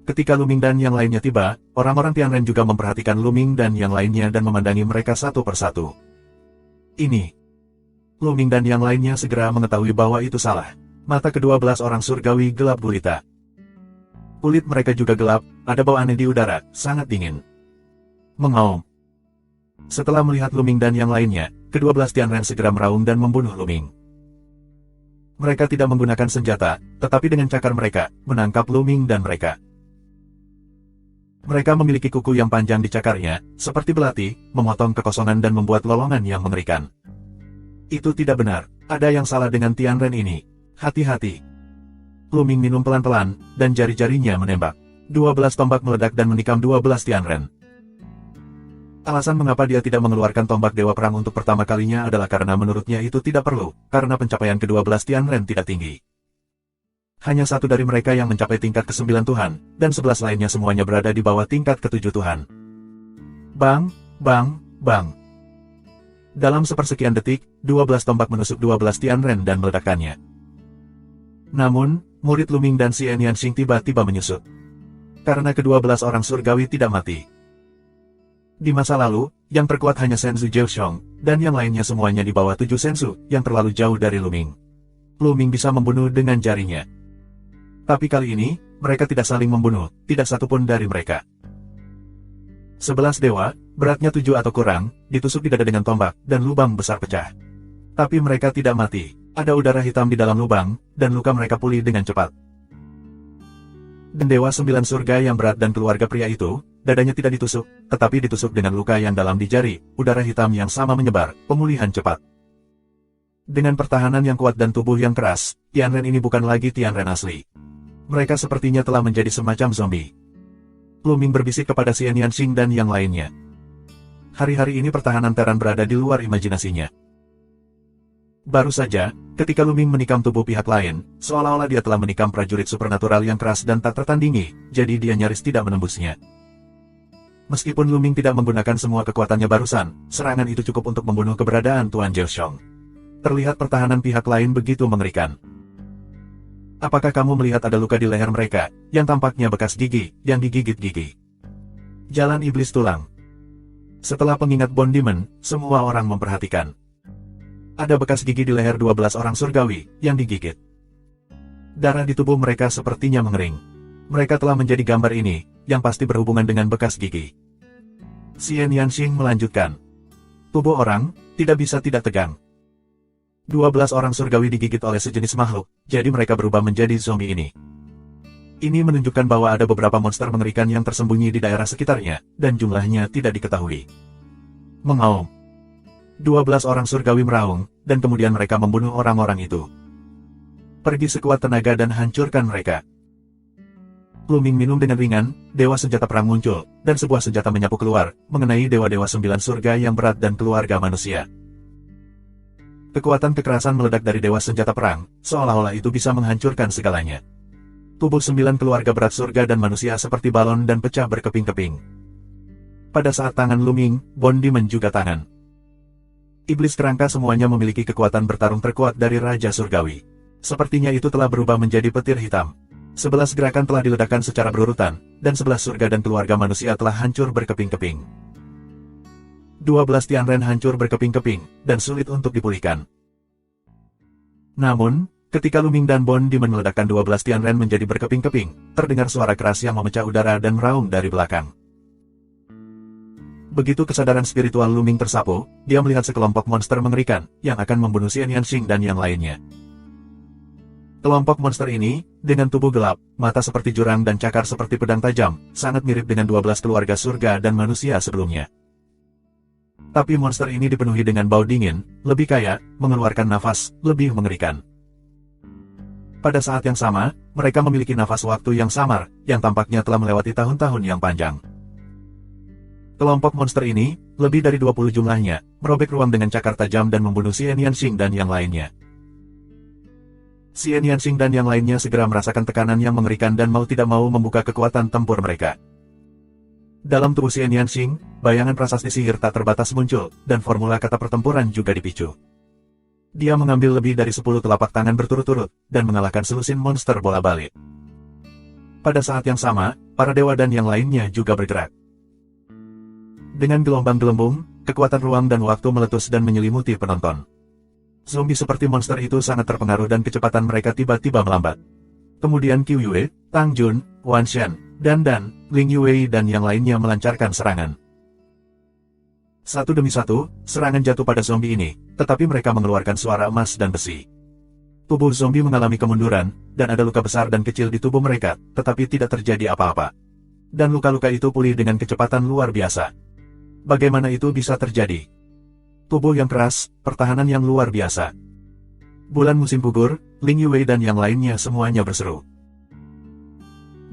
Ketika Lu Ming dan yang lainnya tiba, orang-orang Tianren juga memperhatikan Lu Ming dan yang lainnya dan memandangi mereka satu persatu. Ini. Lu Ming dan yang lainnya segera mengetahui bahwa itu salah. Mata ke-12 orang surgawi gelap gulita. Kulit mereka juga gelap, ada bau aneh di udara, sangat dingin. Mengaum. Setelah melihat Lu Ming dan yang lainnya, ke-12 Tianren segera meraung dan membunuh Lu Ming. Mereka tidak menggunakan senjata, tetapi dengan cakar mereka, menangkap Lu Ming dan mereka. Mereka memiliki kuku yang panjang di cakarnya, seperti belati, memotong kekosongan dan membuat lolongan yang mengerikan. Itu tidak benar, ada yang salah dengan Tianren ini. Hati-hati. Luming minum pelan-pelan, dan jari-jarinya menembak. 12 tombak meledak dan menikam 12 Tianren. Alasan mengapa dia tidak mengeluarkan tombak Dewa Perang untuk pertama kalinya adalah karena menurutnya itu tidak perlu, karena pencapaian ke-12 Tianren tidak tinggi. Hanya satu dari mereka yang mencapai tingkat ke-9 Tuhan, dan 11 lainnya semuanya berada di bawah tingkat ke-7 Tuhan. Bang, bang, bang. Dalam sepersekian detik, 12 tombak menusuk 12 Tianren dan meledakkannya. Namun, murid Luming dan Xian Yanxing tiba-tiba menyusut. Karena ke-12 orang surgawi tidak mati. Di masa lalu, yang terkuat hanya Senzu Jiuxiong, dan yang lainnya semuanya di bawah 7 Senzu, yang terlalu jauh dari Luming. Luming bisa membunuh dengan jarinya. Tapi kali ini, mereka tidak saling membunuh, tidak satupun dari mereka. 11 dewa, beratnya 7 atau kurang, ditusuk di dada dengan tombak, dan lubang besar pecah. Tapi mereka tidak mati, ada udara hitam di dalam lubang, dan luka mereka pulih dengan cepat. Dan Dewa 9 Surga yang berat dan keluarga pria itu, dadanya tidak ditusuk, tetapi ditusuk dengan luka yang dalam di jari, udara hitam yang sama menyebar, pemulihan cepat. Dengan pertahanan yang kuat dan tubuh yang keras, Tianren ini bukan lagi Tianren asli. Mereka sepertinya telah menjadi semacam zombie. Luming berbisik kepada Xian Yanxing dan yang lainnya. Hari-hari ini pertahanan Terran berada di luar imajinasinya. Baru saja, ketika Luming menikam tubuh pihak lain, seolah-olah dia telah menikam prajurit supernatural yang keras dan tak tertandingi, jadi dia nyaris tidak menembusnya. Meskipun Luming tidak menggunakan semua kekuatannya barusan, serangan itu cukup untuk membunuh keberadaan Tuan Jiuxiong. Terlihat pertahanan pihak lain begitu mengerikan. Apakah kamu melihat ada luka di leher mereka, yang tampaknya bekas gigi, yang digigit gigi? Jalan iblis tulang. Setelah pengingat Bone Demon, semua orang memperhatikan. Ada bekas gigi di leher 12 orang surgawi, yang digigit. Darah di tubuh mereka sepertinya mengering. Mereka telah menjadi gambar ini, yang pasti berhubungan dengan bekas gigi. Xian Yanxing melanjutkan. Tubuh orang, tidak bisa tidak tegang. 12 orang surgawi digigit oleh sejenis makhluk, jadi mereka berubah menjadi zombie ini. Ini menunjukkan bahwa ada beberapa monster mengerikan yang tersembunyi di daerah sekitarnya, dan jumlahnya tidak diketahui. Mengaum. 12 orang surgawi meraung, dan kemudian mereka membunuh orang-orang itu. Pergi sekuat tenaga dan hancurkan mereka. Luming minum dengan ringan, dewa senjata perang muncul, dan sebuah senjata menyapu keluar, mengenai dewa-dewa 9 surga yang berat dan keluarga manusia. Kekuatan kekerasan meledak dari dewa senjata perang, seolah-olah itu bisa menghancurkan segalanya. Tubuh 9 keluarga berat surga dan manusia seperti balon dan pecah berkeping-keping. Pada saat tangan Luming, Bone Demon juga tangan. Iblis kerangka semuanya memiliki kekuatan bertarung terkuat dari Raja Surgawi. Sepertinya itu telah berubah menjadi petir hitam. 11 gerakan telah diledakkan secara berurutan, dan 11 surga dan keluarga manusia telah hancur berkeping-keping. 12 Tianren hancur berkeping-keping, dan sulit untuk dipulihkan. Namun, ketika Luming dan Bone Demon meledakkan 12 Tianren menjadi berkeping-keping, terdengar suara keras yang memecah udara dan meraung dari belakang. Begitu kesadaran spiritual Luming tersapu, dia melihat sekelompok monster mengerikan, yang akan membunuh Xian Yanxing dan yang lainnya. Kelompok monster ini, dengan tubuh gelap, mata seperti jurang dan cakar seperti pedang tajam, sangat mirip dengan 12 keluarga surga dan manusia sebelumnya. Tapi monster ini dipenuhi dengan bau dingin, lebih kaya, mengeluarkan nafas, lebih mengerikan. Pada saat yang sama, mereka memiliki nafas waktu yang samar, yang tampaknya telah melewati tahun-tahun yang panjang. Kelompok monster ini, lebih dari 20 jumlahnya, merobek ruang dengan cakar tajam dan membunuh Xian Yanxing dan yang lainnya. Xian Yanxing dan yang lainnya segera merasakan tekanan yang mengerikan dan mau tidak mau membuka kekuatan tempur mereka. Dalam tubuh Xian Yanxing, bayangan prasasti sihir tak terbatas muncul, dan formula kata pertempuran juga dipicu. Dia mengambil lebih dari 10 telapak tangan berturut-turut, dan mengalahkan selusin monster bola balik. Pada saat yang sama, para dewa dan yang lainnya juga bergerak. Dengan gelombang gelembung, kekuatan ruang dan waktu meletus dan menyelimuti penonton. Zombie seperti monster itu sangat terpengaruh dan kecepatan mereka tiba-tiba melambat. Kemudian Qiu Yue, Tang Jun, Wan Shen, Dan, Ling Yue dan yang lainnya melancarkan serangan. Satu demi satu, serangan jatuh pada zombie ini, tetapi mereka mengeluarkan suara emas dan besi. Tubuh zombie mengalami kemunduran, dan ada luka besar dan kecil di tubuh mereka, tetapi tidak terjadi apa-apa. Dan luka-luka itu pulih dengan kecepatan luar biasa. Bagaimana itu bisa terjadi? Tubuh yang keras, pertahanan yang luar biasa. Bulan musim gugur, Ling Yue dan yang lainnya semuanya berseru.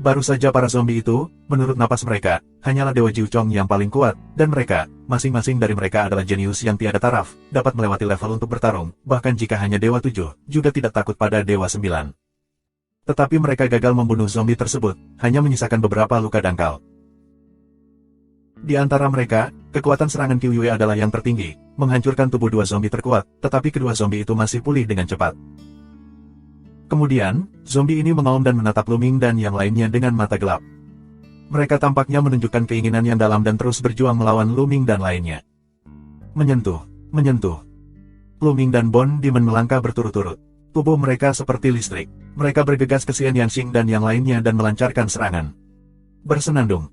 Baru saja para zombie itu, menurut napas mereka, hanyalah Dewa Jiu Chong yang paling kuat, dan mereka, masing-masing dari mereka adalah jenius yang tiada taraf, dapat melewati level untuk bertarung, bahkan jika hanya Dewa 7, juga tidak takut pada Dewa 9. Tetapi mereka gagal membunuh zombie tersebut, hanya menyisakan beberapa luka dangkal. Di antara mereka, kekuatan serangan Qiu Yue adalah yang tertinggi, menghancurkan tubuh dua zombie terkuat, tetapi kedua zombie itu masih pulih dengan cepat. Kemudian, zombie ini mengaum dan menatap Lu Ming dan yang lainnya dengan mata gelap. Mereka tampaknya menunjukkan keinginan yang dalam dan terus berjuang melawan Lu Ming dan lainnya. Menyentuh. Lu Ming dan Bon Demon melangkah berturut-turut. Tubuh mereka seperti listrik. Mereka bergegas ke Xian Yanxing dan yang lainnya dan melancarkan serangan. Bersenandung.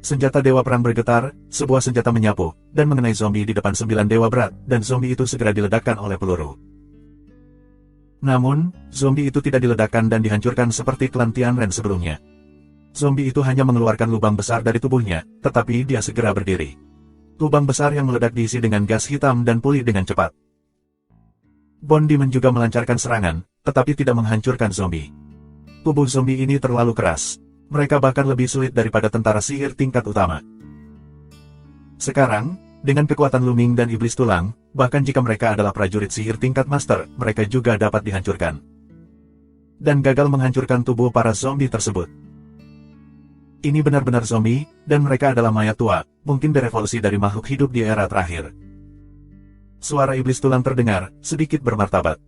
Senjata Dewa Perang bergetar, sebuah senjata menyapu, dan mengenai zombie di depan 9 dewa berat, dan zombie itu segera diledakkan oleh peluru. Namun, zombie itu tidak diledakkan dan dihancurkan seperti klan Tianren sebelumnya. Zombie itu hanya mengeluarkan lubang besar dari tubuhnya, tetapi dia segera berdiri. Lubang besar yang meledak diisi dengan gas hitam dan pulih dengan cepat. Bon Demon juga melancarkan serangan, tetapi tidak menghancurkan zombie. Tubuh zombie ini terlalu keras. Mereka bahkan lebih sulit daripada tentara sihir tingkat utama. Sekarang, dengan kekuatan Lu Ming dan Iblis Tulang, bahkan jika mereka adalah prajurit sihir tingkat master, mereka juga dapat dihancurkan. Dan gagal menghancurkan tubuh para zombie tersebut. Ini benar-benar zombie, dan mereka adalah mayat tua, mungkin berevolusi dari makhluk hidup di era terakhir. Suara Iblis Tulang terdengar, sedikit bermartabat.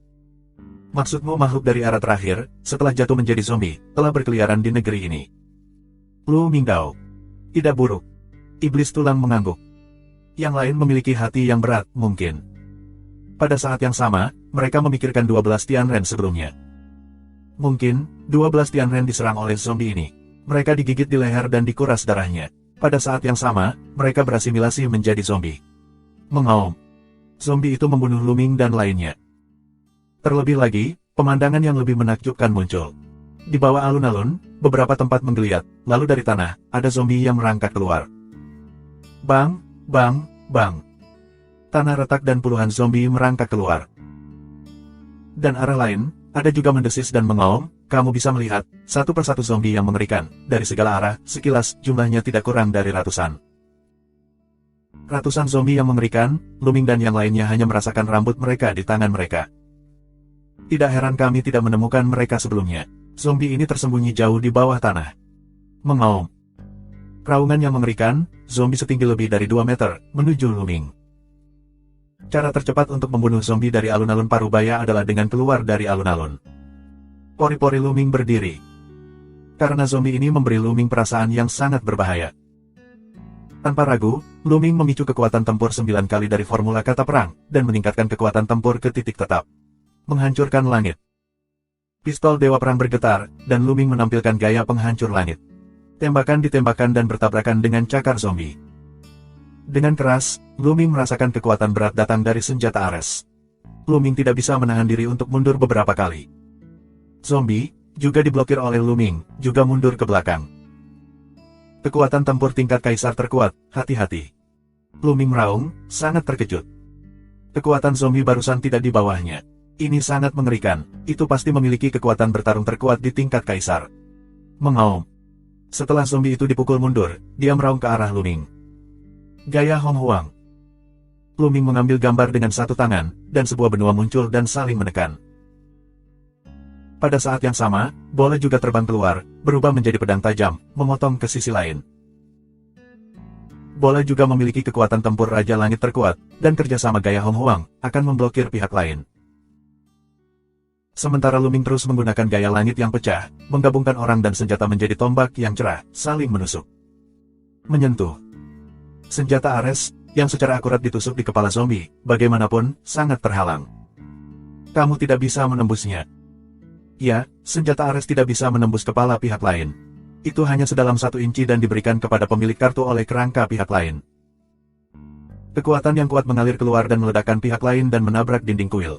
Maksudmu makhluk dari era terakhir, setelah jatuh menjadi zombie, telah berkeliaran di negeri ini. Lu Mingdao. Tidak buruk. Iblis Tulang mengangguk. Yang lain memiliki hati yang berat, mungkin. Pada saat yang sama, mereka memikirkan 12 Tianren sebelumnya. Mungkin, 12 Tianren diserang oleh zombie ini. Mereka digigit di leher dan dikuras darahnya. Pada saat yang sama, mereka berasimilasi menjadi zombie. Mengaum. Zombie itu membunuh Lu Ming dan lainnya. Terlebih lagi, pemandangan yang lebih menakjubkan muncul. Di bawah alun-alun, beberapa tempat menggeliat, lalu dari tanah, ada zombie yang merangkak keluar. Bang! Bang, bang. Tanah retak dan puluhan zombie merangkak keluar. Dan arah lain, ada juga mendesis dan mengaum, kamu bisa melihat, satu persatu zombie yang mengerikan, dari segala arah, sekilas, jumlahnya tidak kurang dari ratusan. Ratusan zombie yang mengerikan, Lu Ming dan yang lainnya hanya merasakan rambut mereka di tangan mereka. Tidak heran kami tidak menemukan mereka sebelumnya. Zombie ini tersembunyi jauh di bawah tanah. Mengaum. Raungan yang mengerikan, zombie setinggi lebih dari 2 meter, menuju Lu Ming. Cara tercepat untuk membunuh zombie dari alun-alun Parubaya adalah dengan keluar dari alun-alun. Pori-pori Lu Ming berdiri. Karena zombie ini memberi Lu Ming perasaan yang sangat berbahaya. Tanpa ragu, Lu Ming memicu kekuatan tempur 9 kali dari formula kata perang, dan meningkatkan kekuatan tempur ke titik tetap. Menghancurkan langit. Pistol Dewa Perang bergetar, dan Lu Ming menampilkan gaya penghancur langit. Tembakan ditembakkan dan bertabrakan dengan cakar zombie. Dengan keras, Lu Ming merasakan kekuatan berat datang dari senjata Ares. Lu Ming tidak bisa menahan diri untuk mundur beberapa kali. Zombie, juga diblokir oleh Lu Ming, juga mundur ke belakang. Kekuatan tempur tingkat kaisar terkuat, hati-hati. Lu Ming meraung, sangat terkejut. Kekuatan zombie barusan tidak di bawahnya. Ini sangat mengerikan, itu pasti memiliki kekuatan bertarung terkuat di tingkat kaisar. Mengaum. Setelah zombie itu dipukul mundur, dia meraung ke arah Lu Ming. Gaya Hong Huang. Lu Ming mengambil gambar dengan satu tangan, dan sebuah benua muncul dan saling menekan. Pada saat yang sama, bola juga terbang keluar, berubah menjadi pedang tajam, memotong ke sisi lain. Bola juga memiliki kekuatan tempur Raja Langit terkuat, dan kerjasama gaya Hong Huang akan memblokir pihak lain. Sementara Lu Ming terus menggunakan gaya langit yang pecah, menggabungkan orang dan senjata menjadi tombak yang cerah, saling menusuk. Menyentuh. Senjata Ares, yang secara akurat ditusuk di kepala zombie, bagaimanapun, sangat terhalang. Kamu tidak bisa menembusnya. Ya, senjata Ares tidak bisa menembus kepala pihak lain. Itu hanya sedalam 1 inci dan diberikan kepada pemilik kartu oleh kerangka pihak lain. Kekuatan yang kuat mengalir keluar dan meledakkan pihak lain dan menabrak dinding kuil.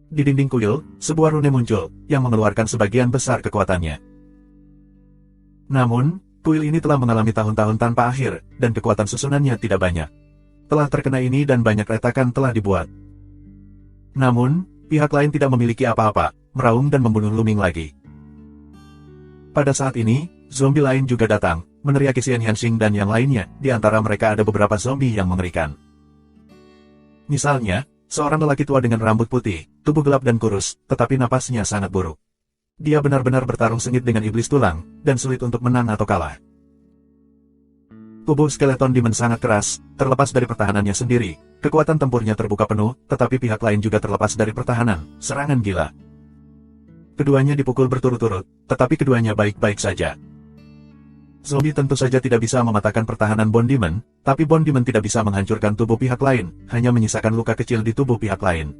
Di dinding kuil, sebuah rune muncul, yang mengeluarkan sebagian besar kekuatannya. Namun, kuil ini telah mengalami tahun-tahun tanpa akhir, dan kekuatan susunannya tidak banyak. Telah terkena ini dan banyak retakan telah dibuat. Namun, pihak lain tidak memiliki apa-apa, meraung dan membunuh Luming lagi. Pada saat ini, zombie lain juga datang, meneriaki Xian Yanxing dan yang lainnya, di antara mereka ada beberapa zombie yang mengerikan. Misalnya, seorang lelaki tua dengan rambut putih, tubuh gelap dan kurus, tetapi napasnya sangat buruk. Dia benar-benar bertarung sengit dengan iblis tulang, dan sulit untuk menang atau kalah. Tubuh skeleton Demon sangat keras, terlepas dari pertahanannya sendiri, kekuatan tempurnya terbuka penuh, tetapi pihak lain juga terlepas dari pertahanan, serangan gila. Keduanya dipukul berturut-turut, tetapi keduanya baik-baik saja. Zombie tentu saja tidak bisa mematahkan pertahanan Bone Demon, tapi Bone Demon tidak bisa menghancurkan tubuh pihak lain, hanya menyisakan luka kecil di tubuh pihak lain.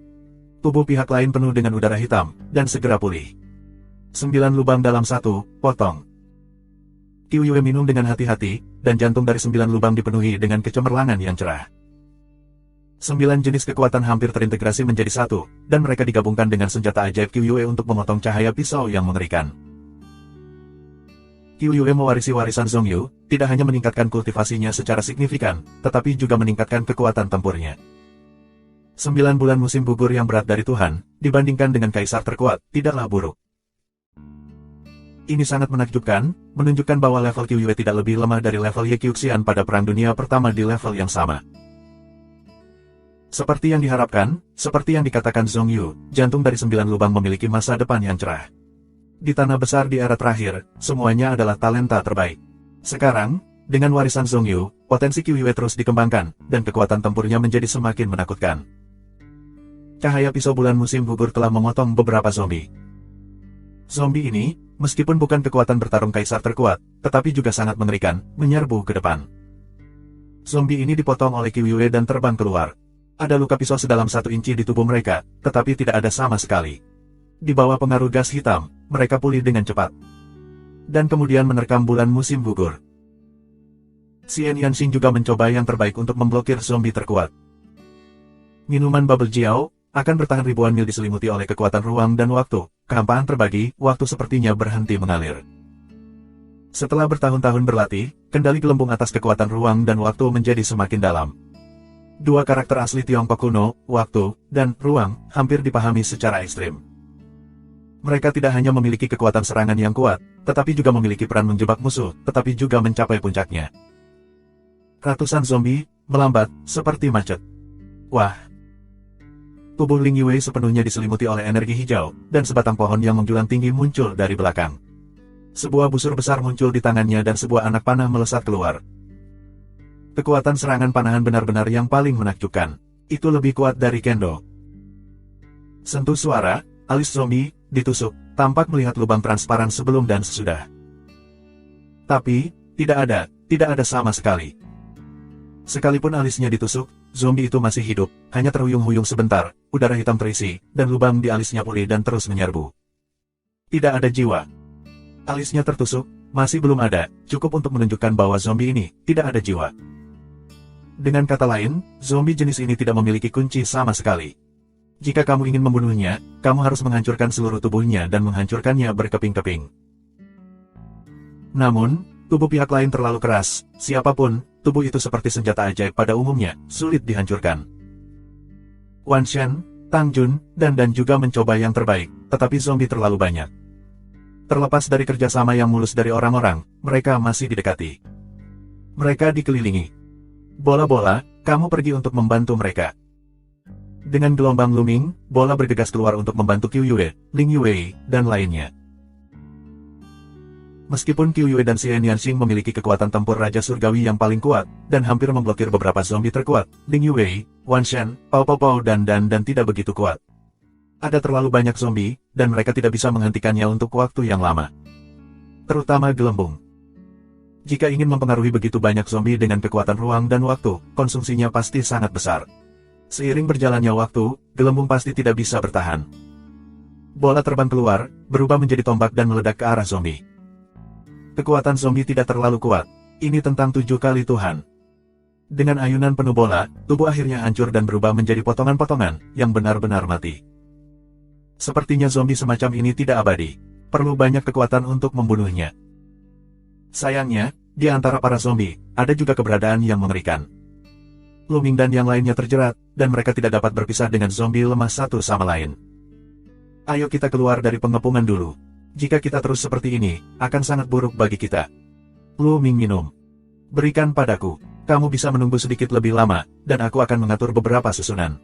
Tubuh pihak lain penuh dengan udara hitam, dan segera pulih. 9 lubang dalam 1 potong. Qiu Yue minum dengan hati-hati, dan jantung dari 9 lubang dipenuhi dengan kecemerlangan yang cerah. 9 jenis kekuatan hampir terintegrasi menjadi satu, dan mereka digabungkan dengan senjata ajaib Qiu Yue untuk memotong cahaya pisau yang mengerikan. Qiu Yue mewarisi warisan Zhong Yu, tidak hanya meningkatkan kultivasinya secara signifikan, tetapi juga meningkatkan kekuatan tempurnya. 9 bulan musim gugur yang berat dari Tuhan, dibandingkan dengan kaisar terkuat, tidaklah buruk. Ini sangat menakjubkan, menunjukkan bahwa level Qiu Yue tidak lebih lemah dari level Ye Qiuxian pada Perang Dunia Pertama di level yang sama. Seperti yang diharapkan, seperti yang dikatakan Zhong Yu, jantung dari 9 lubang memiliki masa depan yang cerah. Di tanah besar di era terakhir, semuanya adalah talenta terbaik. Sekarang, dengan warisan Zhong Yu, potensi Qiu Yue terus dikembangkan, dan kekuatan tempurnya menjadi semakin menakutkan. Cahaya pisau bulan musim gugur telah memotong beberapa zombie. Zombie ini, meskipun bukan kekuatan bertarung kaisar terkuat, tetapi juga sangat mengerikan, menyerbu ke depan. Zombie ini dipotong oleh Qiu Yue dan terbang keluar. Ada luka pisau sedalam 1 inci di tubuh mereka, tetapi tidak ada sama sekali. Di bawah pengaruh gas hitam, mereka pulih dengan cepat. Dan kemudian menerkam bulan musim gugur. Xian Yanxing juga mencoba yang terbaik untuk memblokir zombie terkuat. Minuman Bubble Jiao akan bertahan ribuan mil diselimuti oleh kekuatan ruang dan waktu. Kehampaan terbagi, waktu sepertinya berhenti mengalir. Setelah bertahun-tahun berlatih, kendali gelembung atas kekuatan ruang dan waktu menjadi semakin dalam. Dua karakter asli Tiongkok kuno, waktu, dan ruang, hampir dipahami secara ekstrim. Mereka tidak hanya memiliki kekuatan serangan yang kuat, tetapi juga memiliki peran menjebak musuh, tetapi juga mencapai puncaknya. Ratusan zombie, melambat, seperti macet. Wah! Tubuh Ling Yue sepenuhnya diselimuti oleh energi hijau, dan sebatang pohon yang menjulang tinggi muncul dari belakang. Sebuah busur besar muncul di tangannya dan sebuah anak panah melesat keluar. Kekuatan serangan panahan benar-benar yang paling menakjubkan. Itu lebih kuat dari Kendo. Sentuh suara, alis zombie, ditusuk, tampak melihat lubang transparan sebelum dan sesudah. Tapi, tidak ada sama sekali. Sekalipun alisnya ditusuk, zombie itu masih hidup, hanya terhuyung-huyung sebentar, udara hitam terisi, dan lubang di alisnya pulih dan terus menyerbu. Tidak ada jiwa. Alisnya tertusuk, masih belum ada, cukup untuk menunjukkan bahwa zombie ini tidak ada jiwa. Dengan kata lain, zombie jenis ini tidak memiliki kunci sama sekali. Jika kamu ingin membunuhnya, kamu harus menghancurkan seluruh tubuhnya dan menghancurkannya berkeping-keping. Namun, tubuh pihak lain terlalu keras, siapapun, tubuh itu seperti senjata ajaib pada umumnya, sulit dihancurkan. Wan Shen, Tang Jun, dan juga mencoba yang terbaik, tetapi zombie terlalu banyak. Terlepas dari kerjasama yang mulus dari orang-orang, mereka masih didekati. Mereka dikelilingi. Bola-bola, kamu pergi untuk membantu mereka. Dengan gelombang Luming, bola bergegas keluar untuk membantu Qiu Yue, Ling Yue, dan lainnya. Meskipun Qiu Yue dan Xian Yanxing memiliki kekuatan tempur Raja Surgawi yang paling kuat, dan hampir memblokir beberapa zombie terkuat, Ling Yue, Wan Shen, Pao Pao Pao dan tidak begitu kuat. Ada terlalu banyak zombie, dan mereka tidak bisa menghentikannya untuk waktu yang lama. Terutama gelembung. Jika ingin mempengaruhi begitu banyak zombie dengan kekuatan ruang dan waktu, konsumsinya pasti sangat besar. Seiring berjalannya waktu, gelembung pasti tidak bisa bertahan. Bola terbang keluar, berubah menjadi tombak dan meledak ke arah zombie. Kekuatan zombie tidak terlalu kuat. Ini tentang 7 kali Tuhan. Dengan ayunan penuh bola, tubuh akhirnya hancur dan berubah menjadi potongan-potongan, yang benar-benar mati. Sepertinya zombie semacam ini tidak abadi. Perlu banyak kekuatan untuk membunuhnya. Sayangnya, di antara para zombie, ada juga keberadaan yang mengerikan. Luming dan yang lainnya terjerat, dan mereka tidak dapat berpisah dengan zombie lemah satu sama lain. Ayo kita keluar dari pengepungan dulu. Jika kita terus seperti ini, akan sangat buruk bagi kita. Luming minum. Berikan padaku. Kamu bisa menunggu sedikit lebih lama, dan aku akan mengatur beberapa susunan.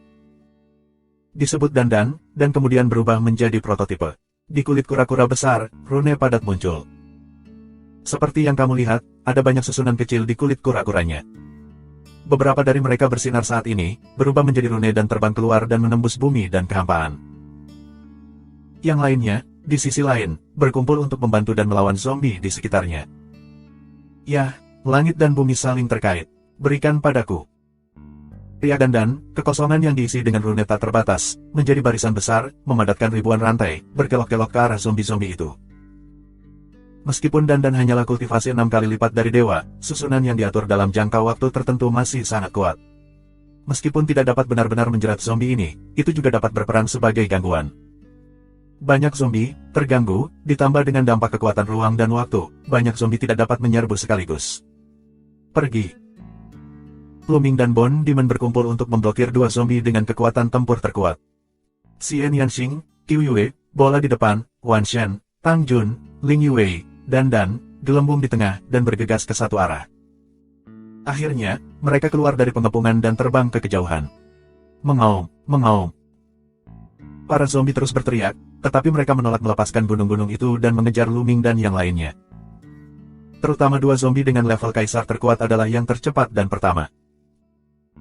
Disebut dandan, dan kemudian berubah menjadi prototipe. Di kulit kura-kura besar, rune padat muncul. Seperti yang kamu lihat, ada banyak susunan kecil di kulit kura-kuranya. Beberapa dari mereka bersinar saat ini, berubah menjadi rune dan terbang keluar dan menembus bumi dan kehampaan. Yang lainnya, di sisi lain, berkumpul untuk membantu dan melawan zombie di sekitarnya. Yah, langit dan bumi saling terkait. Berikan padaku. Pria dandan, kekosongan yang diisi dengan rune tak terbatas, menjadi barisan besar, memadatkan ribuan rantai, berkelok-kelok ke arah zombie-zombie itu. Meskipun dandan hanyalah kultivasi 6 kali lipat dari dewa, susunan yang diatur dalam jangka waktu tertentu masih sangat kuat. Meskipun tidak dapat benar-benar menjerat zombie ini, itu juga dapat berperan sebagai gangguan. Banyak zombie terganggu, ditambah dengan dampak kekuatan ruang dan waktu, banyak zombie tidak dapat menyerbu sekaligus. Pergi. Luming dan Bon Demon berkumpul untuk memblokir dua zombie dengan kekuatan tempur terkuat. Xian Yanxing, Qiu Yue, bola di depan, Wan Shen, Tang Jun, Ling Yue, dandan, gelembung di tengah, dan bergegas ke satu arah. Akhirnya, mereka keluar dari pengepungan dan terbang ke kejauhan. Mengaum, mengaum. Para zombie terus berteriak, tetapi mereka menolak melepaskan gunung-gunung itu dan mengejar Luming dan yang lainnya. Terutama dua zombie dengan level kaisar terkuat adalah yang tercepat dan pertama.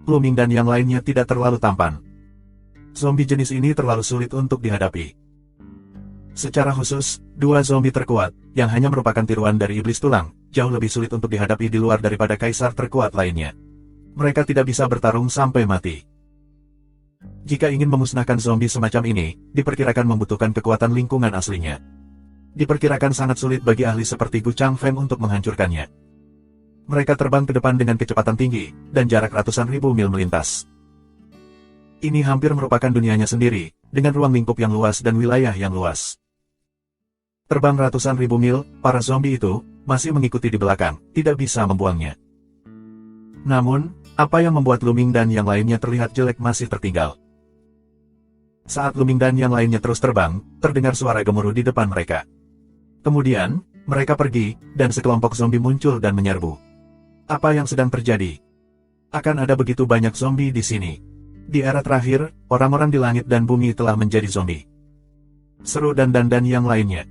Luming dan yang lainnya tidak terlalu tampan. Zombie jenis ini terlalu sulit untuk dihadapi. Secara khusus, dua zombie terkuat, yang hanya merupakan tiruan dari iblis tulang, jauh lebih sulit untuk dihadapi di luar daripada kaisar terkuat lainnya. Mereka tidak bisa bertarung sampai mati. Jika ingin memusnahkan zombie semacam ini, diperkirakan membutuhkan kekuatan lingkungan aslinya. Diperkirakan sangat sulit bagi ahli seperti Gu Changfeng untuk menghancurkannya. Mereka terbang ke depan dengan kecepatan tinggi, dan jarak ratusan ribu mil melintas. Ini hampir merupakan dunianya sendiri, dengan ruang lingkup yang luas dan wilayah yang luas. Terbang ratusan ribu mil, para zombie itu masih mengikuti di belakang, tidak bisa membuangnya. Namun, apa yang membuat Luming dan yang lainnya terlihat jelek masih tertinggal. Saat Luming dan yang lainnya terus terbang, terdengar suara gemuruh di depan mereka. Kemudian, mereka pergi, dan sekelompok zombie muncul dan menyerbu. Apa yang sedang terjadi? Akan ada begitu banyak zombie di sini. Di era terakhir, orang-orang di langit dan bumi telah menjadi zombie. Seru dan yang lainnya.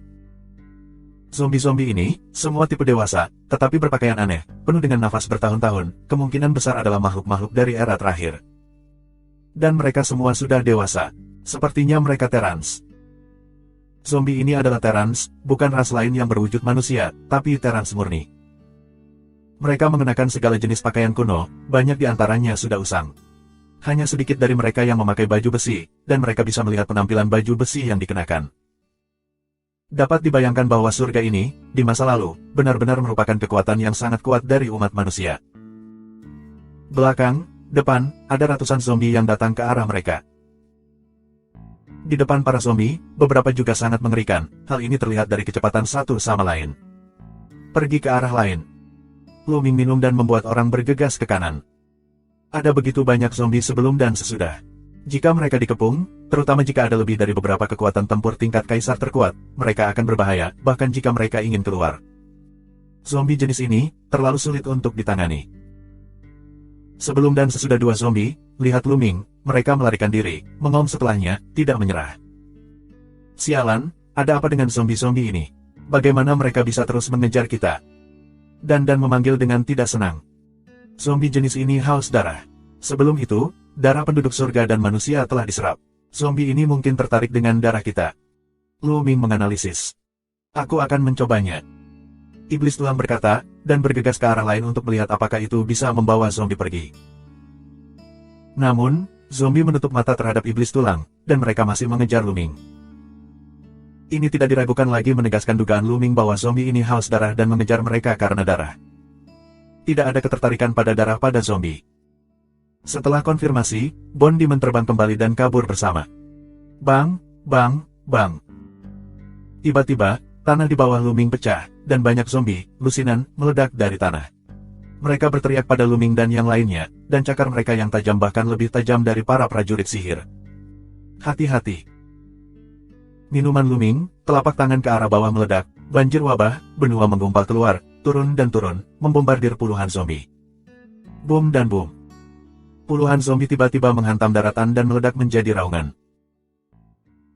Zombie-zombie ini, semua tipe dewasa, tetapi berpakaian aneh, penuh dengan nafas bertahun-tahun, kemungkinan besar adalah makhluk-makhluk dari era terakhir. Dan mereka semua sudah dewasa. Sepertinya mereka Terrans. Zombie ini adalah Terrans, bukan ras lain yang berwujud manusia, tapi Terrans murni. Mereka mengenakan segala jenis pakaian kuno, banyak di antaranya sudah usang. Hanya sedikit dari mereka yang memakai baju besi, dan mereka bisa melihat penampilan baju besi yang dikenakan. Dapat dibayangkan bahwa surga ini, di masa lalu, benar-benar merupakan kekuatan yang sangat kuat dari umat manusia. Belakang, depan, ada ratusan zombie yang datang ke arah mereka. Di depan para zombie, beberapa juga sangat mengerikan, hal ini terlihat dari kecepatan satu sama lain. Pergi ke arah lain. Luming minum dan membuat orang bergegas ke kanan. Ada begitu banyak zombie sebelum dan sesudah. Jika mereka dikepung, terutama jika ada lebih dari beberapa kekuatan tempur tingkat kaisar terkuat, mereka akan berbahaya, bahkan jika mereka ingin keluar. Zombie jenis ini, terlalu sulit untuk ditangani. Sebelum dan sesudah dua zombie, lihat Luming, mereka melarikan diri, mengaum setelahnya, tidak menyerah. Sialan, ada apa dengan zombie-zombie ini? Bagaimana mereka bisa terus mengejar kita? Dan memanggil dengan tidak senang. Zombie jenis ini haus darah. Sebelum itu, darah penduduk surga dan manusia telah diserap. Zombie ini mungkin tertarik dengan darah kita. Luming menganalisis. Aku akan mencobanya. Iblis tulang berkata, dan bergegas ke arah lain untuk melihat apakah itu bisa membawa zombie pergi. Namun, zombie menutup mata terhadap iblis tulang, dan mereka masih mengejar Luming. Ini tidak diragukan lagi menegaskan dugaan Luming bahwa zombie ini haus darah dan mengejar mereka karena darah. Tidak ada ketertarikan pada darah pada zombie. Setelah konfirmasi, Bon Demon terbang kembali dan kabur bersama. Bang, bang, bang. Tiba-tiba, tanah di bawah Luming pecah, dan banyak zombie, lusinan, meledak dari tanah. Mereka berteriak pada Luming dan yang lainnya, dan cakar mereka yang tajam bahkan lebih tajam dari para prajurit sihir. Hati-hati. Minuman Luming, telapak tangan ke arah bawah meledak, banjir wabah, benua menggumpal keluar, turun dan turun, membombardir puluhan zombie. Boom dan boom. Puluhan zombie tiba-tiba menghantam daratan dan meledak menjadi raungan.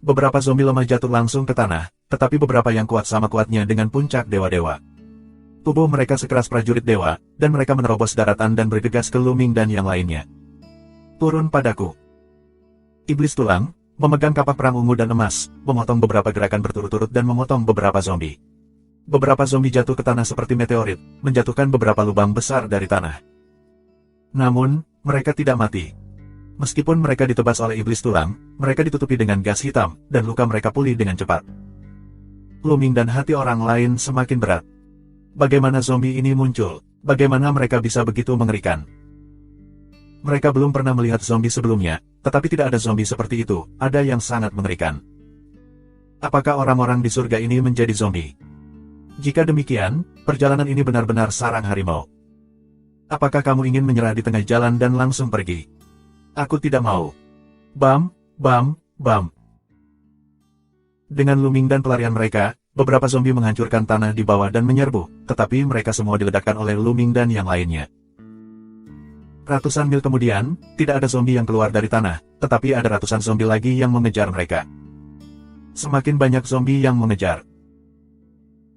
Beberapa zombie lemah jatuh langsung ke tanah, tetapi beberapa yang kuat sama kuatnya dengan puncak dewa-dewa. Tubuh mereka sekeras prajurit dewa, dan mereka menerobos daratan dan bergegas ke Luming dan yang lainnya. Turun padaku. Iblis tulang, memegang kapak perang ungu dan emas, memotong beberapa gerakan berturut-turut dan memotong beberapa zombie. Beberapa zombie jatuh ke tanah seperti meteorit, menjatuhkan beberapa lubang besar dari tanah. Namun, mereka tidak mati. Meskipun mereka ditebas oleh iblis tulang, mereka ditutupi dengan gas hitam, dan luka mereka pulih dengan cepat. Luming dan hati orang lain semakin berat. Bagaimana zombie ini muncul? Bagaimana mereka bisa begitu mengerikan? Mereka belum pernah melihat zombie sebelumnya, tetapi tidak ada zombie seperti itu, ada yang sangat mengerikan. Apakah orang-orang di surga ini menjadi zombie? Jika demikian, perjalanan ini benar-benar sarang harimau. Apakah kamu ingin menyerah di tengah jalan dan langsung pergi? Aku tidak mau. Bam, bam, bam. Dengan Luming dan pelarian mereka, beberapa zombie menghancurkan tanah di bawah dan menyerbu, tetapi mereka semua diledakkan oleh Luming dan yang lainnya. Ratusan mil kemudian, tidak ada zombie yang keluar dari tanah, tetapi ada ratusan zombie lagi yang mengejar mereka. Semakin banyak zombie yang mengejar.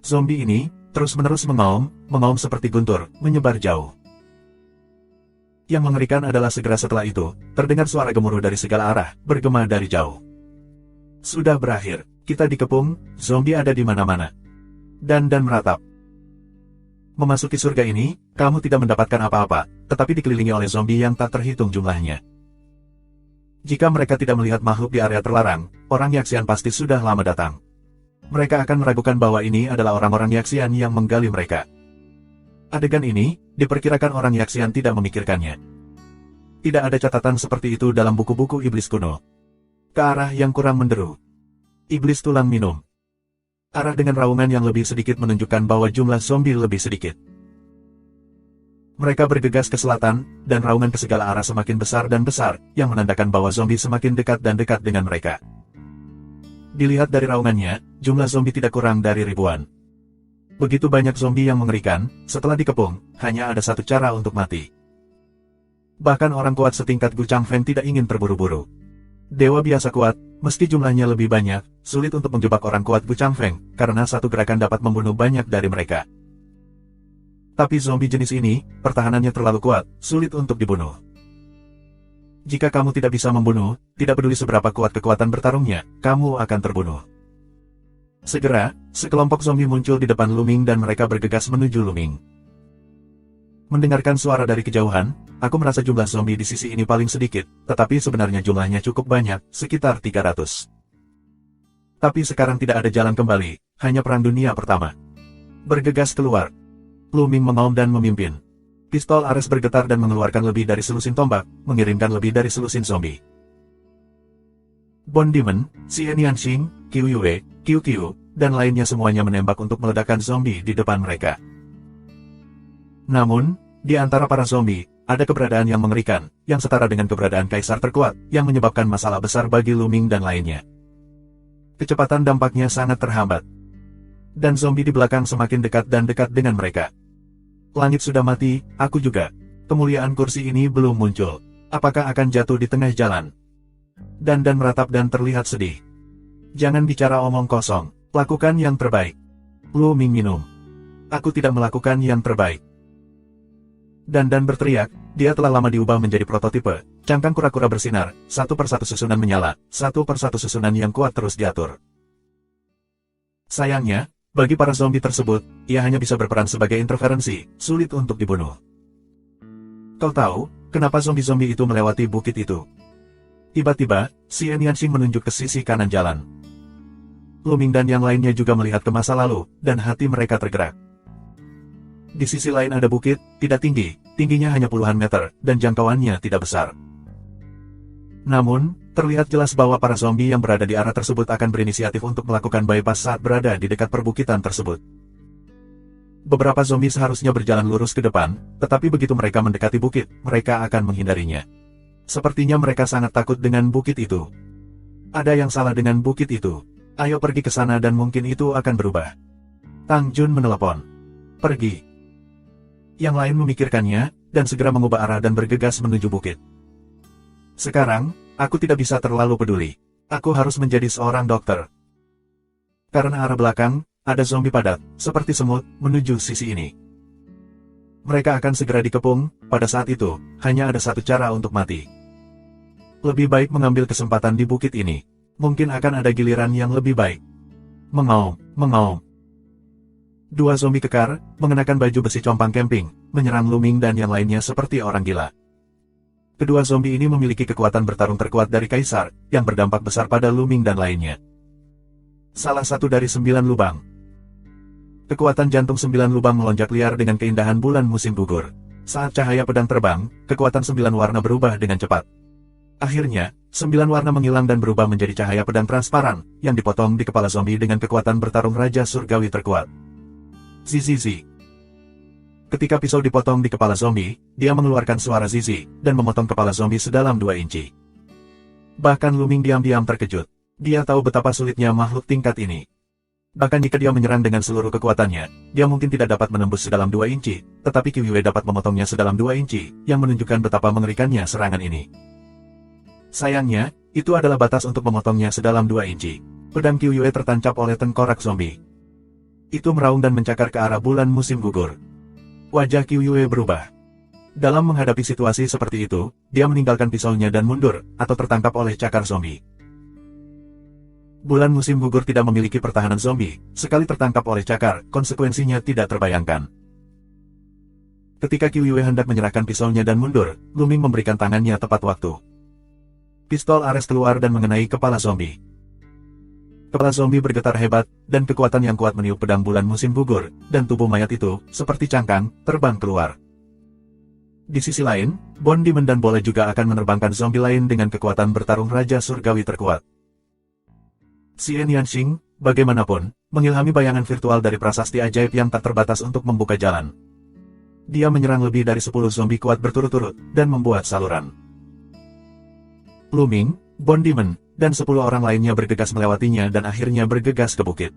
Zombie ini, terus-menerus mengaum seperti guntur, menyebar jauh. Yang mengerikan adalah segera setelah itu, terdengar suara gemuruh dari segala arah, bergema dari jauh. Sudah berakhir, kita dikepung, zombie ada di mana-mana. Dan meratap. Memasuki surga ini, kamu tidak mendapatkan apa-apa, tetapi dikelilingi oleh zombie yang tak terhitung jumlahnya. Jika mereka tidak melihat makhluk di area terlarang, orang Yaksian pasti sudah lama datang. Mereka akan meragukan bahwa ini adalah orang-orang Yaksian yang menggali mereka. Adegan ini, diperkirakan orang Yaksian tidak memikirkannya. Tidak ada catatan seperti itu dalam buku-buku iblis kuno. Ke arah yang kurang menderu. Iblis tulang minum. Arah dengan raungan yang lebih sedikit menunjukkan bahwa jumlah zombie lebih sedikit. Mereka bergegas ke selatan, dan raungan ke segala arah semakin besar dan besar, yang menandakan bahwa zombie semakin dekat dan dekat dengan mereka. Dilihat dari raungannya, jumlah zombie tidak kurang dari ribuan. Begitu banyak zombie yang mengerikan, setelah dikepung, hanya ada satu cara untuk mati. Bahkan orang kuat setingkat Gu Changfeng tidak ingin terburu-buru. Dewa biasa kuat, meski jumlahnya lebih banyak, sulit untuk menjebak orang kuat Gu Changfeng, karena satu gerakan dapat membunuh banyak dari mereka. Tapi zombie jenis ini, pertahanannya terlalu kuat, sulit untuk dibunuh. Jika kamu tidak bisa membunuh, tidak peduli seberapa kuat kekuatan bertarungnya, kamu akan terbunuh. Segera, sekelompok zombie muncul di depan Luming dan mereka bergegas menuju Luming. Mendengarkan suara dari kejauhan, aku merasa jumlah zombie di sisi ini paling sedikit, tetapi sebenarnya jumlahnya cukup banyak, sekitar 300. Tapi sekarang tidak ada jalan kembali, hanya perang dunia pertama. Bergegas keluar. Luming mengaum dan memimpin. Pistol Ares bergetar dan mengeluarkan lebih dari selusin tombak, mengirimkan lebih dari selusin zombie. Bond Demon, Xian Yanxing, Qiu Yue, Qiu Qiu, dan lainnya semuanya menembak untuk meledakkan zombie di depan mereka. Namun, di antara para zombie, ada keberadaan yang mengerikan, yang setara dengan keberadaan kaisar terkuat, yang menyebabkan masalah besar bagi Luming dan lainnya. Kecepatan dampaknya sangat terhambat. Dan zombie di belakang semakin dekat dan dekat dengan mereka. Langit sudah mati, aku juga. Kemuliaan kursi ini belum muncul. Apakah akan jatuh di tengah jalan? Dan meratap dan terlihat sedih. Jangan bicara omong kosong, lakukan yang terbaik. Luming minum. Aku tidak melakukan yang terbaik. Dan berteriak, dia telah lama diubah menjadi prototipe. Cangkang kura-kura bersinar, satu persatu susunan menyala, satu persatu susunan yang kuat terus diatur. Sayangnya, bagi para zombie tersebut, ia hanya bisa berperan sebagai interferensi, sulit untuk dibunuh. Kau tahu, kenapa zombie-zombie itu melewati bukit itu? Tiba-tiba, Xian Yanxing menunjuk ke sisi kanan jalan. Luming dan yang lainnya juga melihat ke masa lalu, dan hati mereka tergerak. Di sisi lain ada bukit, tidak tinggi, tingginya hanya puluhan meter, dan jangkauannya tidak besar. Namun, terlihat jelas bahwa para zombie yang berada di arah tersebut akan berinisiatif untuk melakukan bypass saat berada di dekat perbukitan tersebut. beberapa zombie seharusnya berjalan lurus ke depan, tetapi begitu mereka mendekati bukit, mereka akan menghindarinya. Sepertinya mereka sangat takut dengan bukit itu. Ada yang salah dengan bukit itu. Ayo pergi ke sana dan mungkin itu akan berubah. Tang Jun menelepon. Pergi. Yang lain memikirkannya, dan segera mengubah arah dan bergegas menuju bukit. Sekarang, aku tidak bisa terlalu peduli. Aku harus menjadi seorang dokter. Karena arah belakang, ada zombie padat, seperti semut, menuju sisi ini. Mereka akan segera dikepung. Pada saat itu, hanya ada satu cara untuk mati. Lebih baik mengambil kesempatan di bukit ini. Mungkin akan ada giliran yang lebih baik. Mengaum, mengaum. Dua zombie kekar, mengenakan baju besi compang camping, menyerang Lu Ming dan yang lainnya seperti orang gila. Kedua zombie ini memiliki kekuatan bertarung terkuat dari Kaisar, yang berdampak besar pada Lu Ming dan lainnya. Salah satu dari 9 lubang. Kekuatan jantung 9 lubang melonjak liar dengan keindahan bulan musim gugur. Saat cahaya pedang terbang, kekuatan 9 warna berubah dengan cepat. Akhirnya, 9 warna menghilang dan berubah menjadi cahaya pedang transparan, yang dipotong di kepala zombie dengan kekuatan bertarung Raja Surgawi terkuat. Zizizi. Ketika pisau dipotong di kepala zombie, dia mengeluarkan suara zizi, dan memotong kepala zombie sedalam 2 inci. Bahkan Lu Ming diam-diam terkejut. Dia tahu betapa sulitnya makhluk tingkat ini. Bahkan jika dia menyerang dengan seluruh kekuatannya, dia mungkin tidak dapat menembus sedalam 2 inci, tetapi Qiu Yue dapat memotongnya sedalam 2 inci, yang menunjukkan betapa mengerikannya serangan ini. Sayangnya, itu adalah batas untuk memotongnya sedalam 2 inci. Pedang Qiu Yue tertancap oleh tengkorak zombie. Itu meraung dan mencakar ke arah bulan musim gugur. Wajah Qiu Yue berubah. Dalam menghadapi situasi seperti itu, dia meninggalkan pisaunya dan mundur, atau tertangkap oleh cakar zombie. Bulan musim gugur tidak memiliki pertahanan zombie, sekali tertangkap oleh cakar, konsekuensinya tidak terbayangkan. Ketika Qiu Yue hendak menyerahkan pisaunya dan mundur, Lu Ming memberikan tangannya tepat waktu. Pistol Ares keluar dan mengenai kepala zombie. Kepala zombie bergetar hebat, dan kekuatan yang kuat meniup pedang bulan musim gugur, dan tubuh mayat itu, seperti cangkang, terbang keluar. Di sisi lain, Bond Demon dan Bole juga akan menerbangkan zombie lain dengan kekuatan bertarung Raja Surgawi terkuat. Xian Yanxing, bagaimanapun, mengilhami bayangan virtual dari prasasti ajaib yang tak terbatas untuk membuka jalan. Dia menyerang lebih dari 10 zombie kuat berturut-turut, dan membuat saluran. Lu Ming, Bond Demon, dan 10 orang lainnya bergegas melewatinya dan akhirnya bergegas ke bukit.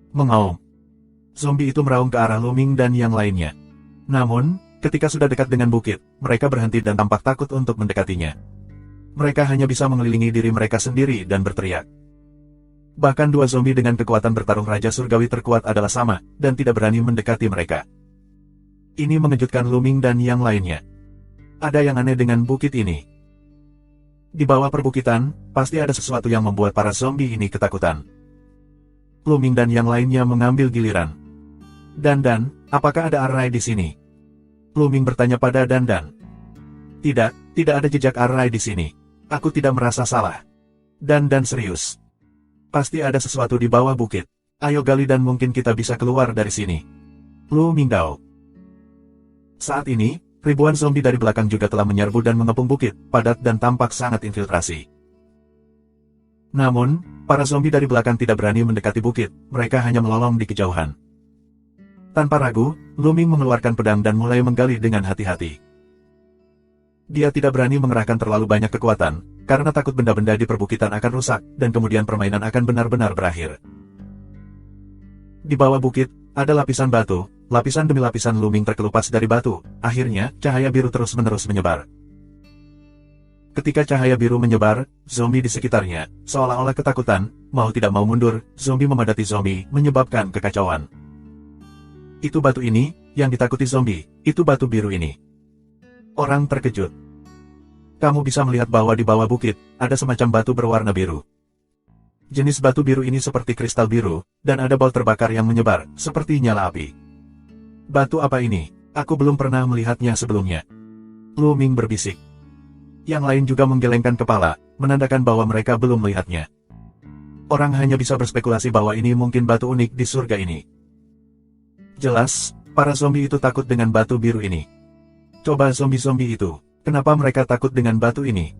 Mengaum. Zombie itu meraung ke arah Lu Ming dan yang lainnya. Namun, ketika sudah dekat dengan bukit, mereka berhenti dan tampak takut untuk mendekatinya. Mereka hanya bisa mengelilingi diri mereka sendiri dan berteriak. Bahkan 2 zombie dengan kekuatan bertarung Raja Surgawi terkuat adalah sama, dan tidak berani mendekati mereka. Ini mengejutkan Lu Ming dan yang lainnya. Ada yang aneh dengan bukit ini. Di bawah perbukitan, pasti ada sesuatu yang membuat para zombie ini ketakutan. Lu Ming dan yang lainnya mengambil giliran. Dan, apakah ada Arai di sini? Lu Ming bertanya pada Dan. Tidak ada jejak Arai di sini. Aku tidak merasa salah. Dan serius. Pasti ada sesuatu di bawah bukit. Ayo gali dan mungkin kita bisa keluar dari sini. Lu Mingdao. Saat ini, ribuan zombie dari belakang juga telah menyerbu dan mengepung bukit, padat dan tampak sangat infiltrasi. Namun, para zombie dari belakang tidak berani mendekati bukit, mereka hanya melolong di kejauhan. Tanpa ragu, Lu Ming mengeluarkan pedang dan mulai menggali dengan hati-hati. Dia tidak berani mengerahkan terlalu banyak kekuatan, karena takut benda-benda di perbukitan akan rusak, dan kemudian permainan akan benar-benar berakhir. Di bawah bukit, ada lapisan batu, lapisan demi lapisan Lu Ming terkelupas dari batu, akhirnya, cahaya biru terus-menerus menyebar. Ketika cahaya biru menyebar, zombie di sekitarnya, seolah-olah ketakutan, mau tidak mau mundur, zombie memadati zombie, menyebabkan kekacauan. Itu batu ini, yang ditakuti zombie, itu batu biru ini. Orang terkejut. Kamu bisa melihat bahwa di bawah bukit, ada semacam batu berwarna biru. Jenis batu biru ini seperti kristal biru, dan ada bau terbakar yang menyebar, seperti nyala api. Batu apa ini? Aku belum pernah melihatnya sebelumnya. Lu Ming berbisik. Yang lain juga menggelengkan kepala, menandakan bahwa mereka belum melihatnya. Orang hanya bisa berspekulasi bahwa ini mungkin batu unik di surga ini. Jelas, para zombie itu takut dengan batu biru ini. Coba zombie-zombie itu, kenapa mereka takut dengan batu ini?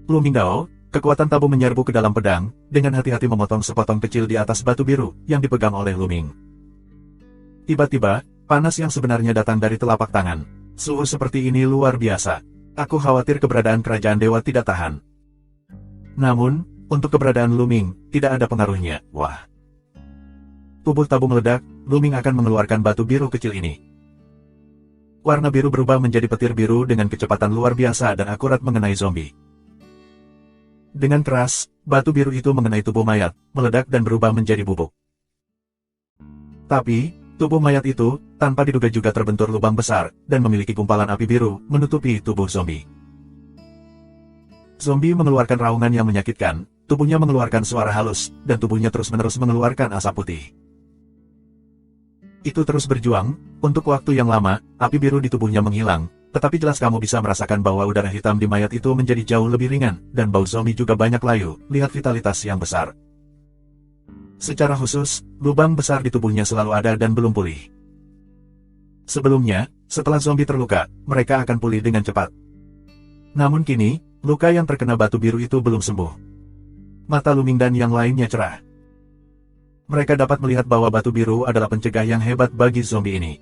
Lu Mingdao, kekuatan tabu menyerbu ke dalam pedang, dengan hati-hati memotong sepotong kecil di atas batu biru, yang dipegang oleh Lu Ming. Tiba-tiba, panas yang sebenarnya datang dari telapak tangan. Suhu seperti ini luar biasa. Aku khawatir keberadaan kerajaan dewa tidak tahan. Namun, untuk keberadaan Luming, tidak ada pengaruhnya. Wah. Tubuh Tabu meledak, Luming akan mengeluarkan batu biru kecil ini. Warna biru berubah menjadi petir biru dengan kecepatan luar biasa dan akurat mengenai zombie. Dengan keras, batu biru itu mengenai tubuh mayat, meledak dan berubah menjadi bubuk. Tapi, tubuh mayat itu, tanpa diduga juga terbentur lubang besar, dan memiliki gumpalan api biru, menutupi tubuh zombie. Zombie mengeluarkan raungan yang menyakitkan, tubuhnya mengeluarkan suara halus, dan tubuhnya terus-menerus mengeluarkan asap putih. Itu terus berjuang, untuk waktu yang lama, api biru di tubuhnya menghilang, tetapi jelas kamu bisa merasakan bahwa udara hitam di mayat itu menjadi jauh lebih ringan, dan bau zombie juga banyak layu, lihat vitalitas yang besar. Secara khusus, lubang besar di tubuhnya selalu ada dan belum pulih. Sebelumnya, setelah zombie terluka, mereka akan pulih dengan cepat. Namun kini, luka yang terkena batu biru itu belum sembuh. Mata Luming dan yang lainnya cerah. Mereka dapat melihat bahwa batu biru adalah pencegah yang hebat bagi zombie ini.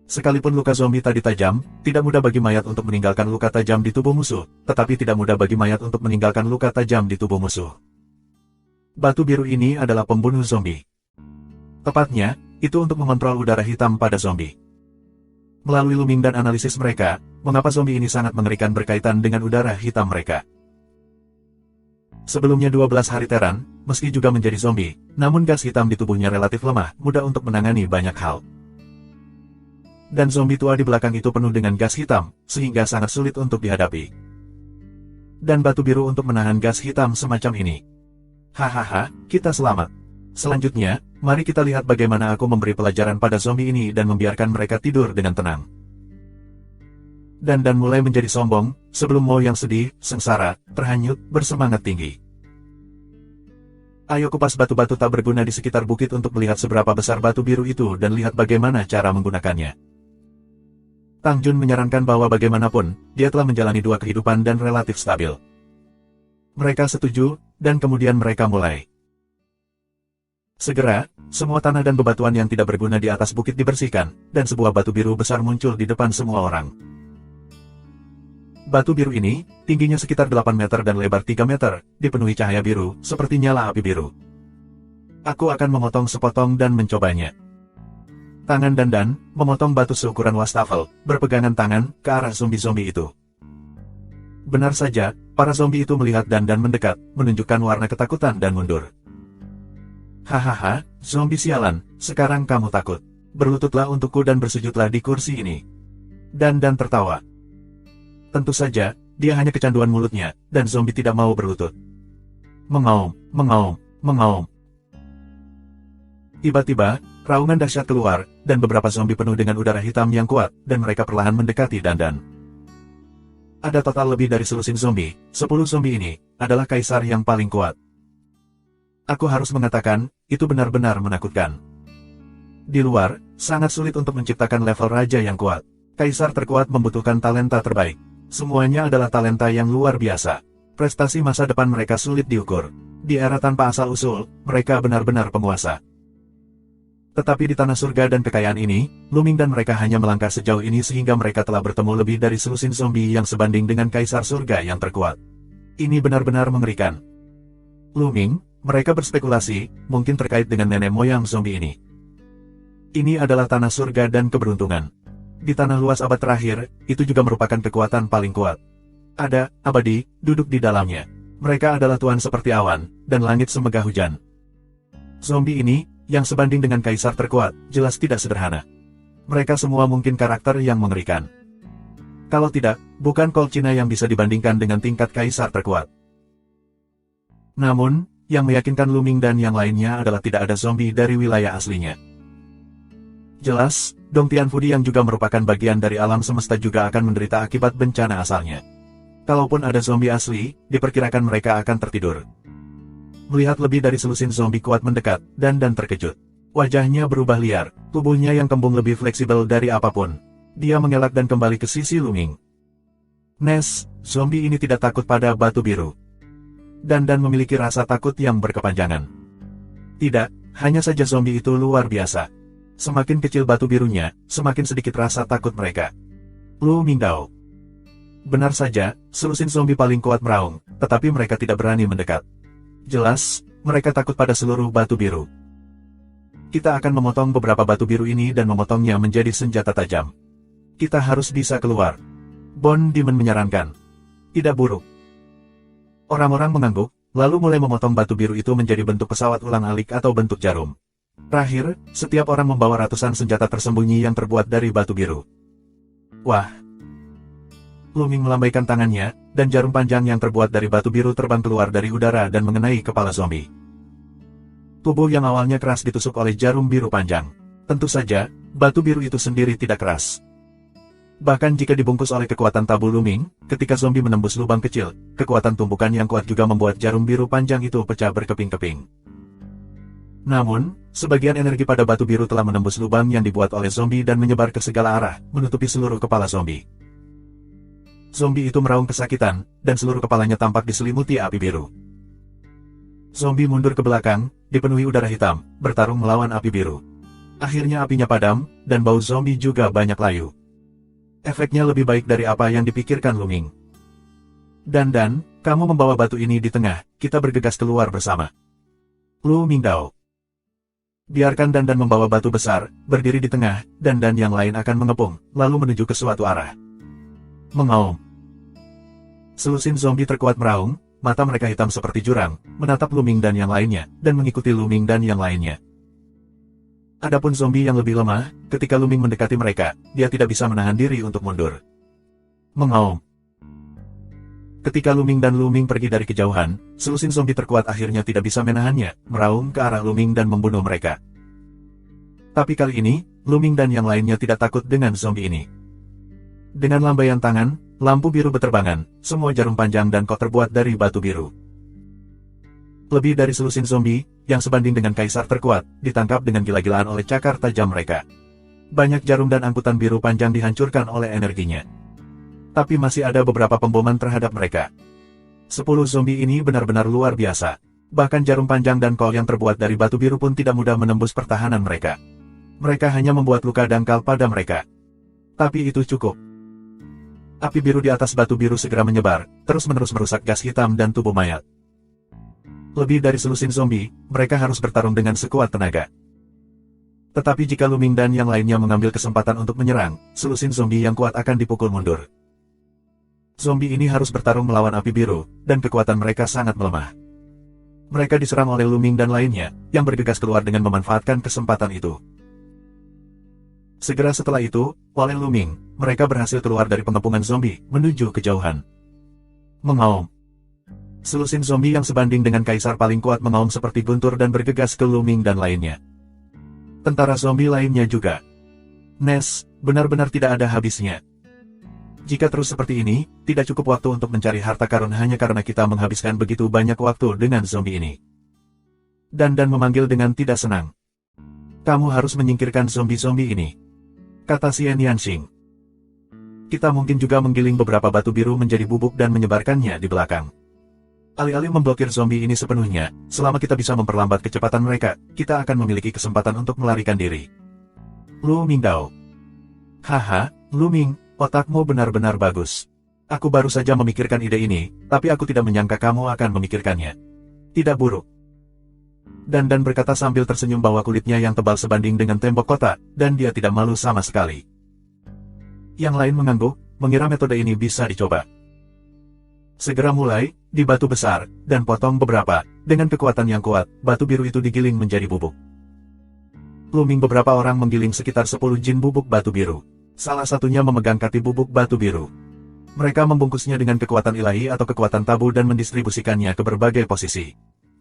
Sekalipun luka zombie tadi tajam, tidak mudah bagi mayat untuk meninggalkan luka tajam di tubuh musuh, tetapi tidak mudah bagi mayat untuk meninggalkan luka tajam di tubuh musuh. Batu biru ini adalah pembunuh zombie. Tepatnya, itu untuk mengontrol udara hitam pada zombie. Melalui Luming dan analisis mereka, mengapa zombie ini sangat mengerikan berkaitan dengan udara hitam mereka. Sebelumnya 12 hari Teran, meski juga menjadi zombie, namun gas hitam di tubuhnya relatif lemah, mudah untuk menangani banyak hal. Dan zombie tua di belakang itu penuh dengan gas hitam, sehingga sangat sulit untuk dihadapi. Dan batu biru untuk menahan gas hitam semacam ini. Hahaha, kita selamat. Selanjutnya, mari kita lihat bagaimana aku memberi pelajaran pada zombie ini dan membiarkan mereka tidur dengan tenang. Dan mulai menjadi sombong, sebelum Mo yang sedih, sengsara, terhanyut, bersemangat tinggi. Ayo kupas batu-batu tak berguna di sekitar bukit untuk melihat seberapa besar batu biru itu dan lihat bagaimana cara menggunakannya. Tang Jun menyarankan bahwa bagaimanapun, dia telah menjalani 2 kehidupan dan relatif stabil. Mereka setuju, dan kemudian mereka mulai. Segera, semua tanah dan bebatuan yang tidak berguna di atas bukit dibersihkan, dan sebuah batu biru besar muncul di depan semua orang. Batu biru ini, tingginya sekitar 8 meter dan lebar 3 meter, dipenuhi cahaya biru, seperti nyala api biru. Aku akan memotong sepotong dan mencobanya. Tangan Dan memotong batu seukuran wastafel, berpegangan tangan, ke arah zombie-zombie itu. Benar saja, para zombie itu melihat Dan mendekat, menunjukkan warna ketakutan dan mundur. Hahaha, zombie sialan, sekarang kamu takut. Berlututlah untukku dan bersujudlah di kursi ini. Dan tertawa. Tentu saja, dia hanya kecanduan mulutnya, dan zombie tidak mau berlutut. Mengaum, mengaum, mengaum. Tiba-tiba, raungan dahsyat keluar, dan beberapa zombie penuh dengan udara hitam yang kuat, dan mereka perlahan mendekati Dan. Ada total lebih dari selusin zombie, 10 zombie ini, adalah kaisar yang paling kuat. Aku harus mengatakan, itu benar-benar menakutkan. Di luar, sangat sulit untuk menciptakan level raja yang kuat. Kaisar terkuat membutuhkan talenta terbaik. Semuanya adalah talenta yang luar biasa. Prestasi masa depan mereka sulit diukur. Di era tanpa asal-usul, mereka benar-benar penguasa. Tetapi di tanah surga dan kekayaan ini, Luming dan mereka hanya melangkah sejauh ini sehingga mereka telah bertemu lebih dari selusin zombie yang sebanding dengan kaisar surga yang terkuat. Ini benar-benar mengerikan. Luming, mereka berspekulasi, mungkin terkait dengan nenek moyang zombie ini. Ini adalah tanah surga dan keberuntungan. Di tanah luas abad terakhir, itu juga merupakan kekuatan paling kuat. Ada, abadi, duduk di dalamnya. Mereka adalah tuan seperti awan, dan langit semegah hujan. Zombie ini, yang sebanding dengan kaisar terkuat, jelas tidak sederhana. Mereka semua mungkin karakter yang mengerikan. Kalau tidak, bukan Colt Cina yang bisa dibandingkan dengan tingkat kaisar terkuat. Namun, yang meyakinkan Luming dan yang lainnya adalah tidak ada zombie dari wilayah aslinya. Jelas, Dong Tianfudi yang juga merupakan bagian dari alam semesta juga akan menderita akibat bencana asalnya. Kalaupun ada zombie asli, diperkirakan mereka akan tertidur. Melihat lebih dari selusin zombie kuat mendekat, Dan terkejut. Wajahnya berubah liar, tubuhnya yang kembung lebih fleksibel dari apapun. Dia mengelak dan kembali ke sisi Luming. Nes, zombie ini tidak takut pada batu biru. Dan memiliki rasa takut yang berkepanjangan. Tidak, hanya saja zombie itu luar biasa. Semakin kecil batu birunya, semakin sedikit rasa takut mereka. Lu Mingdao. Benar saja, selusin zombie paling kuat meraung, tetapi mereka tidak berani mendekat. Jelas, mereka takut pada seluruh batu biru. Kita akan memotong beberapa batu biru ini dan memotongnya menjadi senjata tajam. Kita harus bisa keluar. Bond Demon menyarankan. Tidak buruk. Orang-orang mengangguk, lalu mulai memotong batu biru itu menjadi bentuk pesawat ulang-alik atau bentuk jarum. Terakhir, setiap orang membawa ratusan senjata tersembunyi yang terbuat dari batu biru. Wah! Lu Ming melambaikan tangannya, dan jarum panjang yang terbuat dari batu biru terbang keluar dari udara dan mengenai kepala zombie. Tubuh yang awalnya keras ditusuk oleh jarum biru panjang. Tentu saja, batu biru itu sendiri tidak keras. Bahkan jika dibungkus oleh kekuatan tabu Lu Ming, ketika zombie menembus lubang kecil, kekuatan tumpukan yang kuat juga membuat jarum biru panjang itu pecah berkeping-keping. Namun, sebagian energi pada batu biru telah menembus lubang yang dibuat oleh zombie dan menyebar ke segala arah, menutupi seluruh kepala zombie. Zombie itu meraung kesakitan, dan seluruh kepalanya tampak diselimuti api biru. Zombie mundur ke belakang, dipenuhi udara hitam, bertarung melawan api biru. Akhirnya apinya padam, dan bau zombie juga banyak layu. Efeknya lebih baik dari apa yang dipikirkan Lu Ming. Dan, kamu membawa batu ini di tengah, kita bergegas keluar bersama. Lu Mingdao. Biarkan Dan membawa batu besar, berdiri di tengah, dan yang lain akan mengepung, lalu menuju ke suatu arah. Mengaum. Selusin zombie terkuat meraung, mata mereka hitam seperti jurang, menatap Lu Ming dan yang lainnya, dan mengikuti Lu Ming dan yang lainnya. Adapun zombie yang lebih lemah, ketika Lu Ming mendekati mereka, dia tidak bisa menahan diri untuk mundur. Mengaum. Ketika Lu Ming dan Lu Ming pergi dari kejauhan, selusin zombie terkuat akhirnya tidak bisa menahannya, meraung ke arah Lu Ming dan membunuh mereka. Tapi kali ini, Lu Ming dan yang lainnya tidak takut dengan zombie ini. Dengan lambaian tangan, lampu biru berterbangan, semua jarum panjang dan kok terbuat dari batu biru. Lebih dari selusin zombie, yang sebanding dengan kaisar terkuat, ditangkap dengan gila-gilaan oleh cakar tajam mereka. Banyak jarum dan angkutan biru panjang dihancurkan oleh energinya. Tapi masih ada beberapa pemboman terhadap mereka. 10 zombie ini benar-benar luar biasa. Bahkan jarum panjang dan kol yang terbuat dari batu biru pun tidak mudah menembus pertahanan mereka. Mereka hanya membuat luka dangkal pada mereka. Tapi itu cukup. Api biru di atas batu biru segera menyebar, terus-menerus merusak gas hitam dan tubuh mayat. Lebih dari selusin zombie, mereka harus bertarung dengan sekuat tenaga. Tetapi jika Lu Ming dan yang lainnya mengambil kesempatan untuk menyerang, selusin zombie yang kuat akan dipukul mundur. Zombie ini harus bertarung melawan api biru, dan kekuatan mereka sangat melemah. Mereka diserang oleh Lu Ming dan lainnya, yang bergegas keluar dengan memanfaatkan kesempatan itu. Segera setelah itu, oleh Lu Ming, mereka berhasil keluar dari pengepungan zombie, menuju kejauhan. Mengaum. Selusin zombie yang sebanding dengan kaisar paling kuat mengaum seperti guntur dan bergegas ke Lu Ming dan lainnya. Tentara zombie lainnya juga. Nes, benar-benar tidak ada habisnya. Jika terus seperti ini, tidak cukup waktu untuk mencari harta karun hanya karena kita menghabiskan begitu banyak waktu dengan zombie ini. Dan memanggil dengan tidak senang. Kamu harus menyingkirkan zombie-zombie ini, kata Xian Yanxing. Kita mungkin juga menggiling beberapa batu biru menjadi bubuk dan menyebarkannya di belakang. Alih-alih memblokir zombie ini sepenuhnya, selama kita bisa memperlambat kecepatan mereka, kita akan memiliki kesempatan untuk melarikan diri. Lu Mingdao. Haha, Lu Ming, otakmu benar-benar bagus. Aku baru saja memikirkan ide ini, tapi aku tidak menyangka kamu akan memikirkannya. Tidak buruk. Dan berkata sambil tersenyum bahwa kulitnya yang tebal sebanding dengan tembok kota, dan dia tidak malu sama sekali. Yang lain mengangguk, mengira metode ini bisa dicoba. Segera mulai, di batu besar, dan potong beberapa, dengan kekuatan yang kuat, batu biru itu digiling menjadi bubuk. Lu Ming beberapa orang menggiling sekitar 10 jin bubuk batu biru. Salah satunya memegang kati bubuk batu biru. Mereka membungkusnya dengan kekuatan ilahi atau kekuatan tabu dan mendistribusikannya ke berbagai posisi.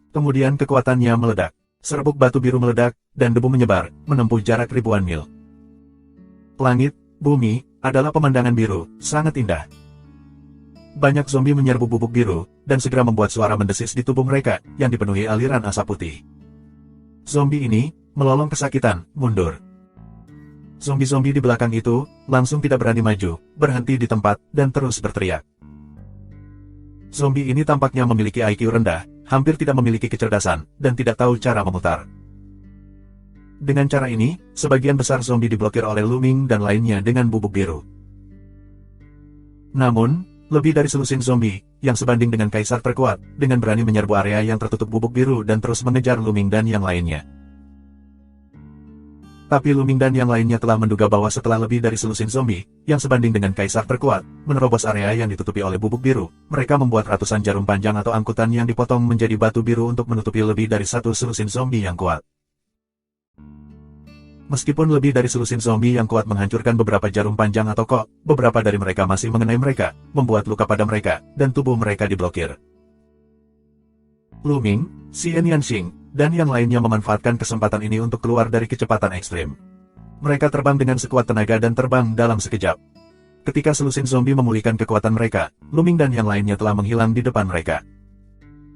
Kemudian kekuatannya meledak. Serbuk batu biru meledak, dan debu menyebar, menempuh jarak ribuan mil. Langit, bumi, adalah pemandangan biru, sangat indah. Banyak zombie menyerbu bubuk biru, dan segera membuat suara mendesis di tubuh mereka, yang dipenuhi aliran asap putih. Zombie ini, melolong kesakitan, mundur. Zombie-zombie di belakang itu, langsung tidak berani maju, berhenti di tempat, dan terus berteriak. Zombie ini tampaknya memiliki IQ rendah, hampir tidak memiliki kecerdasan, dan tidak tahu cara memutar. Dengan cara ini, sebagian besar zombie diblokir oleh Luming dan lainnya dengan bubuk biru. Namun, lebih dari selusin zombie, yang sebanding dengan kaisar terkuat, dengan berani menyerbu area yang tertutup bubuk biru dan terus mengejar Luming dan yang lainnya. Tapi Luming dan yang lainnya telah menduga bahwa setelah lebih dari selusin zombie, yang sebanding dengan kaisar terkuat, menerobos area yang ditutupi oleh bubuk biru, mereka membuat ratusan jarum panjang atau angkutan yang dipotong menjadi batu biru untuk menutupi lebih dari satu selusin zombie yang kuat. Meskipun lebih dari selusin zombie yang kuat menghancurkan beberapa jarum panjang atau kok, beberapa dari mereka masih mengenai mereka, membuat luka pada mereka, dan tubuh mereka diblokir. Luming, Xian Yanxing, dan yang lainnya memanfaatkan kesempatan ini untuk keluar dari kecepatan ekstrim. Mereka terbang dengan sekuat tenaga dan terbang dalam sekejap. Ketika selusin zombie memulihkan kekuatan mereka, Luming dan yang lainnya telah menghilang di depan mereka.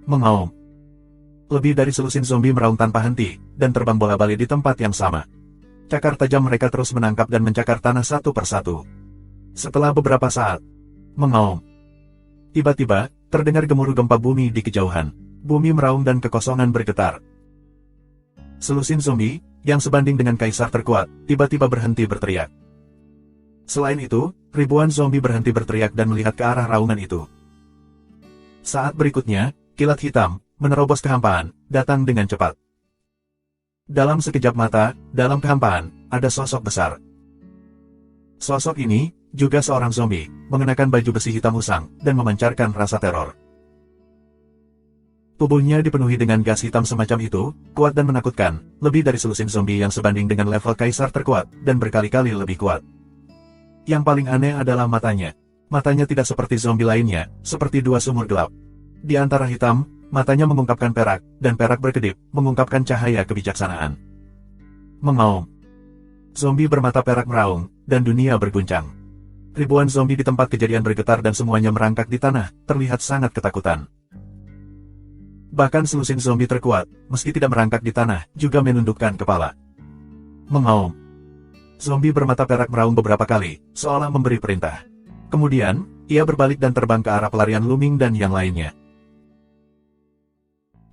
Mengaum. Lebih dari selusin zombie meraung tanpa henti, dan terbang bola-balik di tempat yang sama. Cakar tajam mereka terus menangkap dan mencakar tanah satu persatu. Setelah beberapa saat, mengaum. Tiba-tiba, terdengar gemuruh gempa bumi di kejauhan. Bumi meraung dan kekosongan bergetar. Selusin zombie, yang sebanding dengan kaisar terkuat, tiba-tiba berhenti berteriak. Selain itu, ribuan zombie berhenti berteriak dan melihat ke arah raungan itu. Saat berikutnya, kilat hitam, menerobos kehampaan, datang dengan cepat. Dalam sekejap mata, dalam kehampaan, ada sosok besar. Sosok ini, juga seorang zombie, mengenakan baju besi hitam usang, dan memancarkan rasa teror. Tubuhnya dipenuhi dengan gas hitam semacam itu, kuat dan menakutkan, lebih dari selusin zombie yang sebanding dengan level kaisar terkuat, dan berkali-kali lebih kuat. Yang paling aneh adalah matanya. Matanya tidak seperti zombie lainnya, seperti dua sumur gelap. Di antara hitam, matanya mengungkapkan perak, dan perak berkedip, mengungkapkan cahaya kebijaksanaan. Mengaum. Zombie bermata perak meraung, dan dunia berguncang. Ribuan zombie di tempat kejadian bergetar dan semuanya merangkak di tanah, terlihat sangat ketakutan. Bahkan selusin zombie terkuat, meski tidak merangkak di tanah, juga menundukkan kepala. Mengaum. Zombie bermata perak meraung beberapa kali, seolah memberi perintah. Kemudian, ia berbalik dan terbang ke arah pelarian Luming dan yang lainnya.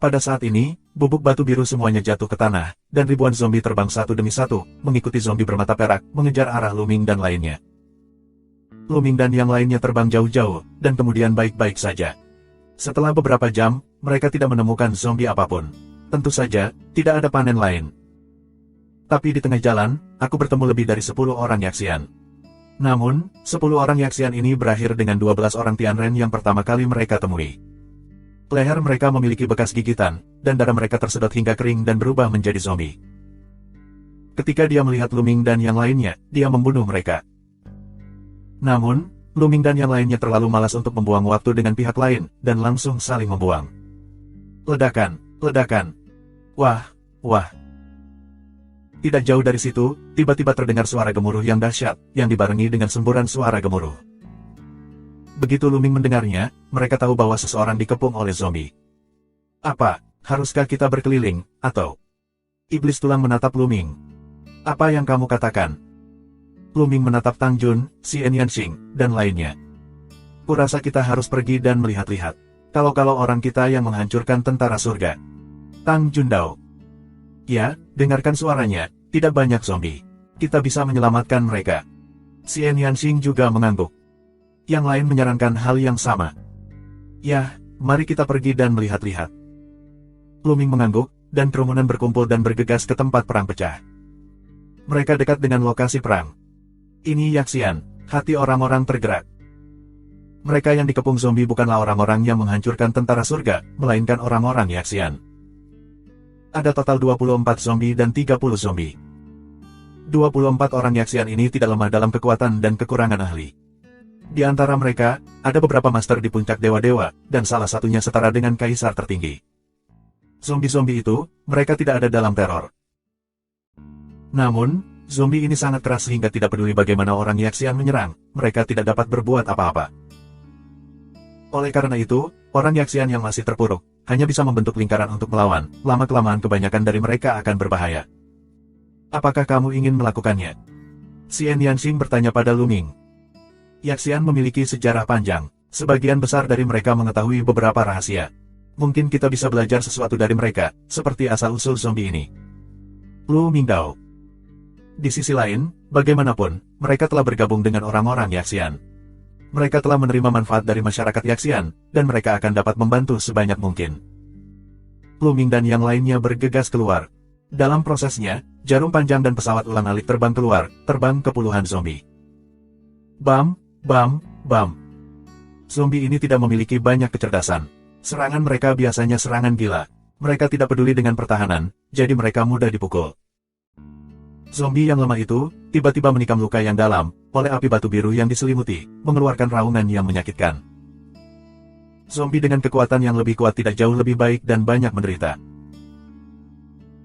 Pada saat ini, bubuk batu biru semuanya jatuh ke tanah, dan ribuan zombie terbang satu demi satu, mengikuti zombie bermata perak, mengejar arah Luming dan lainnya. Luming dan yang lainnya terbang jauh-jauh, dan kemudian baik-baik saja. Setelah beberapa jam, mereka tidak menemukan zombie apapun. Tentu saja, tidak ada panen lain. Tapi di tengah jalan, aku bertemu lebih dari 10 orang Yaxian. Namun, 10 orang Yaxian ini berakhir dengan 12 orang Tianren yang pertama kali mereka temui. Leher mereka memiliki bekas gigitan, dan darah mereka tersedot hingga kering dan berubah menjadi zombie. Ketika dia melihat Luming dan yang lainnya, dia membunuh mereka. Namun, Luming dan yang lainnya terlalu malas untuk membuang waktu dengan pihak lain, dan langsung saling membuang. Ledakan, ledakan. Wah, wah. Tidak jauh dari situ, tiba-tiba terdengar suara gemuruh yang dahsyat, yang dibarengi dengan semburan suara gemuruh. Begitu Luming mendengarnya, mereka tahu bahwa seseorang dikepung oleh zombie. Apa, haruskah kita berkeliling, atau? Iblis tulang menatap Luming. Apa yang kamu katakan? Luming menatap Tang Jun, Xian Yanxing, dan lainnya. Kurasa kita harus pergi dan melihat-lihat. Kalau-kalau orang kita yang menghancurkan tentara surga. Tang Jundao. Ya, dengarkan suaranya, tidak banyak zombie. Kita bisa menyelamatkan mereka. Xian Yanxing juga mengangguk. Yang lain menyarankan hal yang sama. Ya, mari kita pergi dan melihat-lihat. Luming mengangguk, dan kerumunan berkumpul dan bergegas ke tempat perang pecah. Mereka dekat dengan lokasi perang. Ini Yaxian, hati orang-orang tergerak. Mereka yang dikepung zombie bukanlah orang-orang yang menghancurkan tentara surga, melainkan orang-orang Yaxian. Ada total 24 zombie dan 30 zombie. 24 orang Yaxian ini tidak lemah dalam kekuatan dan kekurangan ahli. Di antara mereka, ada beberapa master di puncak dewa-dewa, dan salah satunya setara dengan kaisar tertinggi. Zombie-zombie itu, mereka tidak ada dalam teror. Namun, zombie ini sangat keras sehingga tidak peduli bagaimana orang Yaxian menyerang, mereka tidak dapat berbuat apa-apa. Oleh karena itu, orang Yaxian yang masih terpuruk, hanya bisa membentuk lingkaran untuk melawan, lama-kelamaan kebanyakan dari mereka akan berbahaya. Apakah kamu ingin melakukannya? Xian Yanxing bertanya pada Luming. Yaxian memiliki sejarah panjang, sebagian besar dari mereka mengetahui beberapa rahasia. Mungkin kita bisa belajar sesuatu dari mereka, seperti asal-usul zombie ini. Lu Mingdao. Di sisi lain, bagaimanapun, mereka telah bergabung dengan orang-orang Yaxian. Mereka telah menerima manfaat dari masyarakat Yaxian, dan mereka akan dapat membantu sebanyak mungkin. Lu Ming dan yang lainnya bergegas keluar. Dalam prosesnya, jarum panjang dan pesawat ulang-alik terbang keluar, terbang ke puluhan zombie. Bam, bam, bam. Zombie ini tidak memiliki banyak kecerdasan. Serangan mereka biasanya serangan gila. Mereka tidak peduli dengan pertahanan, jadi mereka mudah dipukul. Zombie yang lemah itu, tiba-tiba menikam luka yang dalam, oleh api batu biru yang diselimuti, mengeluarkan raungan yang menyakitkan. Zombie dengan kekuatan yang lebih kuat tidak jauh lebih baik dan banyak menderita.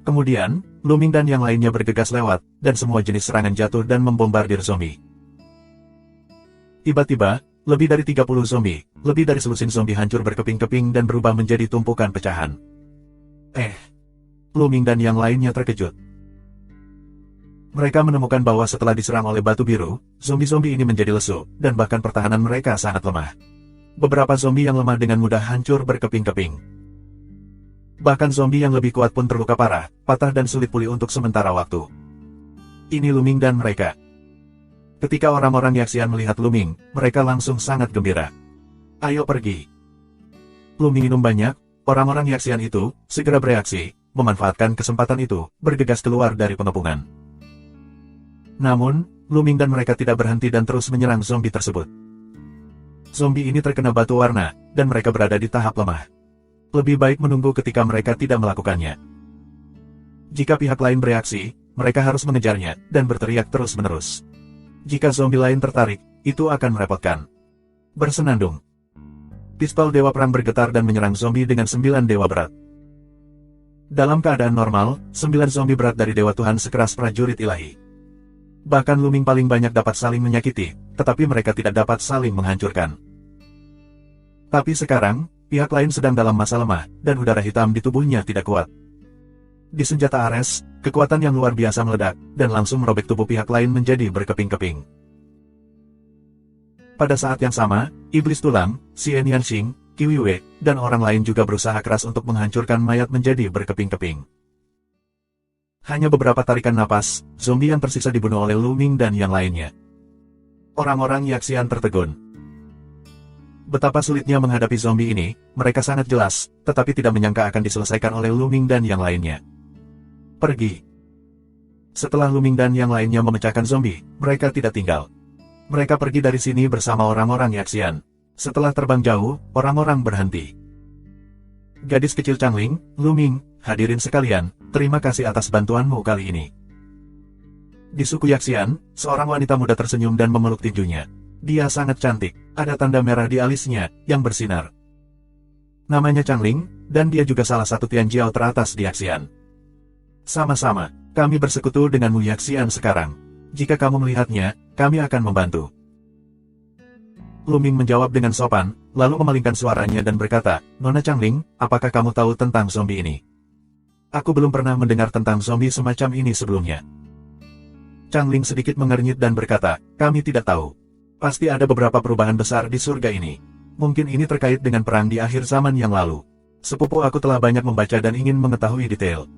Kemudian, Lu Ming dan yang lainnya bergegas lewat, dan semua jenis serangan jatuh dan membombardir zombie. Tiba-tiba, lebih dari 30 zombie, lebih dari selusin zombie hancur berkeping-keping dan berubah menjadi tumpukan pecahan. Lu Ming dan yang lainnya terkejut. Mereka menemukan bahwa setelah diserang oleh batu biru, zombie-zombie ini menjadi lesu, dan bahkan pertahanan mereka sangat lemah. Beberapa zombie yang lemah dengan mudah hancur berkeping-keping. Bahkan zombie yang lebih kuat pun terluka parah, patah dan sulit pulih untuk sementara waktu. Ini Lu Ming dan mereka. Ketika orang-orang Yaxian melihat Lu Ming, mereka langsung sangat gembira. Ayo pergi. Lu Ming minum banyak, orang-orang Yaxian itu segera bereaksi, memanfaatkan kesempatan itu, bergegas keluar dari pengepungan. Namun, Lu Ming dan mereka tidak berhenti dan terus menyerang zombie tersebut. Zombie ini terkena batu warna, dan mereka berada di tahap lemah. Lebih baik menunggu ketika mereka tidak melakukannya. Jika pihak lain bereaksi, mereka harus mengejarnya, dan berteriak terus-menerus. Jika zombie lain tertarik, itu akan merepotkan. Bersenandung. Pistol Dewa Perang bergetar dan menyerang zombie dengan 9 dewa berat. Dalam keadaan normal, 9 zombie berat dari Dewa Tuhan sekeras prajurit ilahi. Bahkan Lu Ming paling banyak dapat saling menyakiti, tetapi mereka tidak dapat saling menghancurkan. Tapi sekarang, pihak lain sedang dalam masa lemah, dan udara hitam di tubuhnya tidak kuat. Di senjata Ares, kekuatan yang luar biasa meledak, dan langsung merobek tubuh pihak lain menjadi berkeping-keping. Pada saat yang sama, Iblis Tulang, Xian Yanxing, Qiwi Wei, dan orang lain juga berusaha keras untuk menghancurkan mayat menjadi berkeping-keping. Hanya beberapa tarikan napas, zombie yang tersisa dibunuh oleh Lu Ming dan yang lainnya. Orang-orang Yaxian tertegun. Betapa sulitnya menghadapi zombie ini, mereka sangat jelas, tetapi tidak menyangka akan diselesaikan oleh Lu Ming dan yang lainnya. Pergi. Setelah Lu Ming dan yang lainnya memecahkan zombie, mereka tidak tinggal. Mereka pergi dari sini bersama orang-orang Yaxian. Setelah terbang jauh, orang-orang berhenti. Gadis kecil Changling, Lu Ming, hadirin sekalian, terima kasih atas bantuanmu kali ini. Di suku Yaxian, seorang wanita muda tersenyum dan memeluk tinjunya. Dia sangat cantik, ada tanda merah di alisnya, yang bersinar. Namanya Changling, dan dia juga salah satu Tianjiao teratas di Yaxian. Sama-sama, kami bersekutu denganmu Yaxian sekarang. Jika kamu melihatnya, kami akan membantu. Lu Ming menjawab dengan sopan, lalu memalingkan suaranya dan berkata, Nona Changling, apakah kamu tahu tentang zombie ini? Aku belum pernah mendengar tentang zombie semacam ini sebelumnya. Changling sedikit mengernyit dan berkata, kami tidak tahu. Pasti ada beberapa perubahan besar di surga ini. Mungkin ini terkait dengan perang di akhir zaman yang lalu. Sepupu aku telah banyak membaca dan ingin mengetahui detail.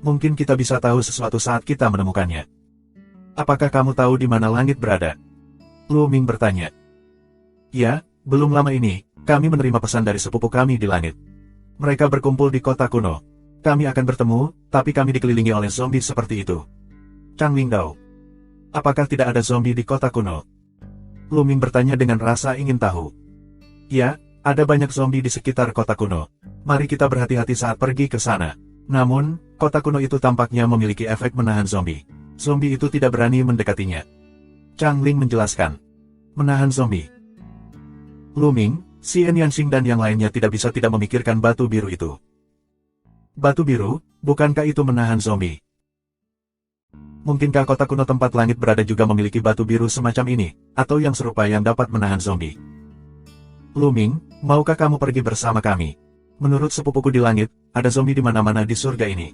Mungkin kita bisa tahu sesuatu saat kita menemukannya. Apakah kamu tahu di mana langit berada? Lu Ming bertanya. Ya, belum lama ini, kami menerima pesan dari sepupu kami di langit. Mereka berkumpul di kota kuno. Kami akan bertemu, tapi kami dikelilingi oleh zombie seperti itu. Changling Dao. Apakah tidak ada zombie di kota kuno? Lu Ming bertanya dengan rasa ingin tahu. Ya, ada banyak zombie di sekitar kota kuno. Mari kita berhati-hati saat pergi ke sana. Namun, kota kuno itu tampaknya memiliki efek menahan zombie. Zombie itu tidak berani mendekatinya. Changling menjelaskan. Menahan zombie. Lu Ming, Xian Yanxing dan yang lainnya tidak bisa tidak memikirkan batu biru itu. Batu biru, bukankah itu menahan zombie? Mungkinkah kota kuno tempat langit berada juga memiliki batu biru semacam ini, atau yang serupa yang dapat menahan zombie? Lu Ming, maukah kamu pergi bersama kami? Menurut sepupuku di langit, ada zombie di mana-mana di surga ini.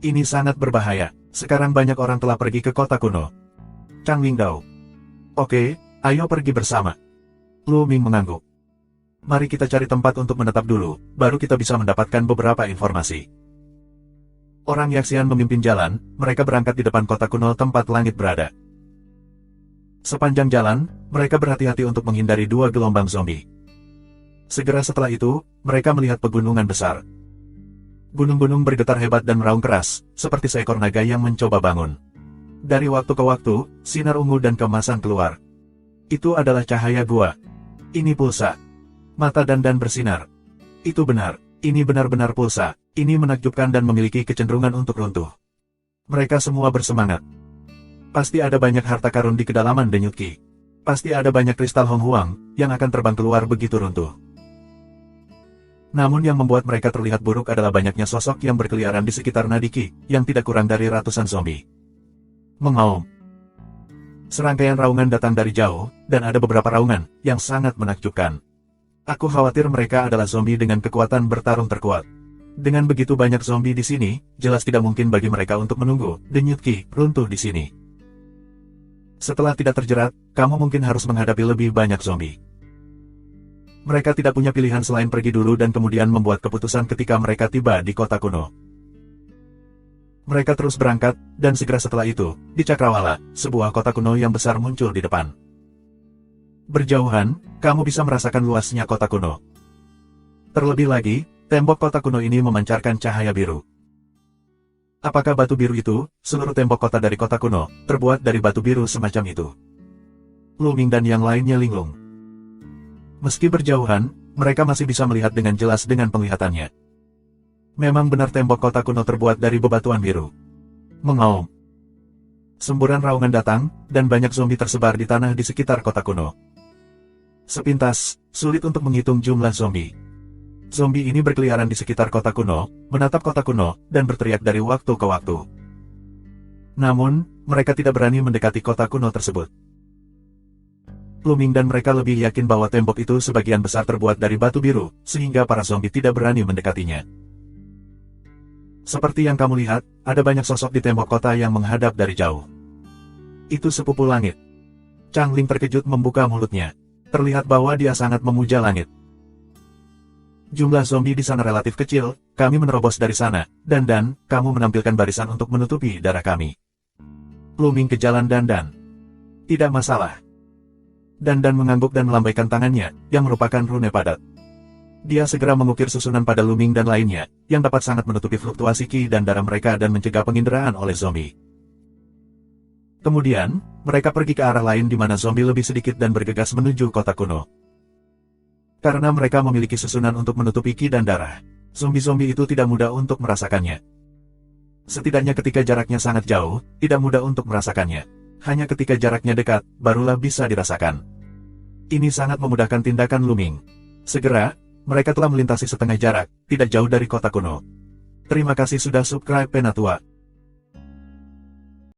Ini sangat berbahaya, sekarang banyak orang telah pergi ke kota kuno. Changling Dao. Oke, ayo pergi bersama. Lu Ming mengangguk. Mari kita cari tempat untuk menetap dulu, baru kita bisa mendapatkan beberapa informasi. Orang Yaxian memimpin jalan, mereka berangkat di depan kota kuno tempat langit berada. Sepanjang jalan, mereka berhati-hati untuk menghindari dua gelombang zombie. Segera setelah itu, mereka melihat pegunungan besar. Gunung-gunung bergetar hebat dan meraung keras, seperti seekor naga yang mencoba bangun. Dari waktu ke waktu, sinar ungu dan kemasan keluar. Itu adalah cahaya gua. Ini pulsa. Mata Dandan bersinar. Itu benar, ini benar-benar pulsa. Ini menakjubkan dan memiliki kecenderungan untuk runtuh. Mereka semua bersemangat. Pasti ada banyak harta karun di kedalaman denyut Qi. Pasti ada banyak kristal Hong Huang, yang akan terbang keluar begitu runtuh. Namun yang membuat mereka terlihat buruk adalah banyaknya sosok yang berkeliaran di sekitar nadi Qi, yang tidak kurang dari ratusan zombie. Mengaum. Serangkaian raungan datang dari jauh, dan ada beberapa raungan, yang sangat menakjubkan. Aku khawatir mereka adalah zombie dengan kekuatan bertarung terkuat. Dengan begitu banyak zombie di sini, jelas tidak mungkin bagi mereka untuk menunggu denyut Qi runtuh di sini. Setelah tidak terjerat, kamu mungkin harus menghadapi lebih banyak zombie. Mereka tidak punya pilihan selain pergi dulu dan kemudian membuat keputusan ketika mereka tiba di kota kuno. Mereka terus berangkat, dan segera setelah itu, di Cakrawala, sebuah kota kuno yang besar muncul di depan. Berjauhan, kamu bisa merasakan luasnya kota kuno. Terlebih lagi, tembok kota kuno ini memancarkan cahaya biru. Apakah batu biru itu, seluruh tembok kota dari kota kuno, terbuat dari batu biru semacam itu? Lu Ming dan yang lainnya linglung. Meski berjauhan, mereka masih bisa melihat dengan jelas dengan penglihatannya. Memang benar tembok kota kuno terbuat dari bebatuan biru. Mengaum. Semburan raungan datang, dan banyak zombie tersebar di tanah di sekitar kota kuno. Sepintas, sulit untuk menghitung jumlah zombie. Zombie ini berkeliaran di sekitar kota kuno, menatap kota kuno, dan berteriak dari waktu ke waktu. Namun, mereka tidak berani mendekati kota kuno tersebut. Lu Ming dan mereka lebih yakin bahwa tembok itu sebagian besar terbuat dari batu biru, sehingga para zombie tidak berani mendekatinya. Seperti yang kamu lihat, ada banyak sosok di tembok kota yang menghadap dari jauh. Itu sepupu langit. Chang Ling terkejut membuka mulutnya. Terlihat bahwa dia sangat memuja langit. Jumlah zombie di sana relatif kecil, kami menerobos dari sana, dan kamu menampilkan barisan untuk menutupi darah kami. Lu Ming ke jalan Dandan. Tidak masalah. Dandan mengangguk dan melambaikan tangannya, yang merupakan rune padat. Dia segera mengukir susunan pada Lu Ming dan lainnya, yang dapat sangat menutupi fluktuasi Qi dan darah mereka dan mencegah penginderaan oleh zombie. Kemudian, mereka pergi ke arah lain di mana zombie lebih sedikit dan bergegas menuju kota kuno. Karena mereka memiliki susunan untuk menutupi Qi dan darah, zombie-zombie itu tidak mudah untuk merasakannya. Setidaknya ketika jaraknya sangat jauh, tidak mudah untuk merasakannya. Hanya ketika jaraknya dekat, barulah bisa dirasakan. Ini sangat memudahkan tindakan Lu Ming. Segera, mereka telah melintasi setengah jarak, tidak jauh dari kota kuno. Terima kasih sudah subscribe Penatua.